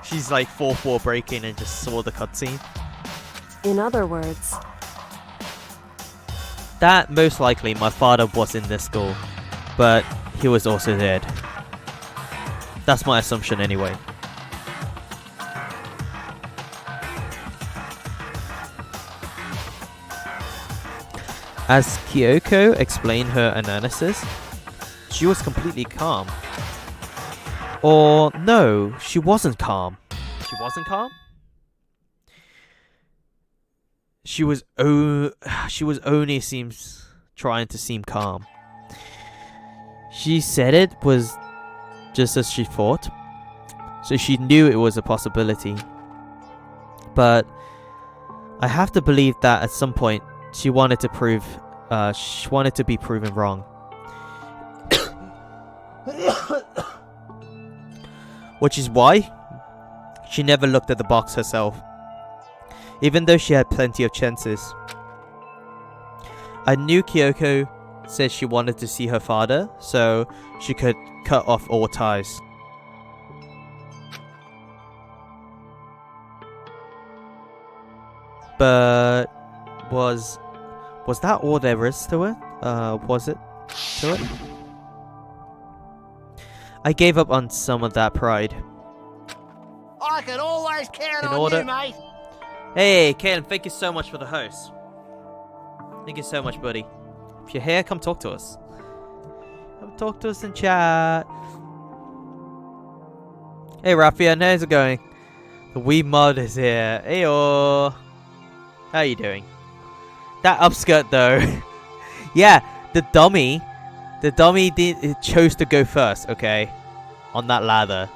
She's like 4th wall breaking and just saw the cutscene. In other words... That most likely my father was in this school, but he was also dead. That's my assumption anyway. As Kyoko explained her analysis, she was completely calm. Or no, she wasn't calm. She wasn't calm? She was only seems trying to seem calm. She said it was just as she thought, so she knew it was a possibility. But I have to believe that at some point she wanted to be proven wrong. Which is why she never looked at the box herself, even though she had plenty of chances. I knew Kyoko said she wanted to see her father, so she could cut off all ties. But was that all there is to it? Was it to it? I gave up on some of that pride. I can always count In on order- you, mate. Hey, Kaden, thank you so much for the host. Thank you so much, buddy. If you're here, come talk to us. Come talk to us in chat. Hey, Rafian, how's it going? The wee mod is here. Heyo. How you doing? That upskirt, though. Yeah, the dummy chose to go first, okay? On that ladder.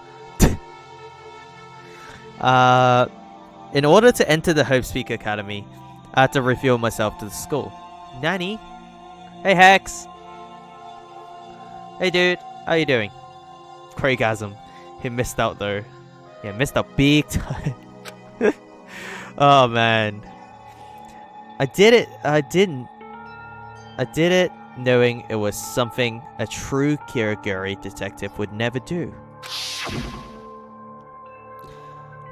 In order to enter the Hope Speak Academy, I had to reveal myself to the school. Nanny? Hey, Hex! Hey, dude. How you doing? Craigasm. He missed out, though. Yeah, missed out big time. Oh, man. I did it knowing it was something a true Kirigiri detective would never do.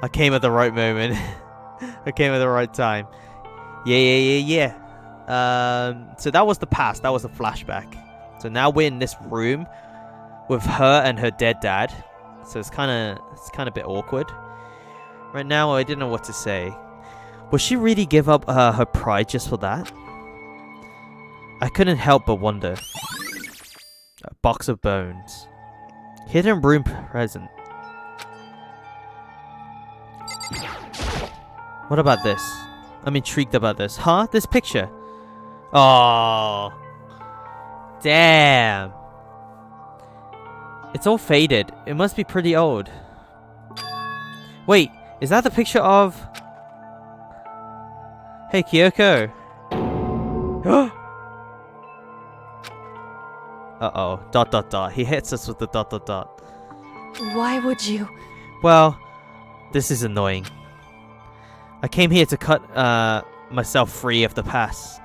I came at the right moment. I came at the right time. Yeah. So that was the past. That was a flashback. So now we're in this room with her and her dead dad. So it's kind of a bit awkward. Right now, I didn't know what to say. Would she really give up her pride just for that? I couldn't help but wonder. A box of bones. Hidden room present. What about this? I'm intrigued about this. Huh? This picture? Oh. Damn. It's all faded. It must be pretty old. Wait, is that the picture of... Hey, Kyoko. Uh-oh. Dot, dot, dot. He hits us with the dot, dot, dot. Why would you? Well, this is annoying. I came here to cut myself free of the past.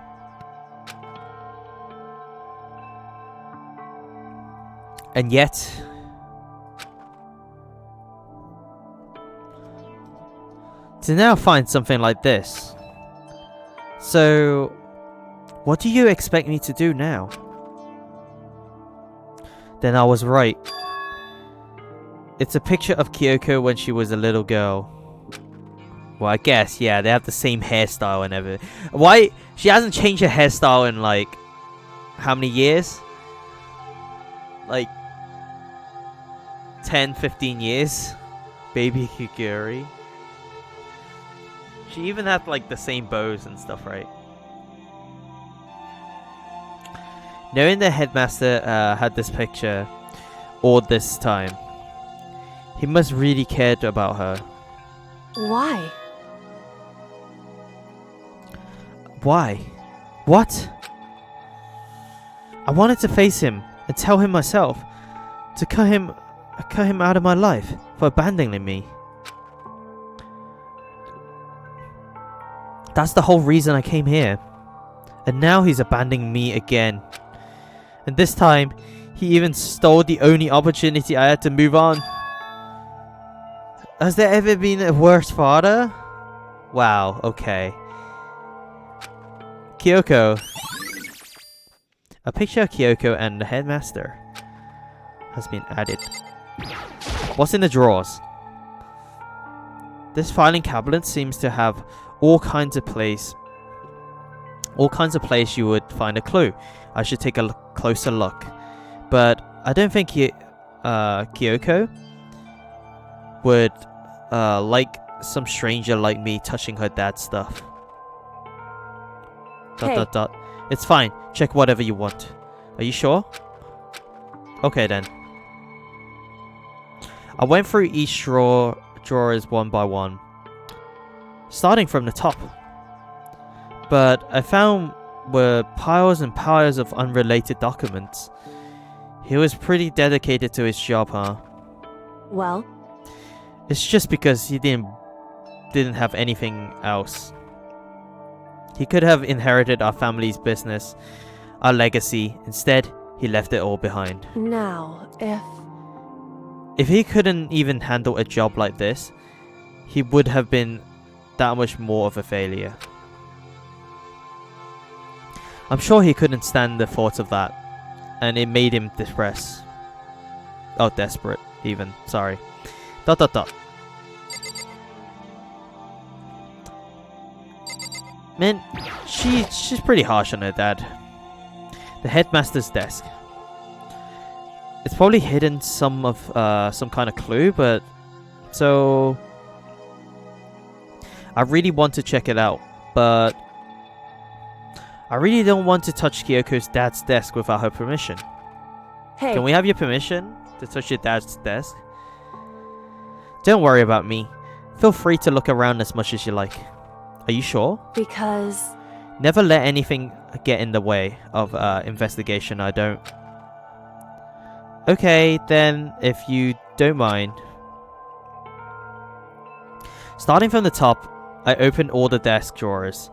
And yet... to now find something like this. So... what do you expect me to do now? Then I was right. It's a picture of Kyoko when she was a little girl. Well, I guess, yeah, they have the same hairstyle and everything. Why? She hasn't changed her hairstyle in, like, how many years? Like, 10, 15 years? Baby Kikuri. She even had, like, the same bows and stuff, right? Knowing the headmaster had this picture all this time, he must really cared about her. Why? Why? What? I wanted to face him and tell him myself, to cut him out of my life for abandoning me. That's the whole reason I came here. And now he's abandoning me again. And this time, he even stole the only opportunity I had to move on. Has there ever been a worse father? Wow, okay. Kyoko. A picture of Kyoko and the headmaster has been added. What's in the drawers? This filing cabinet seems to have all kinds of place you would find a clue. I should take a closer look. But I don't think Kyoko would like some stranger like me touching her dad's stuff. Dot, Hey. dot, dot. It's fine. Check whatever you want. Are you sure? Okay then. I went through each drawers one by one, starting from the top. But I found were piles and piles of unrelated documents. He was pretty dedicated to his job, huh? Well, It's just because he didn't have anything else. He could have inherited our family's business, our legacy. Instead, he left it all behind. now, If he couldn't even handle a job like this, he would have been that much more of a failure. I'm sure he couldn't stand the thought of that, and it made him depressed. Oh, desperate, even. Sorry. Dot, dot, dot. Man, she's pretty harsh on her dad. The headmaster's desk. It's probably hidden some kind of clue, but so I really want to check it out, but I really don't want to touch Kyoko's dad's desk without her permission. hey, Can we have your permission to touch your dad's desk? Don't worry about me. Feel free to look around as much as you like. Are you sure? because Never let anything get in the way of investigation. I don't. Okay, then, if you don't mind. Starting from the top, I opened all the desk drawers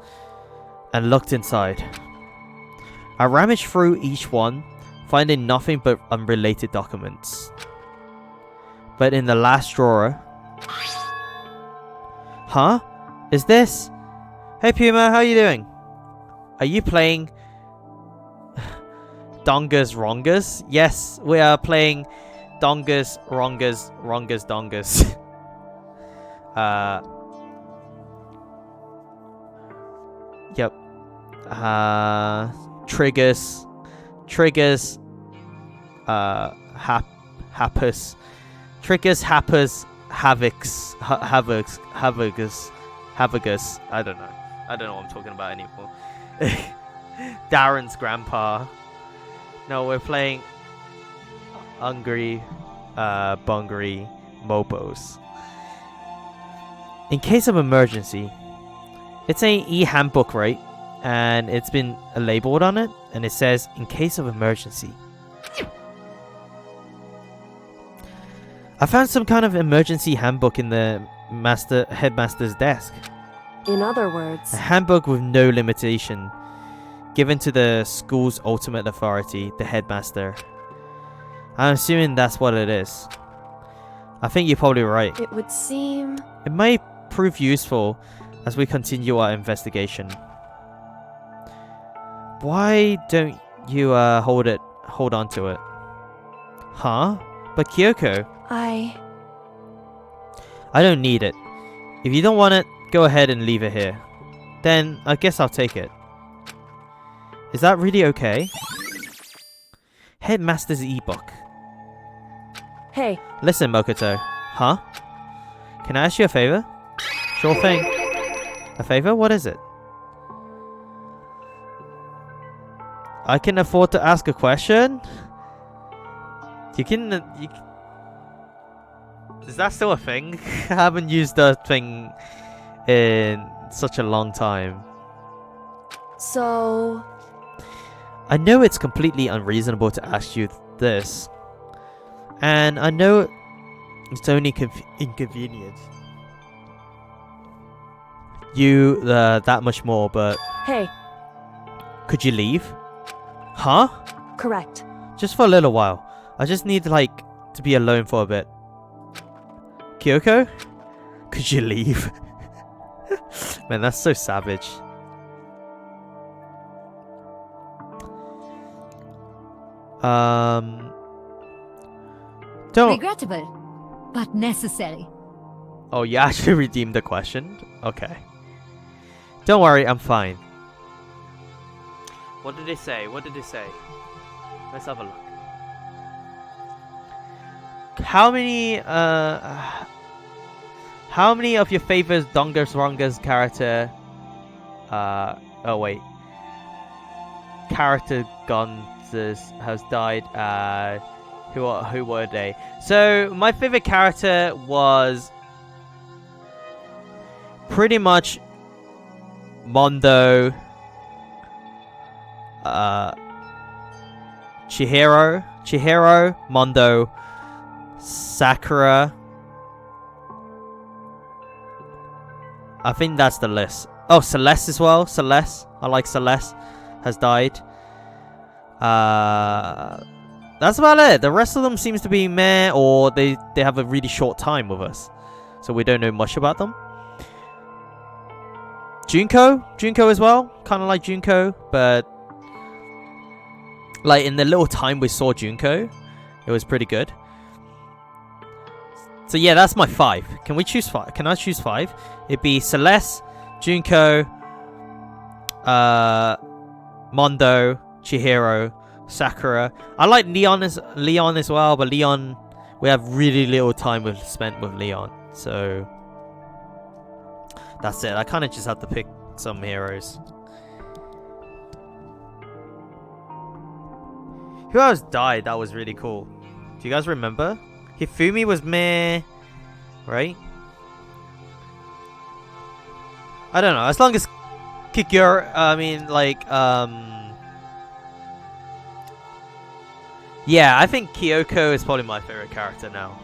and looked inside. I rummaged through each one, finding nothing but unrelated documents. But in the last drawer... Huh? Is this... Hey Puma, how you doing? Are you playing... Dongas Rongas? Yes, we are playing Dongas Rongas Rongas Dongas. triggers, Happus, triggers, Happus, Havogus. I don't know what I'm talking about anymore. Darren's grandpa. No, we're playing Hungry, Bungry, Mobos. In case of emergency, it's an e-handbook, right? And it's been labeled on it, and it says, in case of emergency. I found some kind of emergency handbook in the headmaster's desk. In other words, A handbook with no limitation, given to the school's ultimate authority, the headmaster. I'm assuming that's what it is. I think you're probably right. it would seem... It may prove useful as we continue our investigation. Why don't you hold on to it? Huh? But Kyoko, I don't need it. If you don't want it, go ahead and leave it here. Then I guess I'll take it. Is that really okay? Headmaster's e-book. Hey, Listen, Mokoto. Huh? Can I ask you a favor? Sure thing. A favor? What is it? I can afford to ask a question? Is that still a thing? I haven't used that thing in such a long time. so... I know it's completely unreasonable to ask you this. And I know it's only inconvenient. You that much more, but... Hey, Could you leave? Huh? correct. Just for a little while. I just need, to be alone for a bit. Kyoko? Could you leave? Man, that's so savage. Don't... Regrettable, but necessary. Oh, you actually redeemed the question? Okay. Don't worry, I'm fine. What did they say? Let's have a look. How many of your favorite Danganronpa's character character guns has died? Who were they? So my favorite character was pretty much Mondo, Chihiro, Mondo, Sakura. I think that's the list. Oh, Celeste as well. Celeste. I like Celeste. Has died. That's about it. The rest of them seems to be meh, or they have a really short time with us, so we don't know much about them. Junko as well. Kind of like Junko, but in the little time we saw Junko, it was pretty good. So yeah, that's my 5. Can we choose 5? Can I choose 5? It'd be Celeste, Junko, Mondo, Chihiro, Sakura. I like Leon as well, but Leon, we have really little time spent with Leon, so that's it. I kind of just have to pick some heroes. Who else died? That was really cool. Do you guys remember? Hifumi was meh, right? I don't know. As long as Kikyo, yeah, I think Kyoko is probably my favorite character now.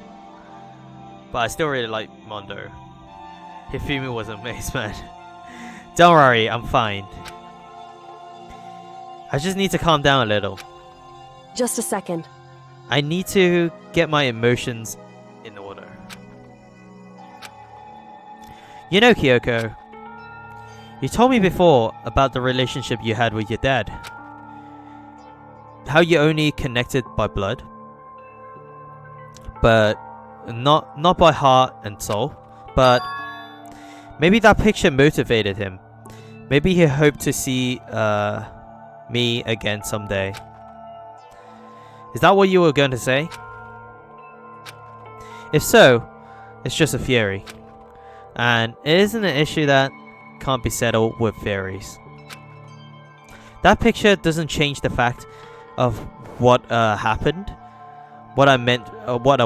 But I still really like Mondo. Hifumi was amazing, man. Don't worry, I'm fine. I just need to calm down a little. Just a second. I need to get my emotions in order. You know, Kyoko, you told me before about the relationship you had with your dad. How you only connected by blood, but not by heart and soul. But maybe that picture motivated him. Maybe he hoped to see me again someday. Is that what you were going to say? If so, it's just a theory. And it isn't an issue that can't be settled with theories. That picture doesn't change the fact of what happened, what I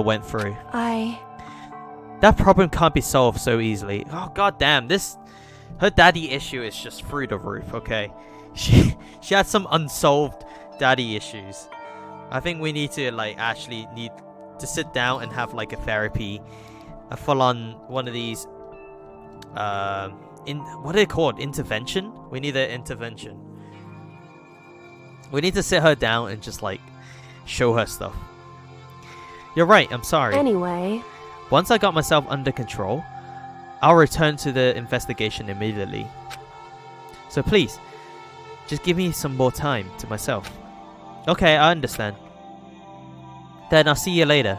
went through. That problem can't be solved so easily. Oh god damn, her daddy issue is just through the roof, okay? She had some unsolved daddy issues. I think we need to actually need to sit down and have like a therapy, a full-on one of these what are they called? Intervention? We need an intervention. We need to sit her down and just show her stuff. You're right, I'm sorry. Anyway, once I got myself under control, I'll return to the investigation immediately. So please, just give me some more time to myself. Okay, I understand. Then I'll see you later.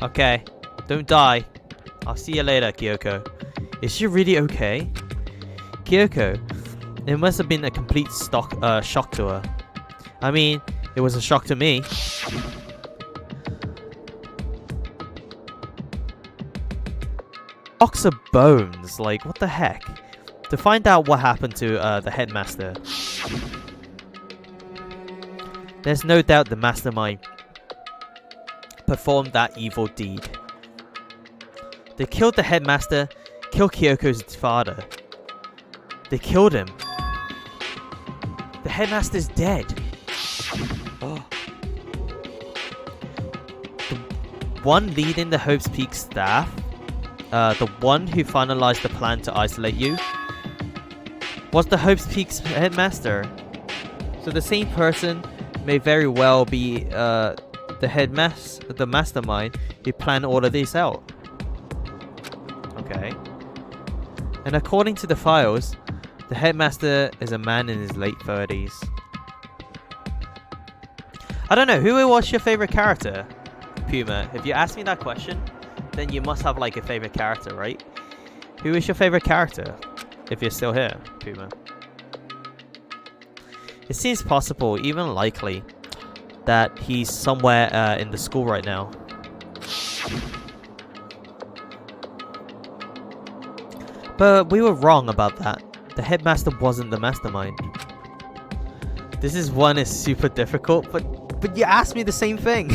Okay, don't die. I'll see you later, Kyoko. Is she really okay? Kyoko, it must have been a complete shock to her. I mean, it was a shock to me. Box of bones, what the heck? To find out what happened to the headmaster. There's no doubt the mastermind performed that evil deed. They killed the headmaster, killed Kyoko's father. They killed him. The headmaster's dead. Oh. The one leading the Hope's Peak staff, the one who finalized the plan to isolate you, was the Hope's Peak's headmaster. So the same person may very well be the mastermind who planned all of this out. Okay. And according to the files, the headmaster is a man in his late 30s. I don't know, who was your favorite character, Puma? If you ask me that question, then you must have a favorite character, right? Who is your favorite character? If you're still here, Puma. It seems possible, even likely, that he's somewhere in the school right now. But we were wrong about that. The headmaster wasn't the mastermind. This one is super difficult, but you asked me the same thing.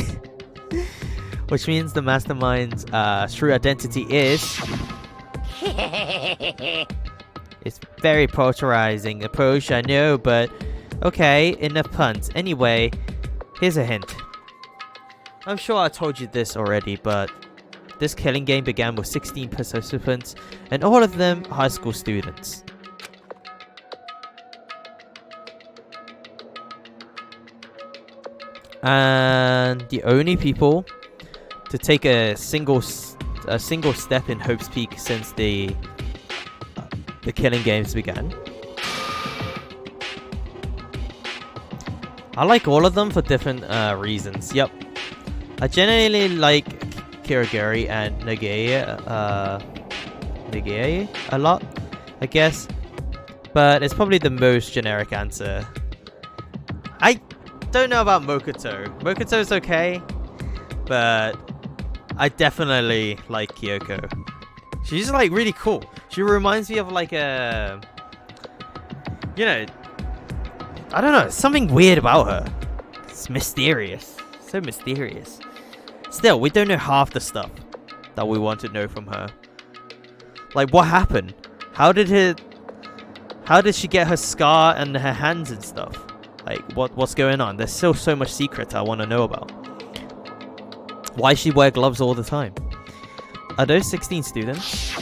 Which means the mastermind's true identity is... It's very polarizing approach, I know, but okay, enough puns. Anyway, here's a hint. I'm sure I told you this already, but this killing game began with 16 participants, and all of them high school students. And the only people to take a single step in Hope's Peak since the killing games began. I like all of them for different reasons. Yep. I generally like Kirigiri and Nagaya a lot, I guess. But it's probably the most generic answer. I don't know about Mokoto. Mokoto's okay, but I definitely like Kyoko. She's really cool. She reminds me of a, I don't know, something weird about her. It's mysterious. So mysterious. Still, we don't know half the stuff that we want to know from her. What happened? How did she get her scar and her hands and stuff? What's going on? There's still so much secret I want to know about. Why she wear gloves all the time? Are those 16 students?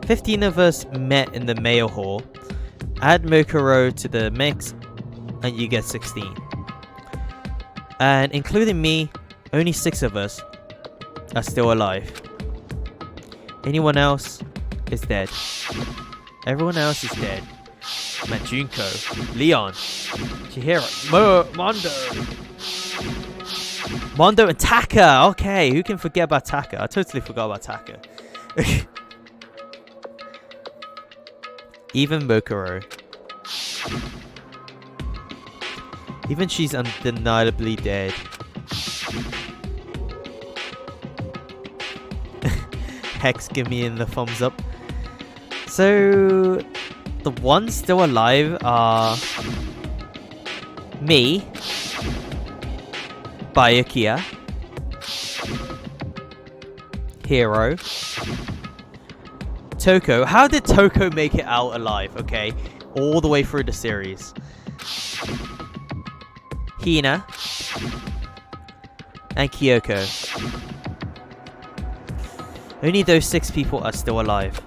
15 of us met in the male hall. Add Mokuro to the mix and you get 16. And including me, only 6 of us are still alive. Anyone else is dead. Everyone else is dead. Majunko, Leon, Chihiro, Mondo. Mondo and Taka. Okay, who can forget about Taka? I totally forgot about Taka. Even Mokuro. Even she's undeniably dead. Hex, give me in the thumbs up. So, the ones still alive are me, Byakuya, Hero, Toko. How did Toko make it out alive? Okay, all the way through the series. Hina and Kyoko. Only those 6 people are still alive.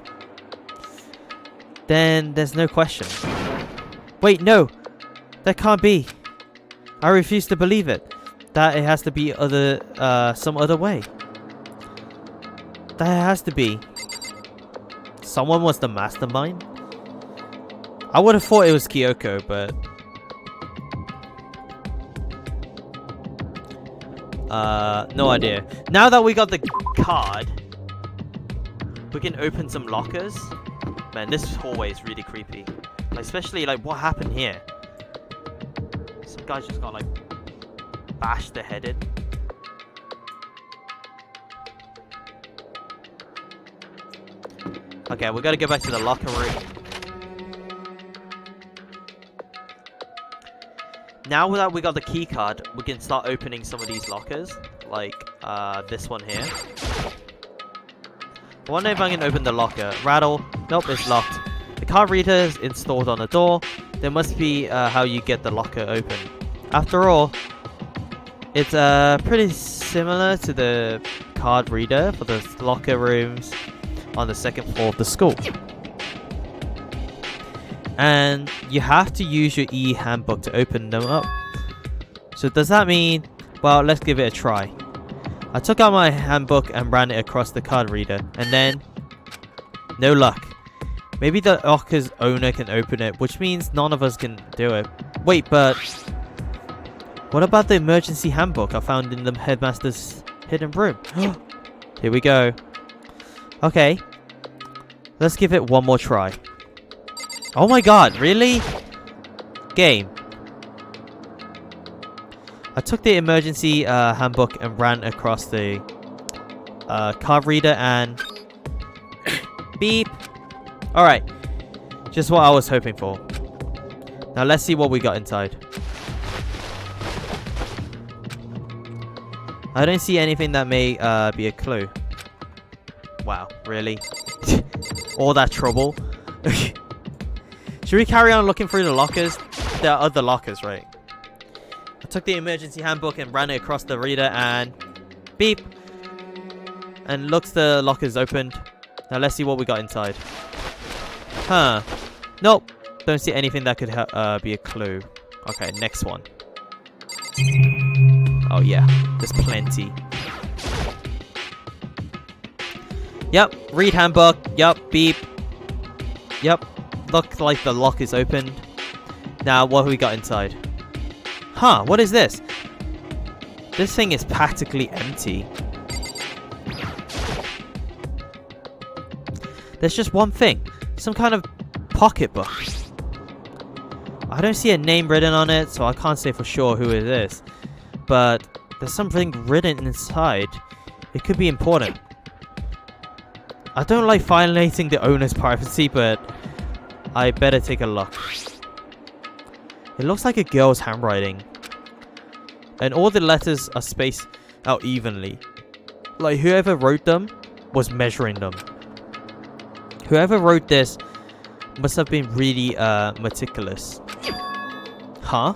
Then there's no question. Wait, no! That can't be. I refuse to believe it. That it has to be some other way. That has to be. Someone was the mastermind? I would have thought it was Kyoko, but... no idea. Now that we got the card, we can open some lockers. Man, this hallway is really creepy. Like, especially, like, what happened here? Some guy just got, like, bashed their head in. Okay, we gotta go back to the locker room. Now that we got the key card, we can start opening some of these lockers. Like, this one here. I wonder if I can open the locker. Rattle. Nope, it's locked. The card reader is installed on the door. There must be how you get the locker open. After all, it's pretty similar to the card reader for the locker rooms on the 2nd floor of the school. And you have to use your e-handbook to open them up. So does that mean... Well, let's give it a try. I took out my handbook and ran it across the card reader, and then... no luck. Maybe the locker's owner can open it, which means none of us can do it. Wait, but... what about the emergency handbook I found in the headmaster's hidden room? Here we go. Okay. Let's give it one more try. Oh my god, really? Game. I took the emergency handbook and ran across the card reader and... beep. Alright. Just what I was hoping for. Now let's see what we got inside. I don't see anything that may be a clue. Wow, really? All that trouble? Should we carry on looking through the lockers? There are other lockers, right? I took the emergency handbook and ran it across the reader and... beep! And looks the lockers opened. Now let's see what we got inside. Huh. Nope. Don't see anything that could be a clue. Okay, next one. Oh yeah, there's plenty. Yep, read handbook. Yep, beep. Yep, looks like the lock is opened. Now, what have we got inside? Huh, what is this? This thing is practically empty. There's just one thing. Some kind of pocketbook. I don't see a name written on it, so I can't say for sure who it is. But there's something written inside. It could be important. I don't like violating the owner's privacy, but I better take a look. It looks like a girl's handwriting. And all the letters are spaced out evenly. Like whoever wrote them was measuring them. Whoever wrote this must have been really meticulous. Huh?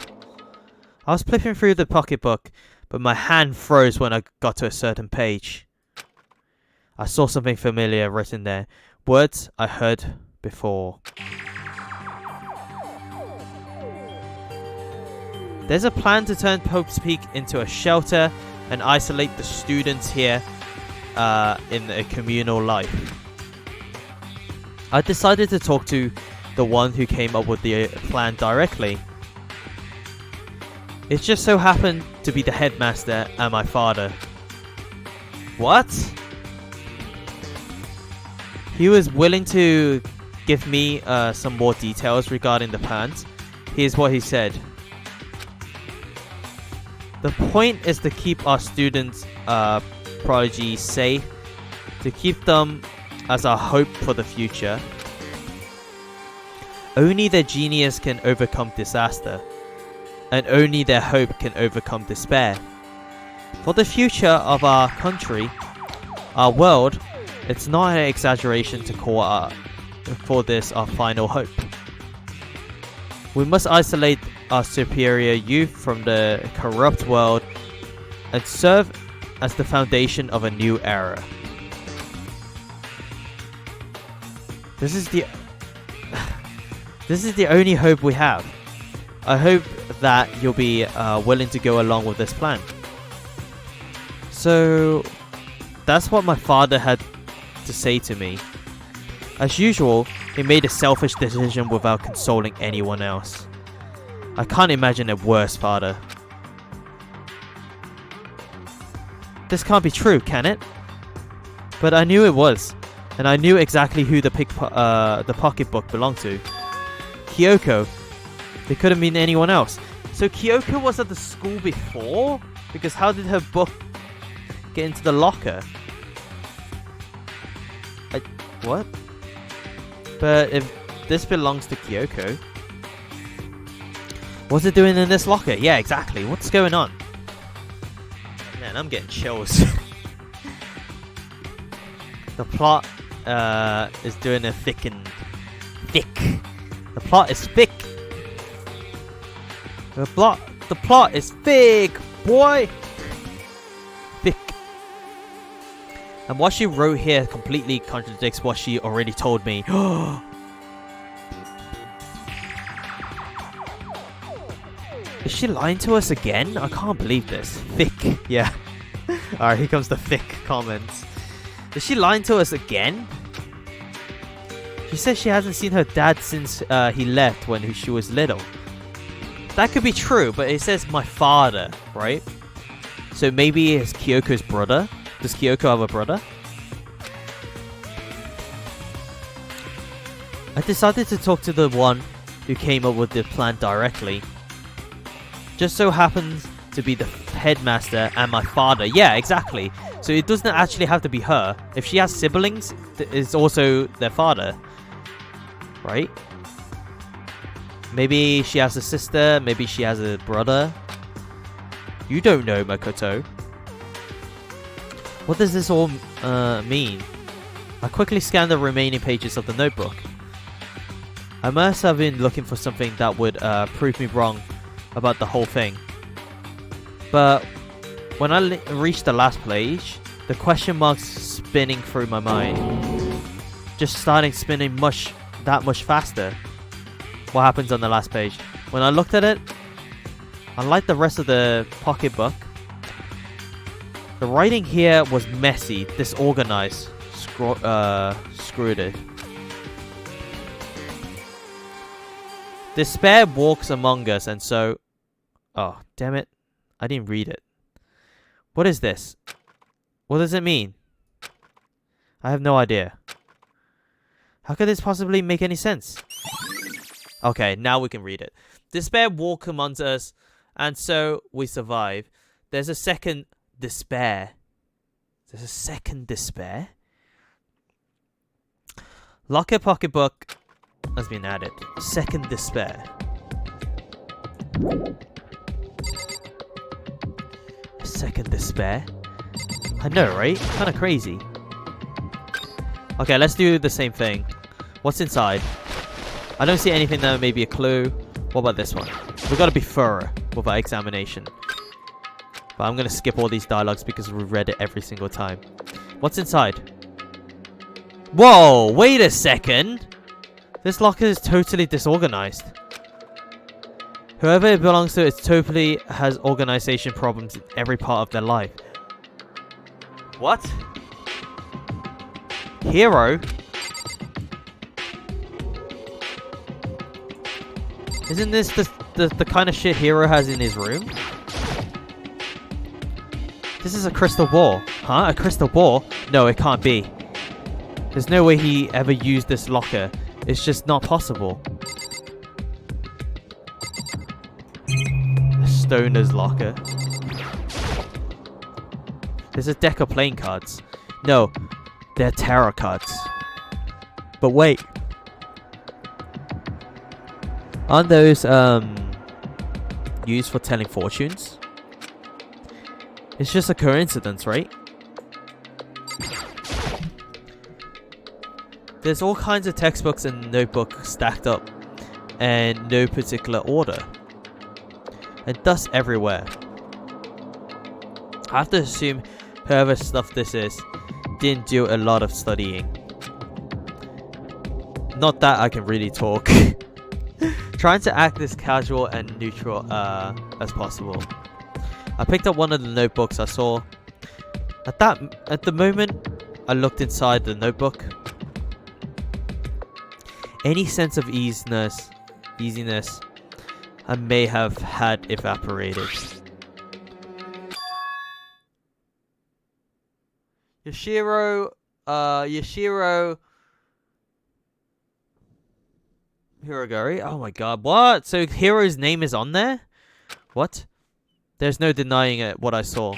I was flipping through the pocketbook, but my hand froze when I got to a certain page. I saw something familiar written there. Words I heard before. There's a plan to turn Pope's Peak into a shelter and isolate the students here in a communal life. I decided to talk to the one who came up with the plan directly. It just so happened to be the headmaster and my father. What? He was willing to give me some more details regarding the plans. Here's what he said. The point is to keep our students, prodigies safe, to keep them as our hope for the future. Only their genius can overcome disaster, and only their hope can overcome despair. For the future of our country, our world, it's not an exaggeration to call for this our final hope. We must isolate our superior youth from the corrupt world and serve as the foundation of a new era. This is the only hope we have. I hope that you'll be willing to go along with this plan. So that's what my father had to say to me. As usual, he made a selfish decision without consulting anyone else. I can't imagine a worse father. This can't be true, can it? But I knew it was, and I knew exactly who the pocketbook belonged to. Kyoko. It could have been anyone else. So Kyoko was at the school before? Because how did her book get into the locker? What? But if this belongs to Kyoko, what's it doing in this locker? Yeah, exactly. What's going on? Man, I'm getting chills. The plot is doing a thick. The plot is thick. The plot is thick, boy. Thick. And what she wrote here completely contradicts what she already told me. Is she lying to us again? I can't believe this. Thick. Yeah. Alright, here comes the thick comments. Is she lying to us again? She says she hasn't seen her dad since he left when she was little. That could be true, but it says my father, right? So maybe it's Kyoko's brother? Does Kyoko have a brother? I decided to talk to the one who came up with the plan directly. Just so happens to be the headmaster and my father. Yeah, exactly. So it doesn't actually have to be her. If she has siblings, it's also their father. Right? Maybe she has a sister. Maybe she has a brother. You don't know, Makoto. What does this all mean? I quickly scanned the remaining pages of the notebook. I must have been looking for something that would prove me wrong about the whole thing. But when I reached the last page, the question marks spinning through my mind. Just starting spinning that much faster. What happens on the last page? When I looked at it, unlike the rest of the pocketbook, the writing here was messy, disorganized, screwed. Despair walks among us, and so... Oh, damn it. I didn't read it. What is this? What does it mean? I have no idea. How could this possibly make any sense? Okay, now we can read it. Despair walks among us, and so we survive. There's a second despair. There's a second despair? Locker pocketbook has been added. Second despair. Second despair? I know, right? Kind of crazy. Okay, let's do the same thing. What's inside? I don't see anything that may be a clue. What about this one? We've got to be thorough with our examination. But I'm going to skip all these dialogues because we've read it every single time. What's inside? Whoa, wait a second. This locker is totally disorganized. Whoever it belongs to, it totally has organization problems in every part of their life. What? Hero? Isn't this the kind of shit Hero has in his room? This is a crystal ball. Huh? A crystal ball? No, it can't be. There's no way he ever used this locker. It's just not possible. A stoner's locker. There's a deck of playing cards. No, they're tarot cards. But wait. Aren't those used for telling fortunes? It's just a coincidence, right? There's all kinds of textbooks and notebooks stacked up and no particular order. And dust everywhere. I have to assume whoever stuff this is didn't do a lot of studying. Not that I can really talk. Trying to act as casual and neutral as possible. I picked up one of the notebooks I saw. At the moment I looked inside the notebook, any sense of easiness I may have had evaporated. Yoshiro Hirogari? Oh my god, what? So Hiro's name is on there? What? There's no denying it, what I saw.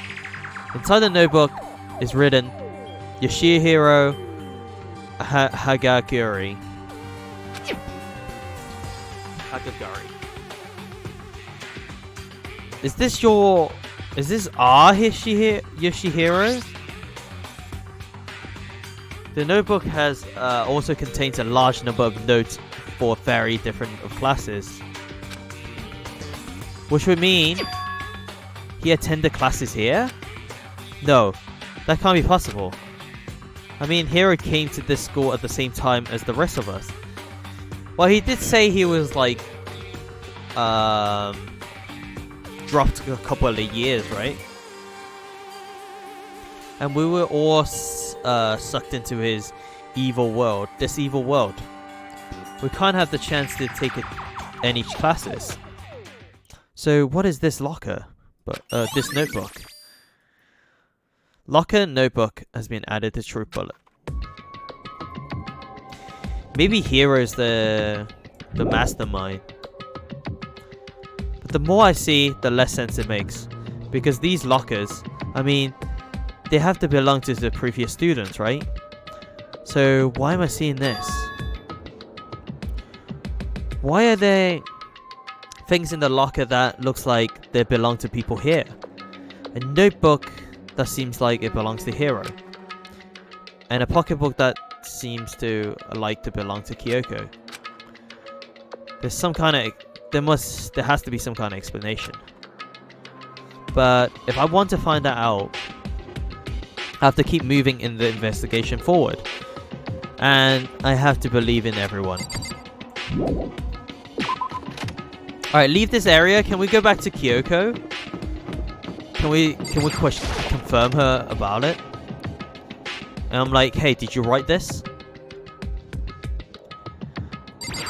Inside the notebook is written Yoshihiro Hagaguri. Hagaguri. Is this our Yoshihiro? The notebook has also contains a large number of notes for very different classes. Which would mean he attended classes here? No, that can't be possible. I mean, Hiro came to this school at the same time as the rest of us. Well, he did say he was like dropped a couple of years, right? And we were all sucked into his evil world. This evil world. We can't have the chance to take any classes. So what is this locker? This notebook. Locker notebook has been added to True Bullet. Maybe Hero's the mastermind. But the more I see, the less sense it makes. Because these lockers, I mean, they have to belong to the previous students, right? So why am I seeing this? Why are there things in the locker that looks like they belong to people here? A notebook that seems like it belongs to Hiro. And a pocketbook that seems to belong to Kyoko. There's some kind of there has to be some kind of explanation. But if I want to find that out, I have to keep moving in the investigation forward. And I have to believe in everyone. Alright, leave this area. Can we go back to Kyoko? Can we confirm her about it? And I'm like, hey, did you write this?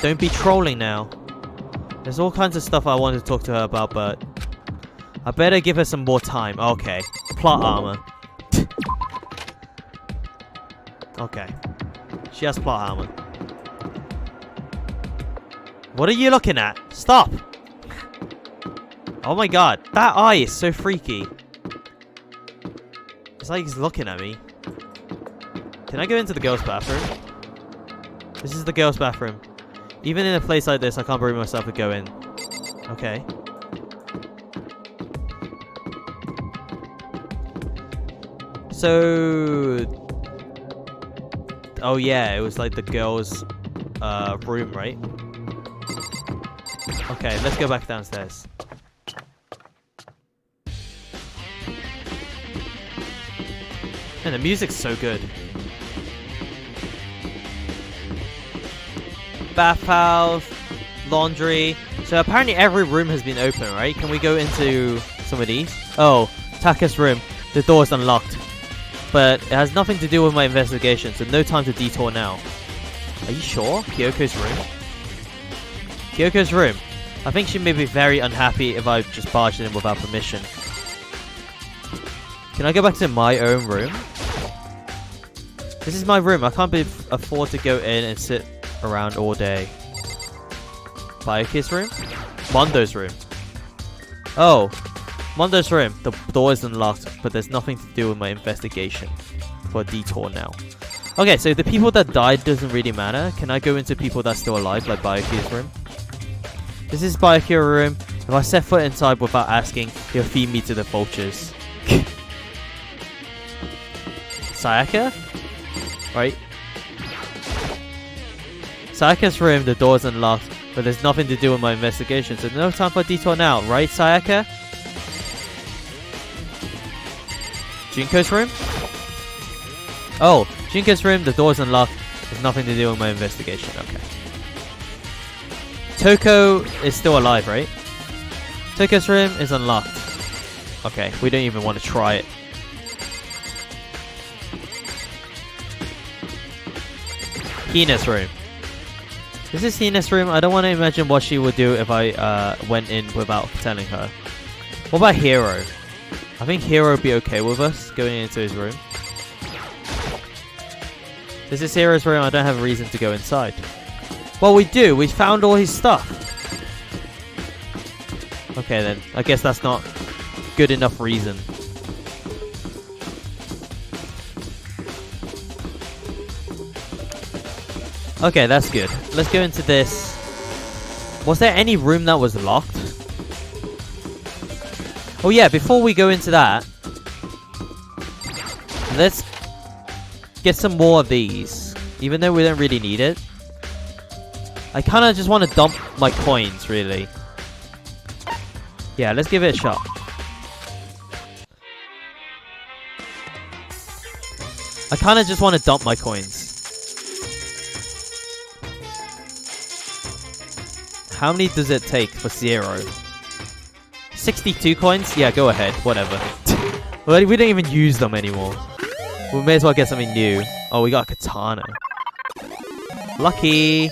Don't be trolling now. There's all kinds of stuff I wanted to talk to her about, but I better give her some more time. Okay. Plot armor. Okay. She has plot armor. What are you looking at? Stop! Oh my god. That eye is so freaky. It's like he's looking at me. Can I go into the girls' bathroom? This is the girls' bathroom. Even in a place like this, I can't bring myself to go in. Okay. So... oh yeah, it was like the girls' room, right? Okay, let's go back downstairs. And the music's so good. Bathhouse, laundry. So apparently every room has been open, right? Can we go into some of these? Oh, Taka's room. The door's unlocked. But it has nothing to do with my investigation, so no time to detour now. Are you sure? Kyoko's room? Kyoko's room. I think she may be very unhappy if I just barged in without permission. Can I go back to my own room? This is my room. I can't afford to go in and sit around all day. Byakuya's room? Mondo's room. Oh, Mondo's room. The door is unlocked, but there's nothing to do with my investigation. For a detour now. Okay, so the people that died doesn't really matter. Can I go into people that's still alive, like Byakuya's room? This is Byakuya's room. If I set foot inside without asking, he'll feed me to the vultures. Sayaka? Right? Sayaka's room, the door's unlocked, but there's nothing to do with my investigation, so no time for a detour now, right, Sayaka? Junko's room? Oh, Junko's room, the door's unlocked, there's nothing to do with my investigation, okay. Toko is still alive, right? Toko's room is unlocked. Okay, we don't even want to try it. Hina's room. This is Hina's room. I don't want to imagine what she would do if I went in without telling her. What about Hero? I think Hero would be okay with us going into his room. This is Hero's room. I don't have a reason to go inside. Well, we do. We found all his stuff. Okay, then. I guess that's not good enough reason. Okay, that's good. Let's go into this. Was there any room that was locked? Oh yeah, before we go into that, let's get some more of these. Even though we don't really need it. I kind of just want to dump my coins, really. Yeah, let's give it a shot. I kind of just want to dump my coins. How many does it take for 0? 62 coins? Yeah, go ahead. Whatever. Well, we don't even use them anymore. We may as well get something new. Oh, we got a katana. Lucky!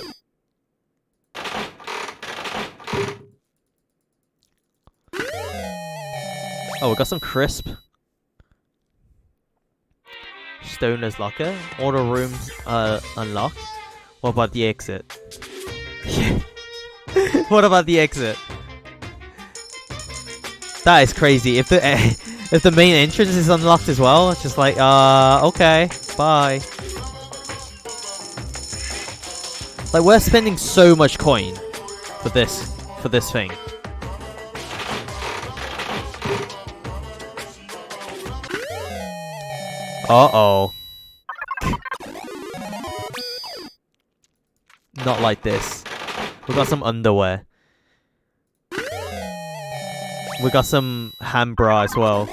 Oh, we got some crisp. Stoner's locker. All the rooms unlocked. What about the exit? What about the exit? That is crazy. If the main entrance is unlocked as well, it's just like okay, bye. Like we're spending so much coin for this thing. Uh-oh. Not like this. We got some underwear. We got some hand bra as well.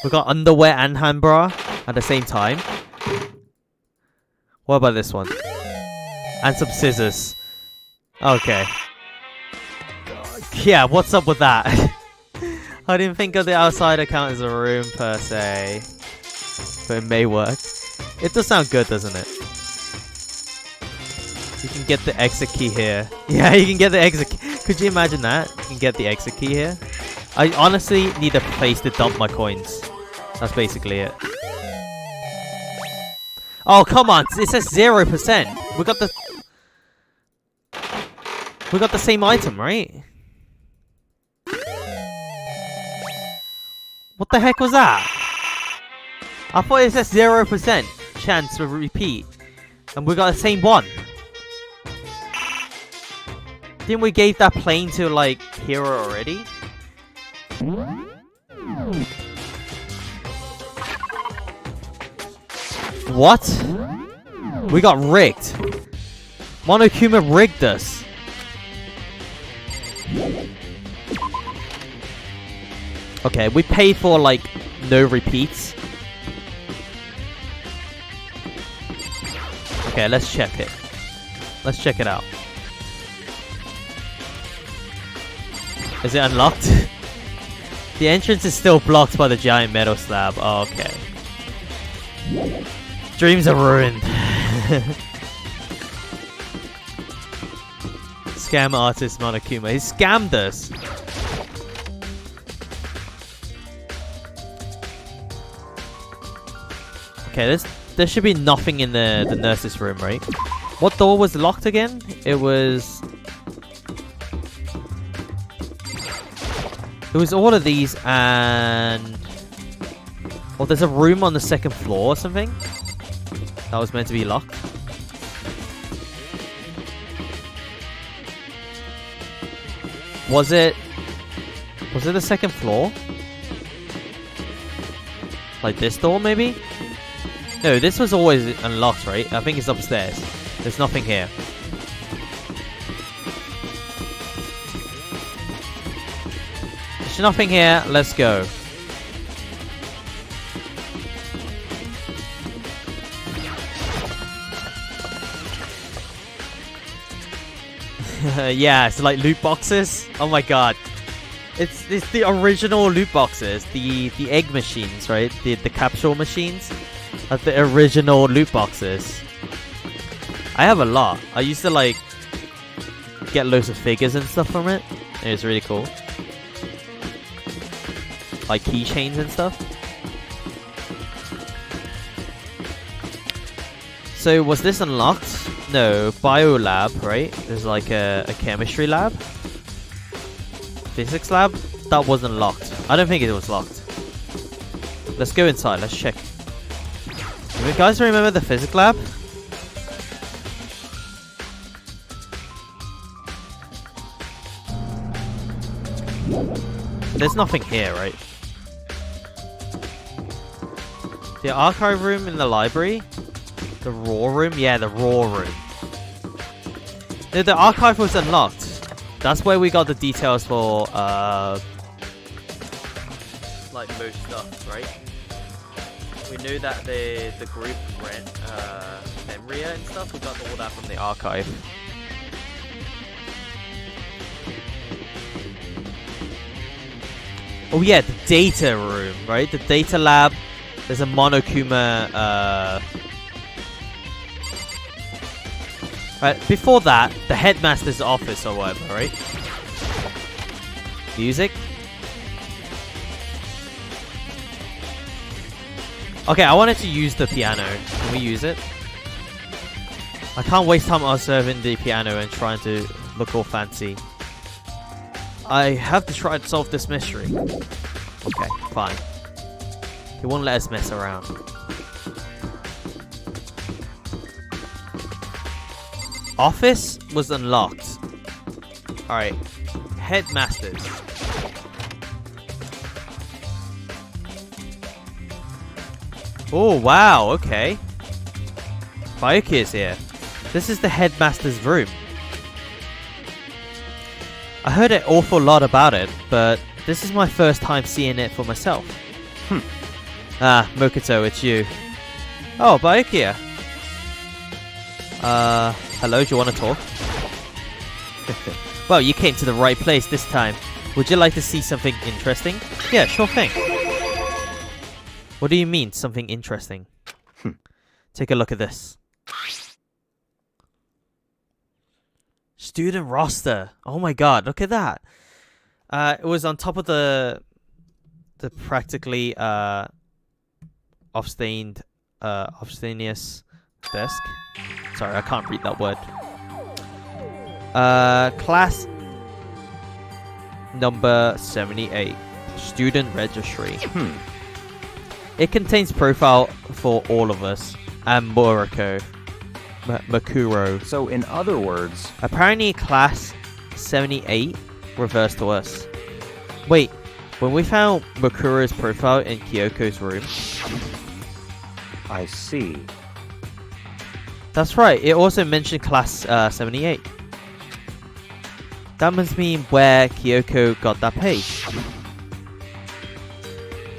We got underwear and hand bra at the same time. What about this one? And some scissors. Okay. Yeah, what's up with that? I didn't think of the outside account as a room per se. But it may work. It does sound good, doesn't it? You can get the exit key here. Yeah, you can get the exit key. Could you imagine that? You can get the exit key here. I honestly need a place to dump my coins. That's basically it. Oh, come on. It says 0%. We got the same item, right? What the heck was that? I thought it says 0% chance to repeat. And we got the same one. Didn't we gave that plane to, like, Hero already? What? We got rigged. Monokuma rigged us. Okay, we paid for, like, no repeats. Okay, let's check it. Let's check it out. Is it unlocked? The entrance is still blocked by the giant metal slab. Oh, okay. Dreams are ruined. Scam artist Monokuma. He scammed us. Okay, there should be nothing in the nurse's room, right? What door was locked again? It was all of these and... Oh, there's a room on the second floor or something? That was meant to be locked. Was it the second floor? Like this door, maybe? No, this was always unlocked, right? I think it's upstairs. There's nothing here. There's nothing here. Let's go. Yeah, it's like loot boxes. Oh my god. It's the original loot boxes. The egg machines, right? The capsule machines. That's the original loot boxes. I have a lot. I used to like get loads of figures and stuff from it. It was really cool. Like keychains and stuff. So was this unlocked? No, bio lab, right? There's like a chemistry lab. Physics lab? That wasn't locked. I don't think it was locked. Let's go inside, let's check. Do you guys remember the physics lab? There's nothing here, right? The archive room in the library? The raw room? Yeah, the raw room. No, the archive was unlocked. That's where we got the details for, like most stuff, right? We knew that the group ran, Memria and stuff. We got all that from the archive. Oh yeah, the data room, right? The data lab. There's a Monokuma, Right, before that, the headmaster's office or whatever, right? Music. Okay, I wanted to use the piano. Can we use it? I can't waste time observing the piano and trying to look all fancy. I have to try to solve this mystery. Okay, fine. He won't let us mess around. Office was unlocked. Alright. Headmasters. Oh, wow, okay. Bayuki is here. This is the headmaster's room. I heard an awful lot about it, but this is my first time seeing it for myself. Ah, Mokoto, it's you. Oh, Bayuki. Hello, do you want to talk? Well, you came to the right place this time. Would you like to see something interesting? Yeah, sure thing. What do you mean, something interesting? Take a look at this. Student roster. Oh my god, look at that. It was on top of the practically abstemious desk. Sorry, I can't read that word. Class number 78. Student registry. It contains profile for all of us. And Makuro. So, in other words... Apparently class 78 refers to us. Wait, when we found Makuro's profile in Kyoko's room... I see. That's right, it also mentioned class 78. That must mean where Kyoko got that page.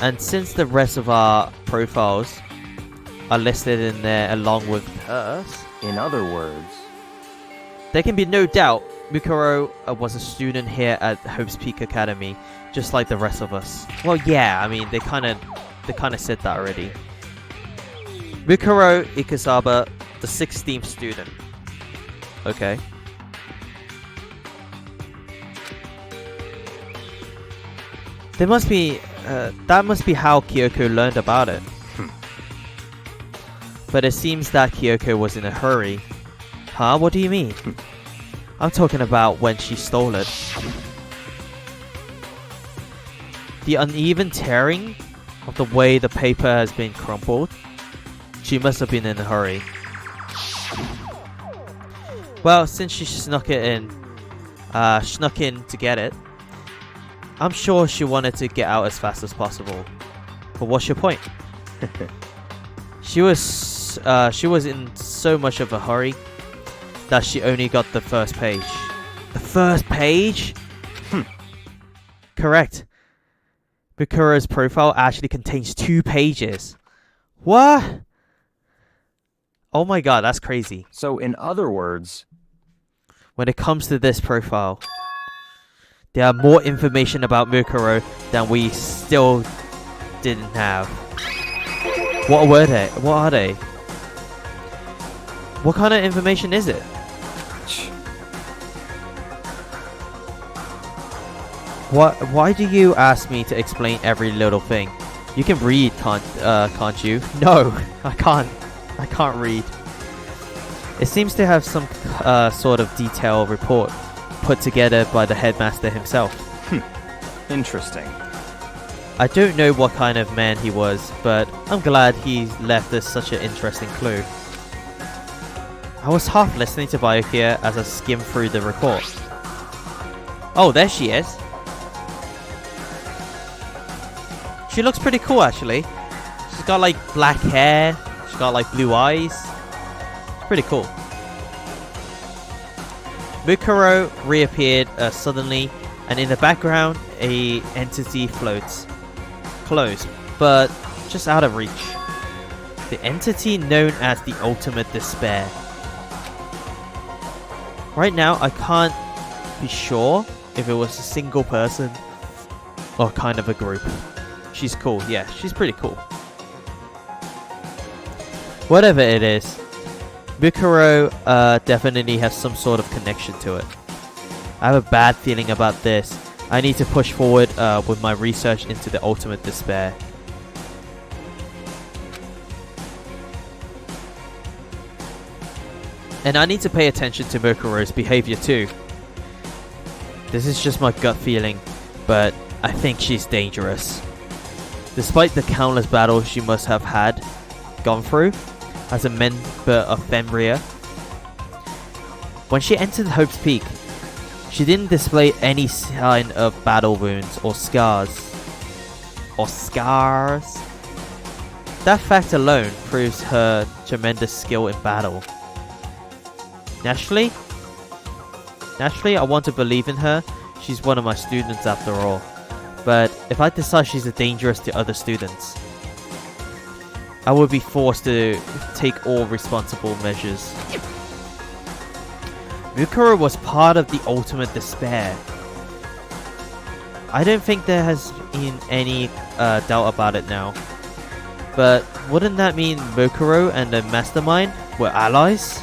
And since the rest of our profiles are listed in there along with hers... In other words... There can be no doubt Mukuro was a student here at Hope's Peak Academy, just like the rest of us. Well, yeah, I mean, they kind of said that already. Mukuro Ikazaba, the 16th student. Okay. There must be, that must be how Kyoko learned about it. But it seems that Kyoko was in a hurry. Huh? What do you mean? I'm talking about when she stole it. The uneven tearing of the way the paper has been crumpled. She must have been in a hurry. Well, since she snuck in to get it, I'm sure she wanted to get out as fast as possible. But what's your point? She was in so much of a hurry that she only got the first page. The first page? Correct. Bukuro's profile actually contains 2 pages. What? Oh my god, that's crazy. So, in other words, when it comes to this profile, there are more information about Mukuro than we still didn't have. What were they? What are they? What kind of information is it? Why do you ask me to explain every little thing? You can read, can't you? No, I can't. I can't read. It seems to have some sort of detailed report put together by the headmaster himself. Interesting. I don't know what kind of man he was, but I'm glad he left us such an interesting clue. I was half listening to Byakuya as I skimmed through the report. Oh, there she is. She looks pretty cool, actually. She's got like black hair. She's got like blue eyes. It's pretty cool. Mukuro reappeared suddenly, and in the background, a entity floats. Close, but just out of reach. The entity known as the Ultimate Despair. Right now, I can't be sure if it was a single person or kind of a group. She's cool, yeah, she's pretty cool. Whatever it is, Mukuro definitely has some sort of connection to it. I have a bad feeling about this. I need to push forward with my research into the Ultimate Despair. And I need to pay attention to Mukuro's behavior too. This is just my gut feeling, but I think she's dangerous. Despite the countless battles she must have gone through as a member of Fenrir, when she entered Hope's Peak, she didn't display any sign of battle wounds or scars. That fact alone proves her tremendous skill in battle. Naturally, I want to believe in her. She's one of my students after all. But if I decide she's dangerous to other students, I will be forced to take all responsible measures. Mukuro was part of the Ultimate Despair. I don't think there has been any doubt about it now. But wouldn't that mean Mukuro and the Mastermind were allies?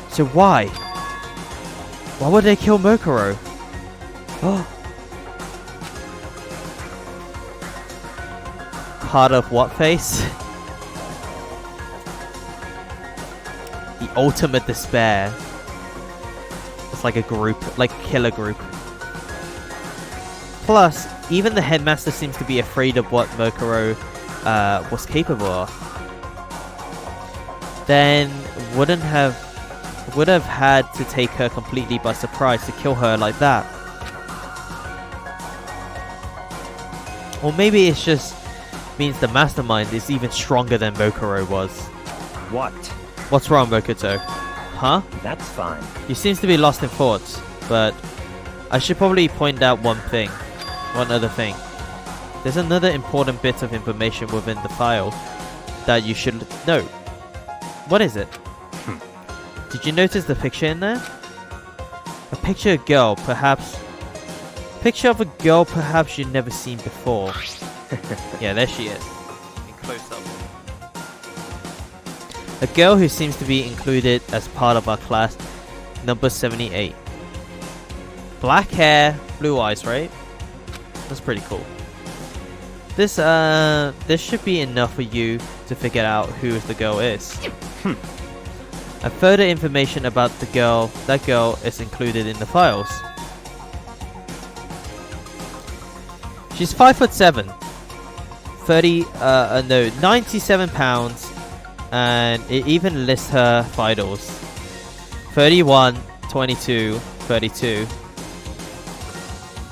So why? Why would they kill Mukuro? Oh. Part of what face? The Ultimate Despair. It's like a group, like a killer group. Plus, even the headmaster seems to be afraid of what Mukuro was capable of. Then would have had to take her completely by surprise to kill her like that. Or maybe it's just means the Mastermind is even stronger than Mukuro was. What? What's wrong, Mokoto? Huh? That's fine. He seems to be lost in thoughts, but I should probably point out one other thing. There's another important bit of information within the file that you should note. What is it? Did you notice the picture in there? A picture of a girl, perhaps you've never seen before. Yeah, there she is. In close up. A girl who seems to be included as part of our class, number 78. Black hair, blue eyes, right? That's pretty cool. This should be enough for you to figure out who the girl is. And further information about that girl is included in the files. She's 5'7", 97 pounds, and it even lists her vitals: 31, 22, 32.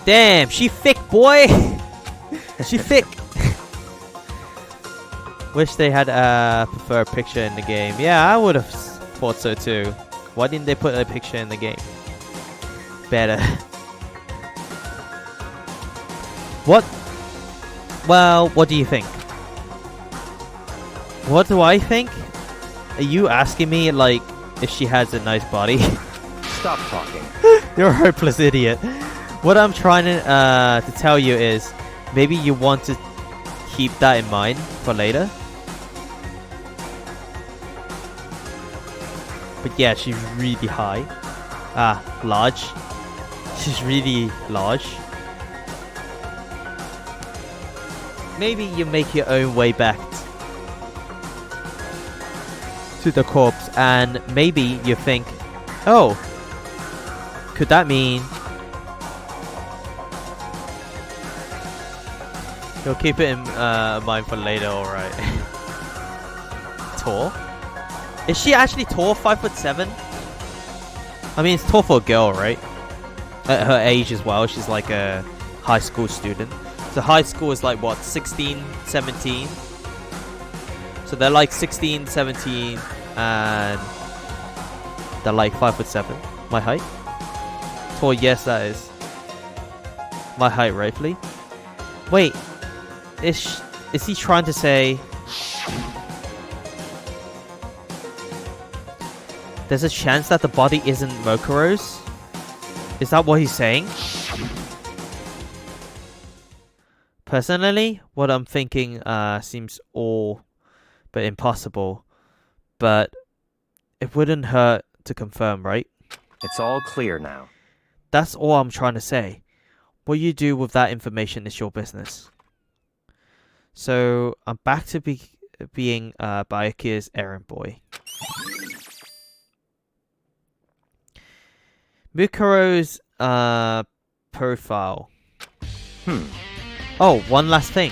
Damn, she thick, boy. She thick. Wish they had a preferred picture in the game. Yeah, I would have thought so too. Why didn't they put a picture in the game? Better. What? Well, what do you think? What do I think? Are you asking me, like, if she has a nice body? Stop talking. You're a hopeless idiot. What I'm trying to tell you is, maybe you want to keep that in mind for later. But yeah, she's really high. Large. She's really large. Maybe you make your own way back to the corpse, and maybe you think, oh, could that mean... You'll keep it in mind for later, alright. Tall? Is she actually tall? 5'7"? I mean, it's tall for a girl, right? At her age as well, she's like a high school student. So high school is like what, 16, 17? So they're like 16, 17, and they're like 5'7". My height? Tall, yes, that is. My height, rightfully. Wait, is he trying to say... There's a chance that the body isn't Mokuro's? Is that what he's saying? Personally, what I'm thinking seems all but impossible. But it wouldn't hurt to confirm, right? It's all clear now. That's all I'm trying to say. What you do with that information is your business. So, I'm back to being Byakuya's errand boy. Mukuro's profile. Oh, one last thing.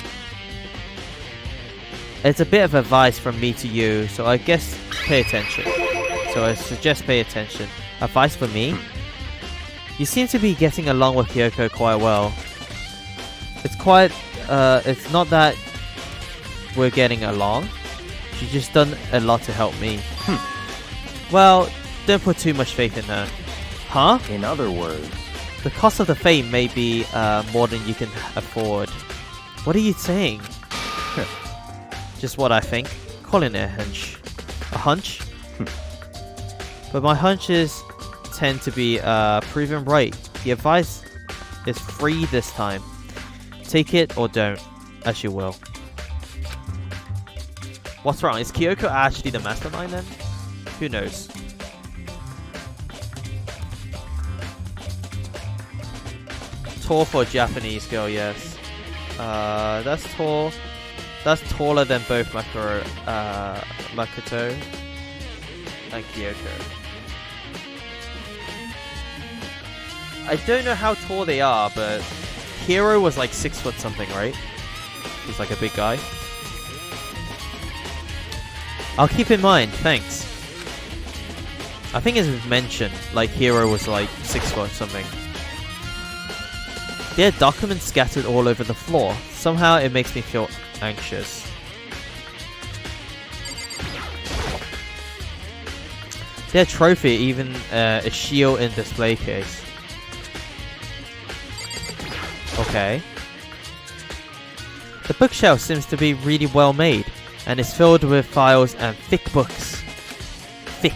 It's a bit of advice from me to you, so I guess pay attention. So I suggest pay attention. Advice for me? You seem to be getting along with Kyoko quite well. It's not that we're getting along. She's just done a lot to help me. Well, don't put too much faith in her. Huh? In other words... The cost of the fame may be more than you can afford. What are you saying? Just what I think. Calling it a hunch. A hunch? But my hunches tend to be proven right. The advice is free this time. Take it or don't, as you will. What's wrong? Is Kyoko actually the mastermind then? Who knows? Tall for a Japanese girl, yes. That's tall. That's taller than both Makoto and Kyoko. I don't know how tall they are, but Hiro was like 6 foot something, right? He's like a big guy. I'll keep in mind, thanks. I think it's mentioned, like Hiro was like 6 foot something. There are documents scattered all over the floor. Somehow it makes me feel anxious. Their trophy, even a shield in display case. Okay. The bookshelf seems to be really well made, and is filled with files and thick books. Thick.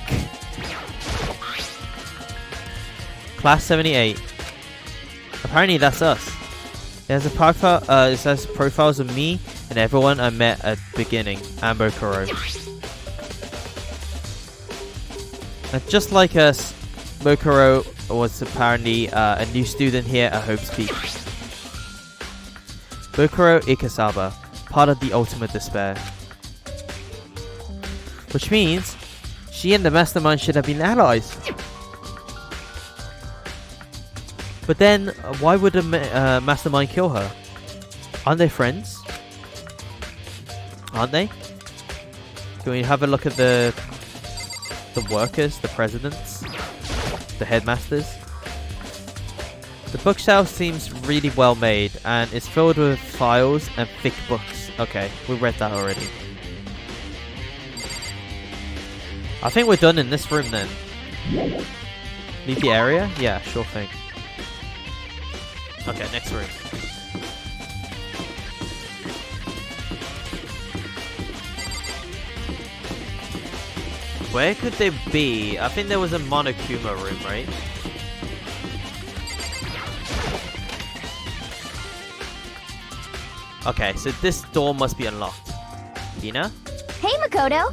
Class 78. Apparently that's us. It says profiles of me and everyone I met at the beginning, and Mokuro. And just like us, Mokuro was apparently a new student here at Hope's Peak. Bukuro Ikasaba, part of the Ultimate Despair. Which means she and the Mastermind should have been allies. But then, why would the Mastermind kill her? Aren't they friends? Aren't they? Can we have a look at the workers, the presidents, the headmasters? The bookshelf seems really well made and it's filled with files and thick books. Okay, we read that already. I think we're done in this room then. Leave the area? Yeah, sure thing. Okay, next room. Where could they be? I think there was a Monokuma room, right? Okay, so this door must be unlocked. Hina? Hey, Makoto.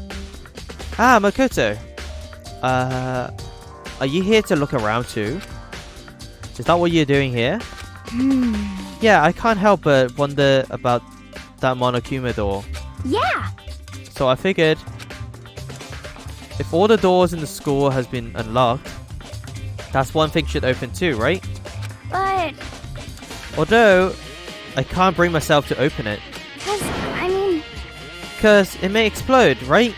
Ah, Makoto. Are you here to look around too? Is that what you're doing here? Yeah, I can't help but wonder about that Monokuma door. Yeah. So I figured, if all the doors in the school has been unlocked, that's one thing should open too, right? But... Although, I can't bring myself to open it. Because it may explode, right?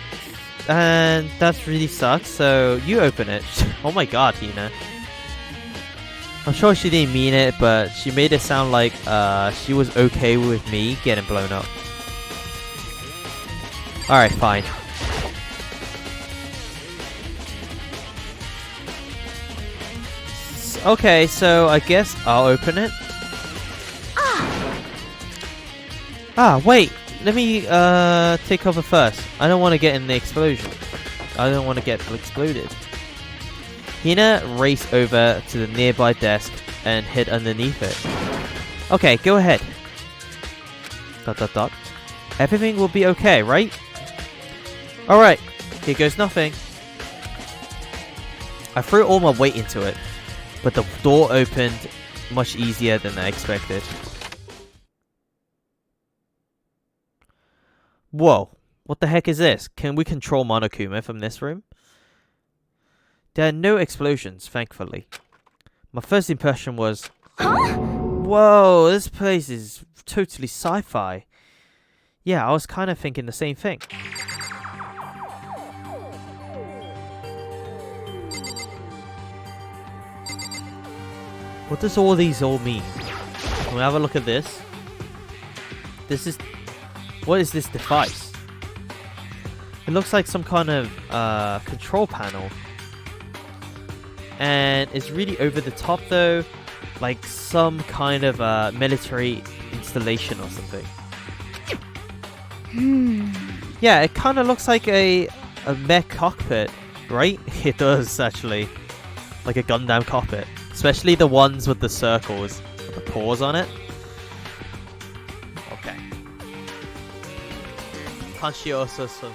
And that really sucks, so you open it. Oh my god, Hina. I'm sure she didn't mean it, but she made it sound like she was okay with me getting blown up. Alright, fine. Okay, so I guess I'll open it. Ah, wait. Let me take over first. I don't want to get in the explosion. I don't want to get exploded. Hina raced over to the nearby desk and hid underneath it. Okay, go ahead. ... Everything will be okay, right? Alright, here goes nothing. I threw all my weight into it, but the door opened much easier than I expected. Whoa, what the heck is this? Can we control Monokuma from this room? There are no explosions, thankfully. My first impression was, whoa, this place is totally sci-fi. Yeah, I was kind of thinking the same thing. What does all these all mean? Can we have a look at this? What is this device? It looks like some kind of control panel. And it's really over the top though. Like some kind of military installation or something. Yeah, it kind of looks like a mech cockpit, right? It does actually. Like a Gundam cockpit. Especially the ones with the circles. With the paws on it. Okay. Can't she also some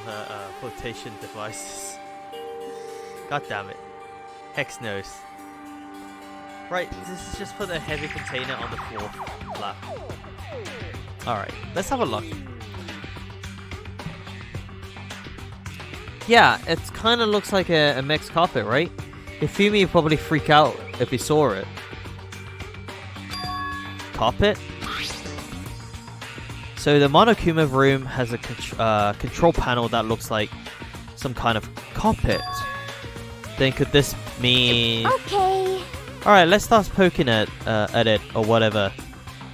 flotation devices? God damn it. Hex knows. Right, this is just put a heavy container on the floor. Flat. Alright, let's have a look. Yeah, it kind of looks like a mech's carpet, right? Ifumi would probably freak out if he saw it. Carpet? So the Monokuma room has a control panel that looks like some kind of cockpit. Then could this mean... Okay. Alright, let's start poking at it or whatever.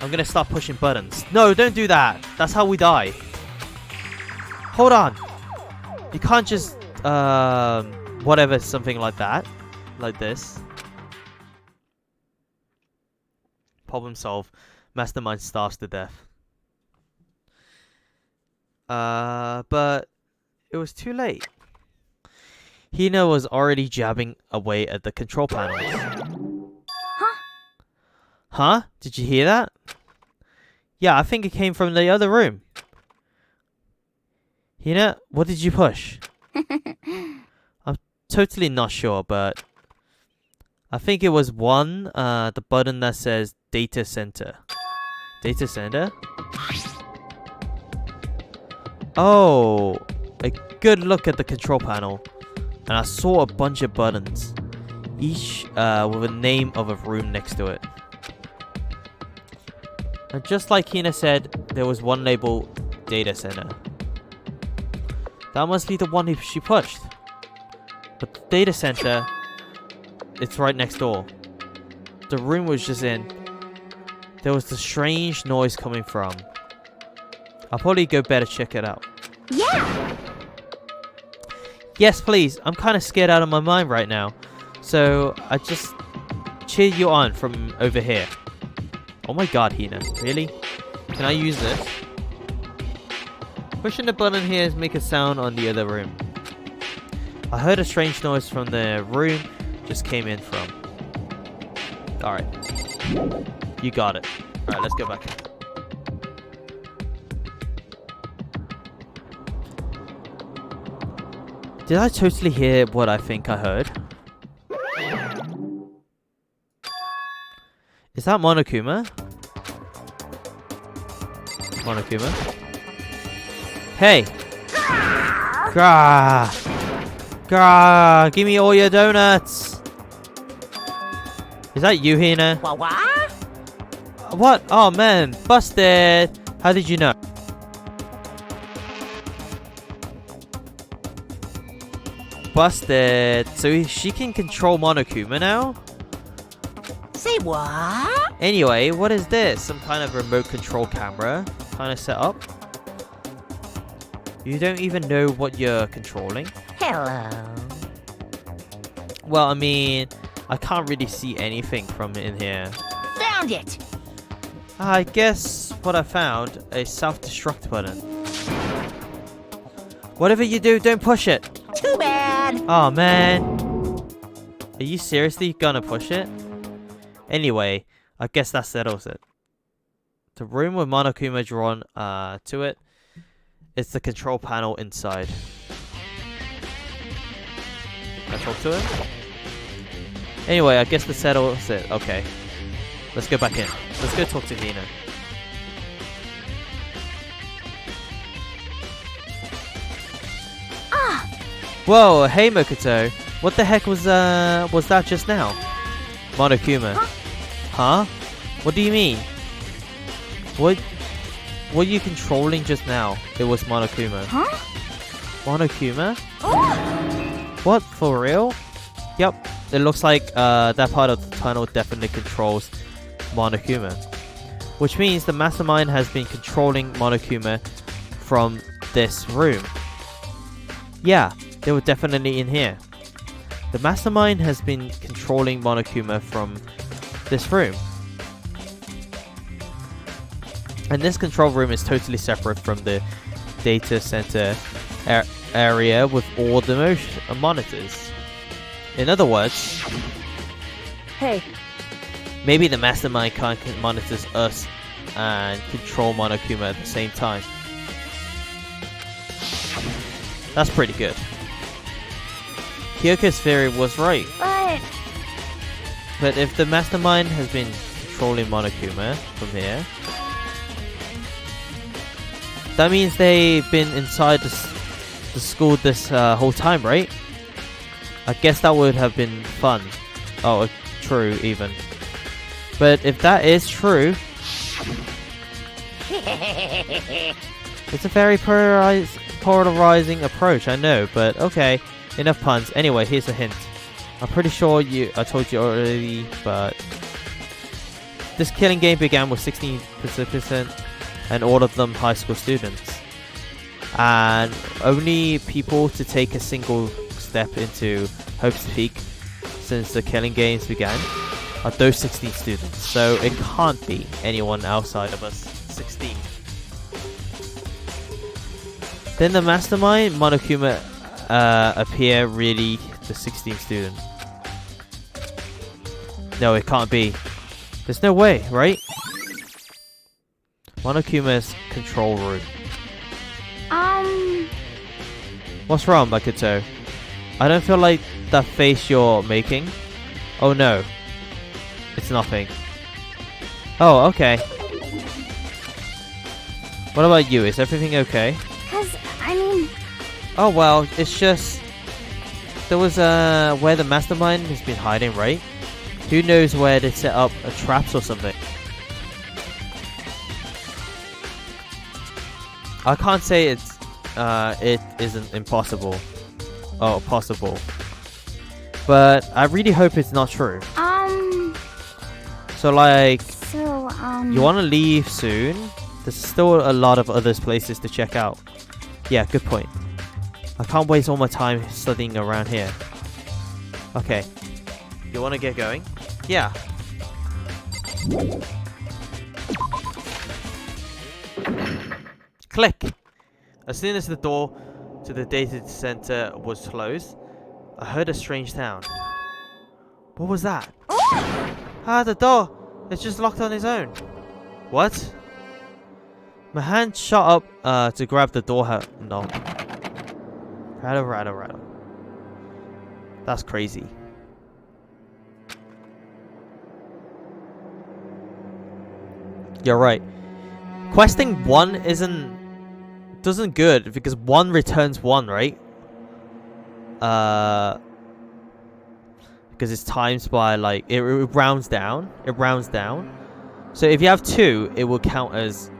I'm gonna start pushing buttons. No, don't do that. That's how we die. Hold on. You can't just whatever, something like that. Like this. Problem solved. Mastermind starves to death. But it was too late. Hina was already jabbing away at the control panels. Huh? Did you hear that? Yeah, I think it came from the other room. Hina, what did you push? I'm totally not sure, but I think it was the button that says Data Center. Data center? Oh, a good look at the control panel. And I saw a bunch of buttons. Each with a name of a room next to it. And just like Hina said, there was one labeled Data Center. That must be the one she pushed. But the Data Center, it's right next door. The room was just in. There was the strange noise coming from. I'll probably go better check it out. Yeah! Yes, please. I'm kind of scared out of my mind right now. So, I just cheer you on from over here. Oh my god, Hina. Really? Can I use this? Pushing the button here is make a sound on the other room. I heard a strange noise from the room just came in from. Alright. You got it. Alright, let's go back. Did I totally hear what I think I heard? Is that Monokuma? Monokuma? Hey! Grah! Grah! Give me all your donuts! Is that you, Hina? What? Oh man, busted! How did you know? Busted! So she can control Monokuma now? Say what? Anyway, what is this? Some kind of remote control camera kind of set up? You don't even know what you're controlling? Hello. Well, I mean, I can't really see anything from in here. Found it. I guess what I found, a self-destruct button. Whatever you do, don't push it. Too bad. Oh man. Are you seriously gonna push it? Anyway, I guess that settles it. The room with Monokuma drawn to it. It's the control panel inside. Can I talk to it? Anyway, I guess that settles it. Okay. Let's go back in. Let's go talk to Hina. Whoa, hey Mokoto. What the heck was that just now? Monokuma. Huh? What do you mean? What were you controlling just now? It was Monokuma. Huh? Monokuma? What? For real? Yep. It looks like that part of the tunnel definitely controls Monokuma. Which means the mastermind has been controlling Monokuma from this room. Yeah, they were definitely in here. The mastermind has been controlling Monokuma from this room. And this control room is totally separate from the data center area with all the monitors. In other words, Hey, maybe the mastermind can't monitor us and control Monokuma at the same time. That's pretty good. Kyoko's theory was right. But if the mastermind has been controlling Monokuma from here, that means they've been inside the school this whole time, right? I guess that would have been fun. Oh, true even. But if that is true, it's a very polarizing approach, I know, but okay. Enough puns. Anyway, here's a hint. I'm pretty sure I told you already, but this killing game began with 16 participants and all of them high school students. And only people to take a single step into Hope's Peak since the killing games began are those 16 students. So it can't be anyone outside of us 16. Then the mastermind, Monokuma, appear really the 16th student. No, it can't be. There's no way, right? Monokuma's control room. What's wrong, Makoto? I don't feel like that face you're making. Oh no. It's nothing. Oh, okay. What about you? Is everything okay? 'Cause, I mean, Oh well, it's just there was where the mastermind has been hiding, right? Who knows where they set up traps or something? I can't say it isn't impossible or possible, but I really hope it's not true. So like, you want to leave soon? There's still a lot of other places to check out. Yeah, good point. I can't waste all my time studying around here. Okay. You want to get going? Yeah. Click! As soon as the door to the data center was closed, I heard a strange sound. What was that? Ah, the door! It's just locked on its own. What? My hand shot up to grab the door knob. Rattle, rattle, rattle. That's crazy. You're right. Questing 1 doesn't good because 1 returns 1, right? Because it's times by like it rounds down. It rounds down. So if you have 2, it will count as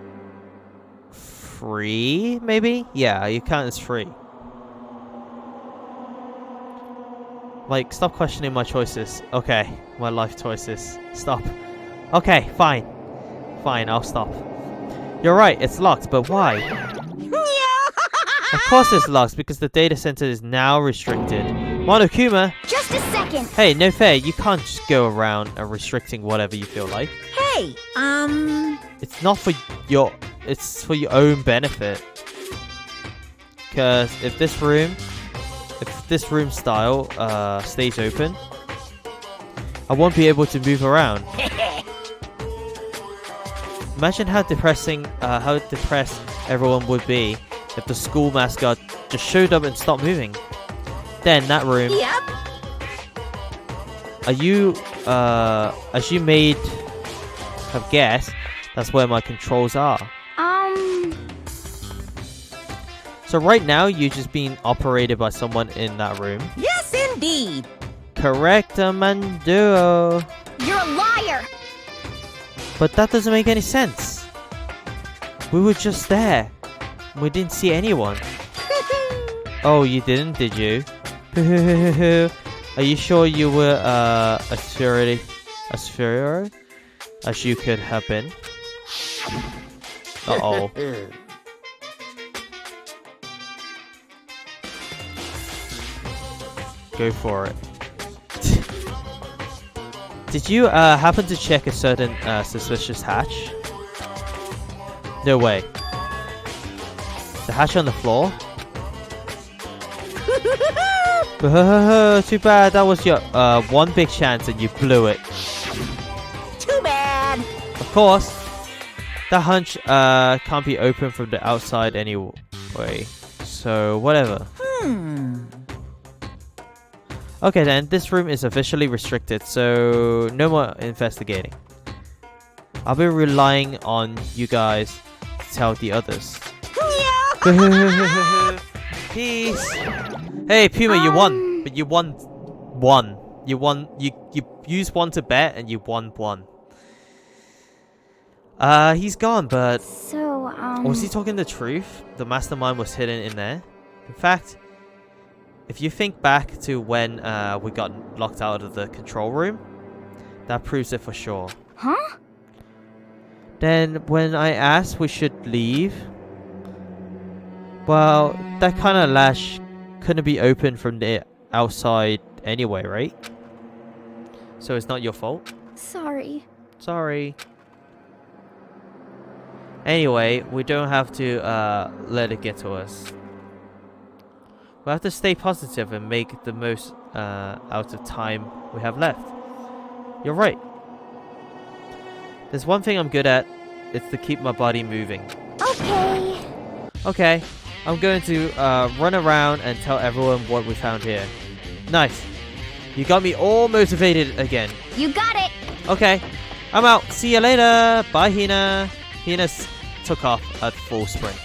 3, maybe? Yeah, you count as 3. Like, stop questioning my choices. Okay, my life choices. Stop. Okay, fine. Fine, I'll stop. You're right, it's locked, but why? Of course it's locked, because the data center is now restricted. Monokuma! just a second. Hey, no fair, you can't just go around restricting whatever you feel like. Hey, It's not for your... It's for your own benefit. Because if this room style stays open, I won't be able to move around. Imagine how depressed everyone would be if the school mascot just showed up and stopped moving. Then that room. yep. As you may have guessed, that's where my controls are. So right now, you're just being operated by someone in that room. Yes, indeed. Correct, Manduo. You're a liar. But that doesn't make any sense. We were just there. We didn't see anyone. Oh, you didn't, did you? Are you sure you were as superior as you could have been? Uh-oh. Go for it. Did you happen to check a certain suspicious hatch? No way. The hatch on the floor? Too bad. That was your one big chance and you blew it. Too bad. Of course. That hunch can't be open from the outside anyway. So, whatever. Okay then, this room is officially restricted, so no more investigating. I'll be relying on you guys to tell the others. Peace! Hey Puma, you won! But you won 1. You won, you used 1 to bet and you won 1. He's gone, but... So, was he talking the truth? The mastermind was hidden in there? In fact... If you think back to when we got locked out of the control room, that proves it for sure. Huh? Then when I asked we should leave, well, that kind of latch couldn't be opened from the outside anyway, right? So it's not your fault? Sorry. Sorry. Anyway, we don't have to let it get to us. We have to stay positive and make the most out of time we have left. You're right. There's one thing I'm good at. It's to keep my body moving. Okay. Okay. I'm going to run around and tell everyone what we found here. Nice. You got me all motivated again. You got it. Okay. I'm out. See you later. Bye, Hina. took off at full sprint.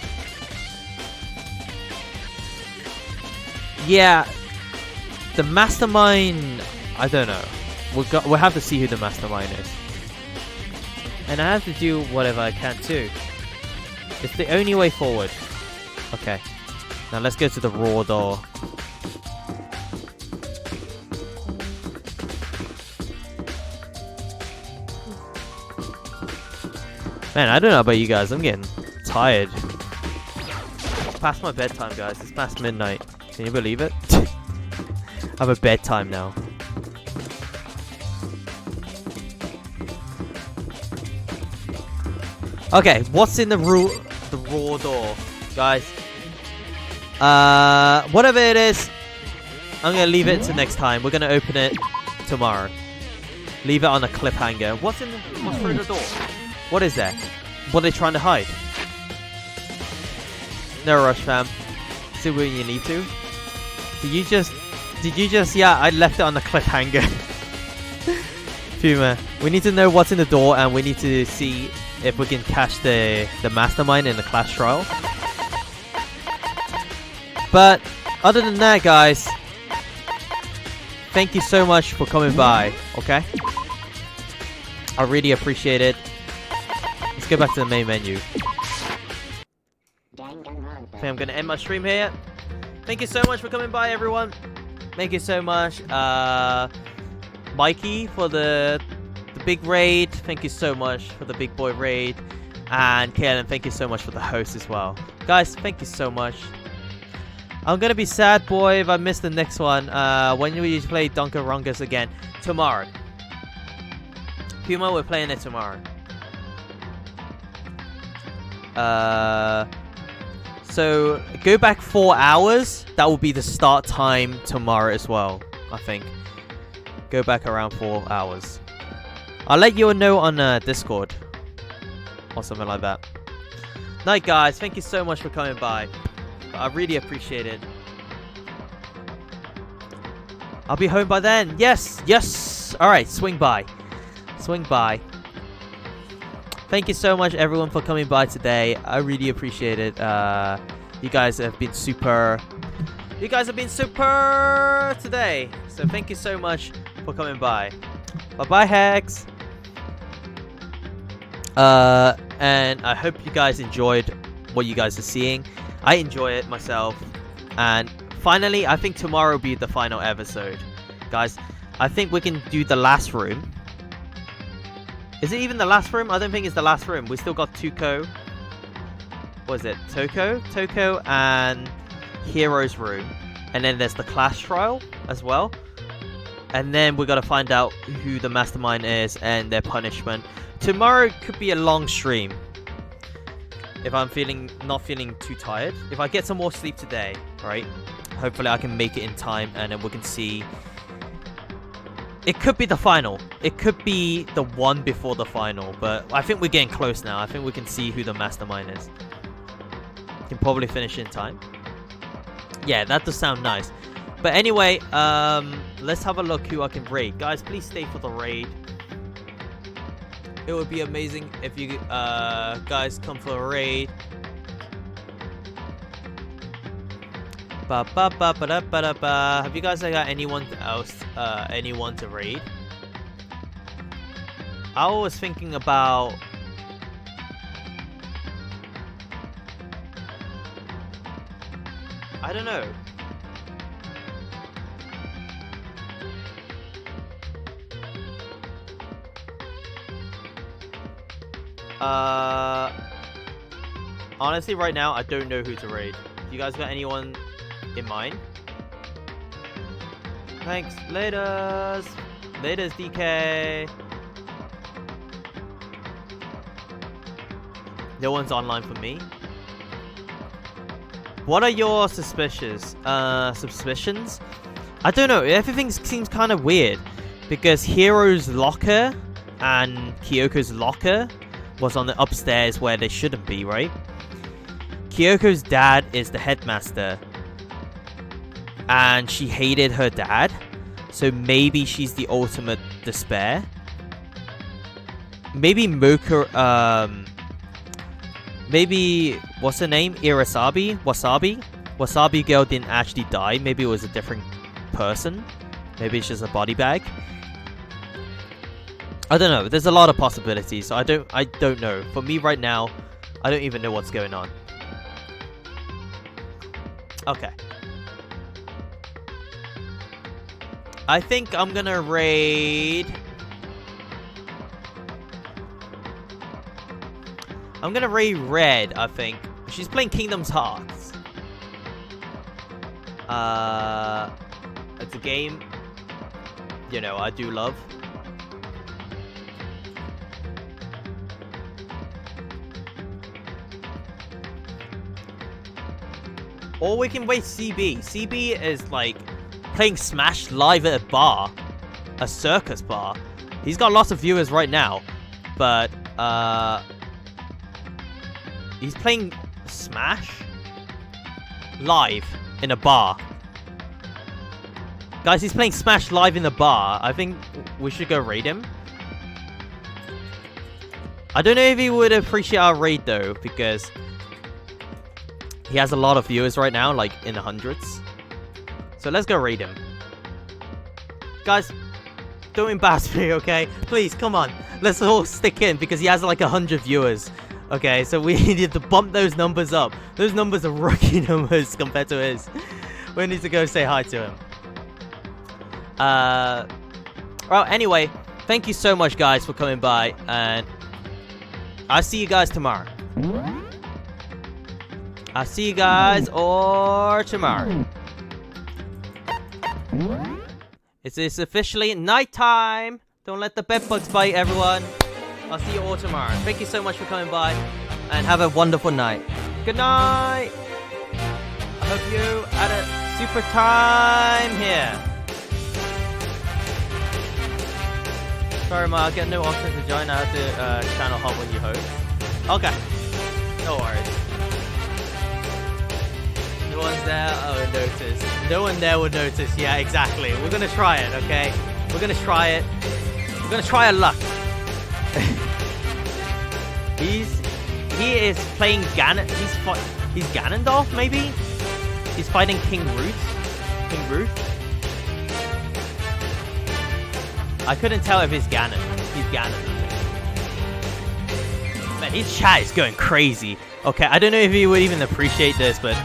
Yeah, the mastermind, I don't know. We'll have to see who the mastermind is. And I have to do whatever I can too. It's the only way forward. Okay. Now let's go to the raw door. Man, I don't know about you guys. I'm getting tired. It's past my bedtime, guys. It's past midnight. Can you believe it? I have a bedtime now. Okay, what's in the raw door, guys? Whatever it is, I'm gonna leave it to next time. We're gonna open it tomorrow. Leave it on a cliffhanger. What's through the door? What is that? What are they trying to hide? No rush, fam. See when you need to. Did you just? Yeah, I left it on a cliffhanger. Puma, we need to know what's in the door, and we need to see if we can catch the mastermind in the class trial. But other than that, guys, thank you so much for coming by. Okay, I really appreciate it. Let's go back to the main menu. Okay, I'm gonna end my stream here. Thank you so much for coming by, everyone. Thank you so much, Mikey, for the big raid. Thank you so much for the big boy raid. And Kaylin, thank you so much for the host as well. Guys, thank you so much. I'm gonna be sad, boy, if I miss the next one. When we play Danganronpa again? Tomorrow. Puma, we're playing it tomorrow. So go back 4 hours. That will be the start time tomorrow as well, I think. Go back around 4 hours. I'll let you know on Discord or something like that. Night, guys. Thank you so much for coming by. I really appreciate it. I'll be home by then. Yes, yes. All right, swing by. Swing by. Thank you so much, everyone, for coming by today. I really appreciate it. You guys have been super. You guys have been super today. So thank you so much for coming by. Bye-bye, Hex. And I hope you guys enjoyed what you guys are seeing. I enjoy it myself. And finally, I think tomorrow will be the final episode. Guys, I think we can do the last room. Is it even the last room? I don't think it's the last room. We still got Tuko. What is it? Toko and Hero's room. And then there's the class trial as well. And then we got to find out who the mastermind is and their punishment. Tomorrow could be a long stream. If I'm not feeling too tired. If I get some more sleep today, right? Hopefully I can make it in time and then we can see. It could be the final. It could be the one before the final. But I think we're getting close now. I think we can see who the mastermind is. Can probably finish in time. Yeah, that does sound nice. But anyway, let's have a look who I can raid. Guys, please stay for the raid. It would be amazing if you guys come for a raid. Have you guys got anyone else, anyone to raid? I was thinking about. I don't know. Honestly, right now, I don't know who to raid. You guys got anyone in mind? Thanks. Laters. Laters, DK. No one's online for me. What are your suspicions? I don't know. Everything seems kind of weird because Hiro's locker and Kyoko's locker was on the upstairs where they shouldn't be, right? Kyoko's dad is the headmaster and she hated her dad, so maybe she's the ultimate despair. Maybe maybe, what's her name? Irasabi? Wasabi? Wasabi girl didn't actually die. Maybe it was a different person. Maybe it's just a body bag. I don't know. There's a lot of possibilities. So I don't know. For me right now, I don't even know what's going on. Okay. I think I'm gonna raid... I'm gonna raid Red, I think. She's playing Kingdom's Hearts. It's a game, you know, I do love. Or we can wait CB. CB is like playing Smash live at a bar. A circus bar. He's got lots of viewers right now. But, he's playing Smash live in a bar. Guys, he's playing Smash live in the bar. I think we should go raid him. I don't know if he would appreciate our raid though, because he has a lot of viewers right now, like in the hundreds. So let's go raid him. Guys, don't embarrass me, okay? Please, come on. Let's all stick in, because he has like 100 viewers. Okay, so we need to bump those numbers up. Those numbers are rookie numbers compared to his. We need to go say hi to him. Well, anyway, thank you so much, guys, for coming by, and I'll see you guys tomorrow. I'll see you guys or tomorrow. It's officially nighttime. Don't let the bedbugs bite, everyone. I'll see you all tomorrow. Thank you so much for coming by, and have a wonderful night. Good night. I hope you had a super time here. Sorry, Ma, I get no option to join. I have to channel hop when you host. Okay. No worries. No one's there. Oh, notice. No one there would notice. Yeah, exactly. We're gonna try it, okay? We're gonna try it. We're gonna try our luck. He is playing he's Ganondorf, maybe? He's fighting King Ruth? I couldn't tell if he's Ganon. He's Ganon. Man, his chat is going crazy. Okay, I don't know if he would even appreciate this, but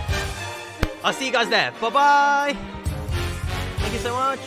I'll see you guys there. Bye-bye! Thank you so much.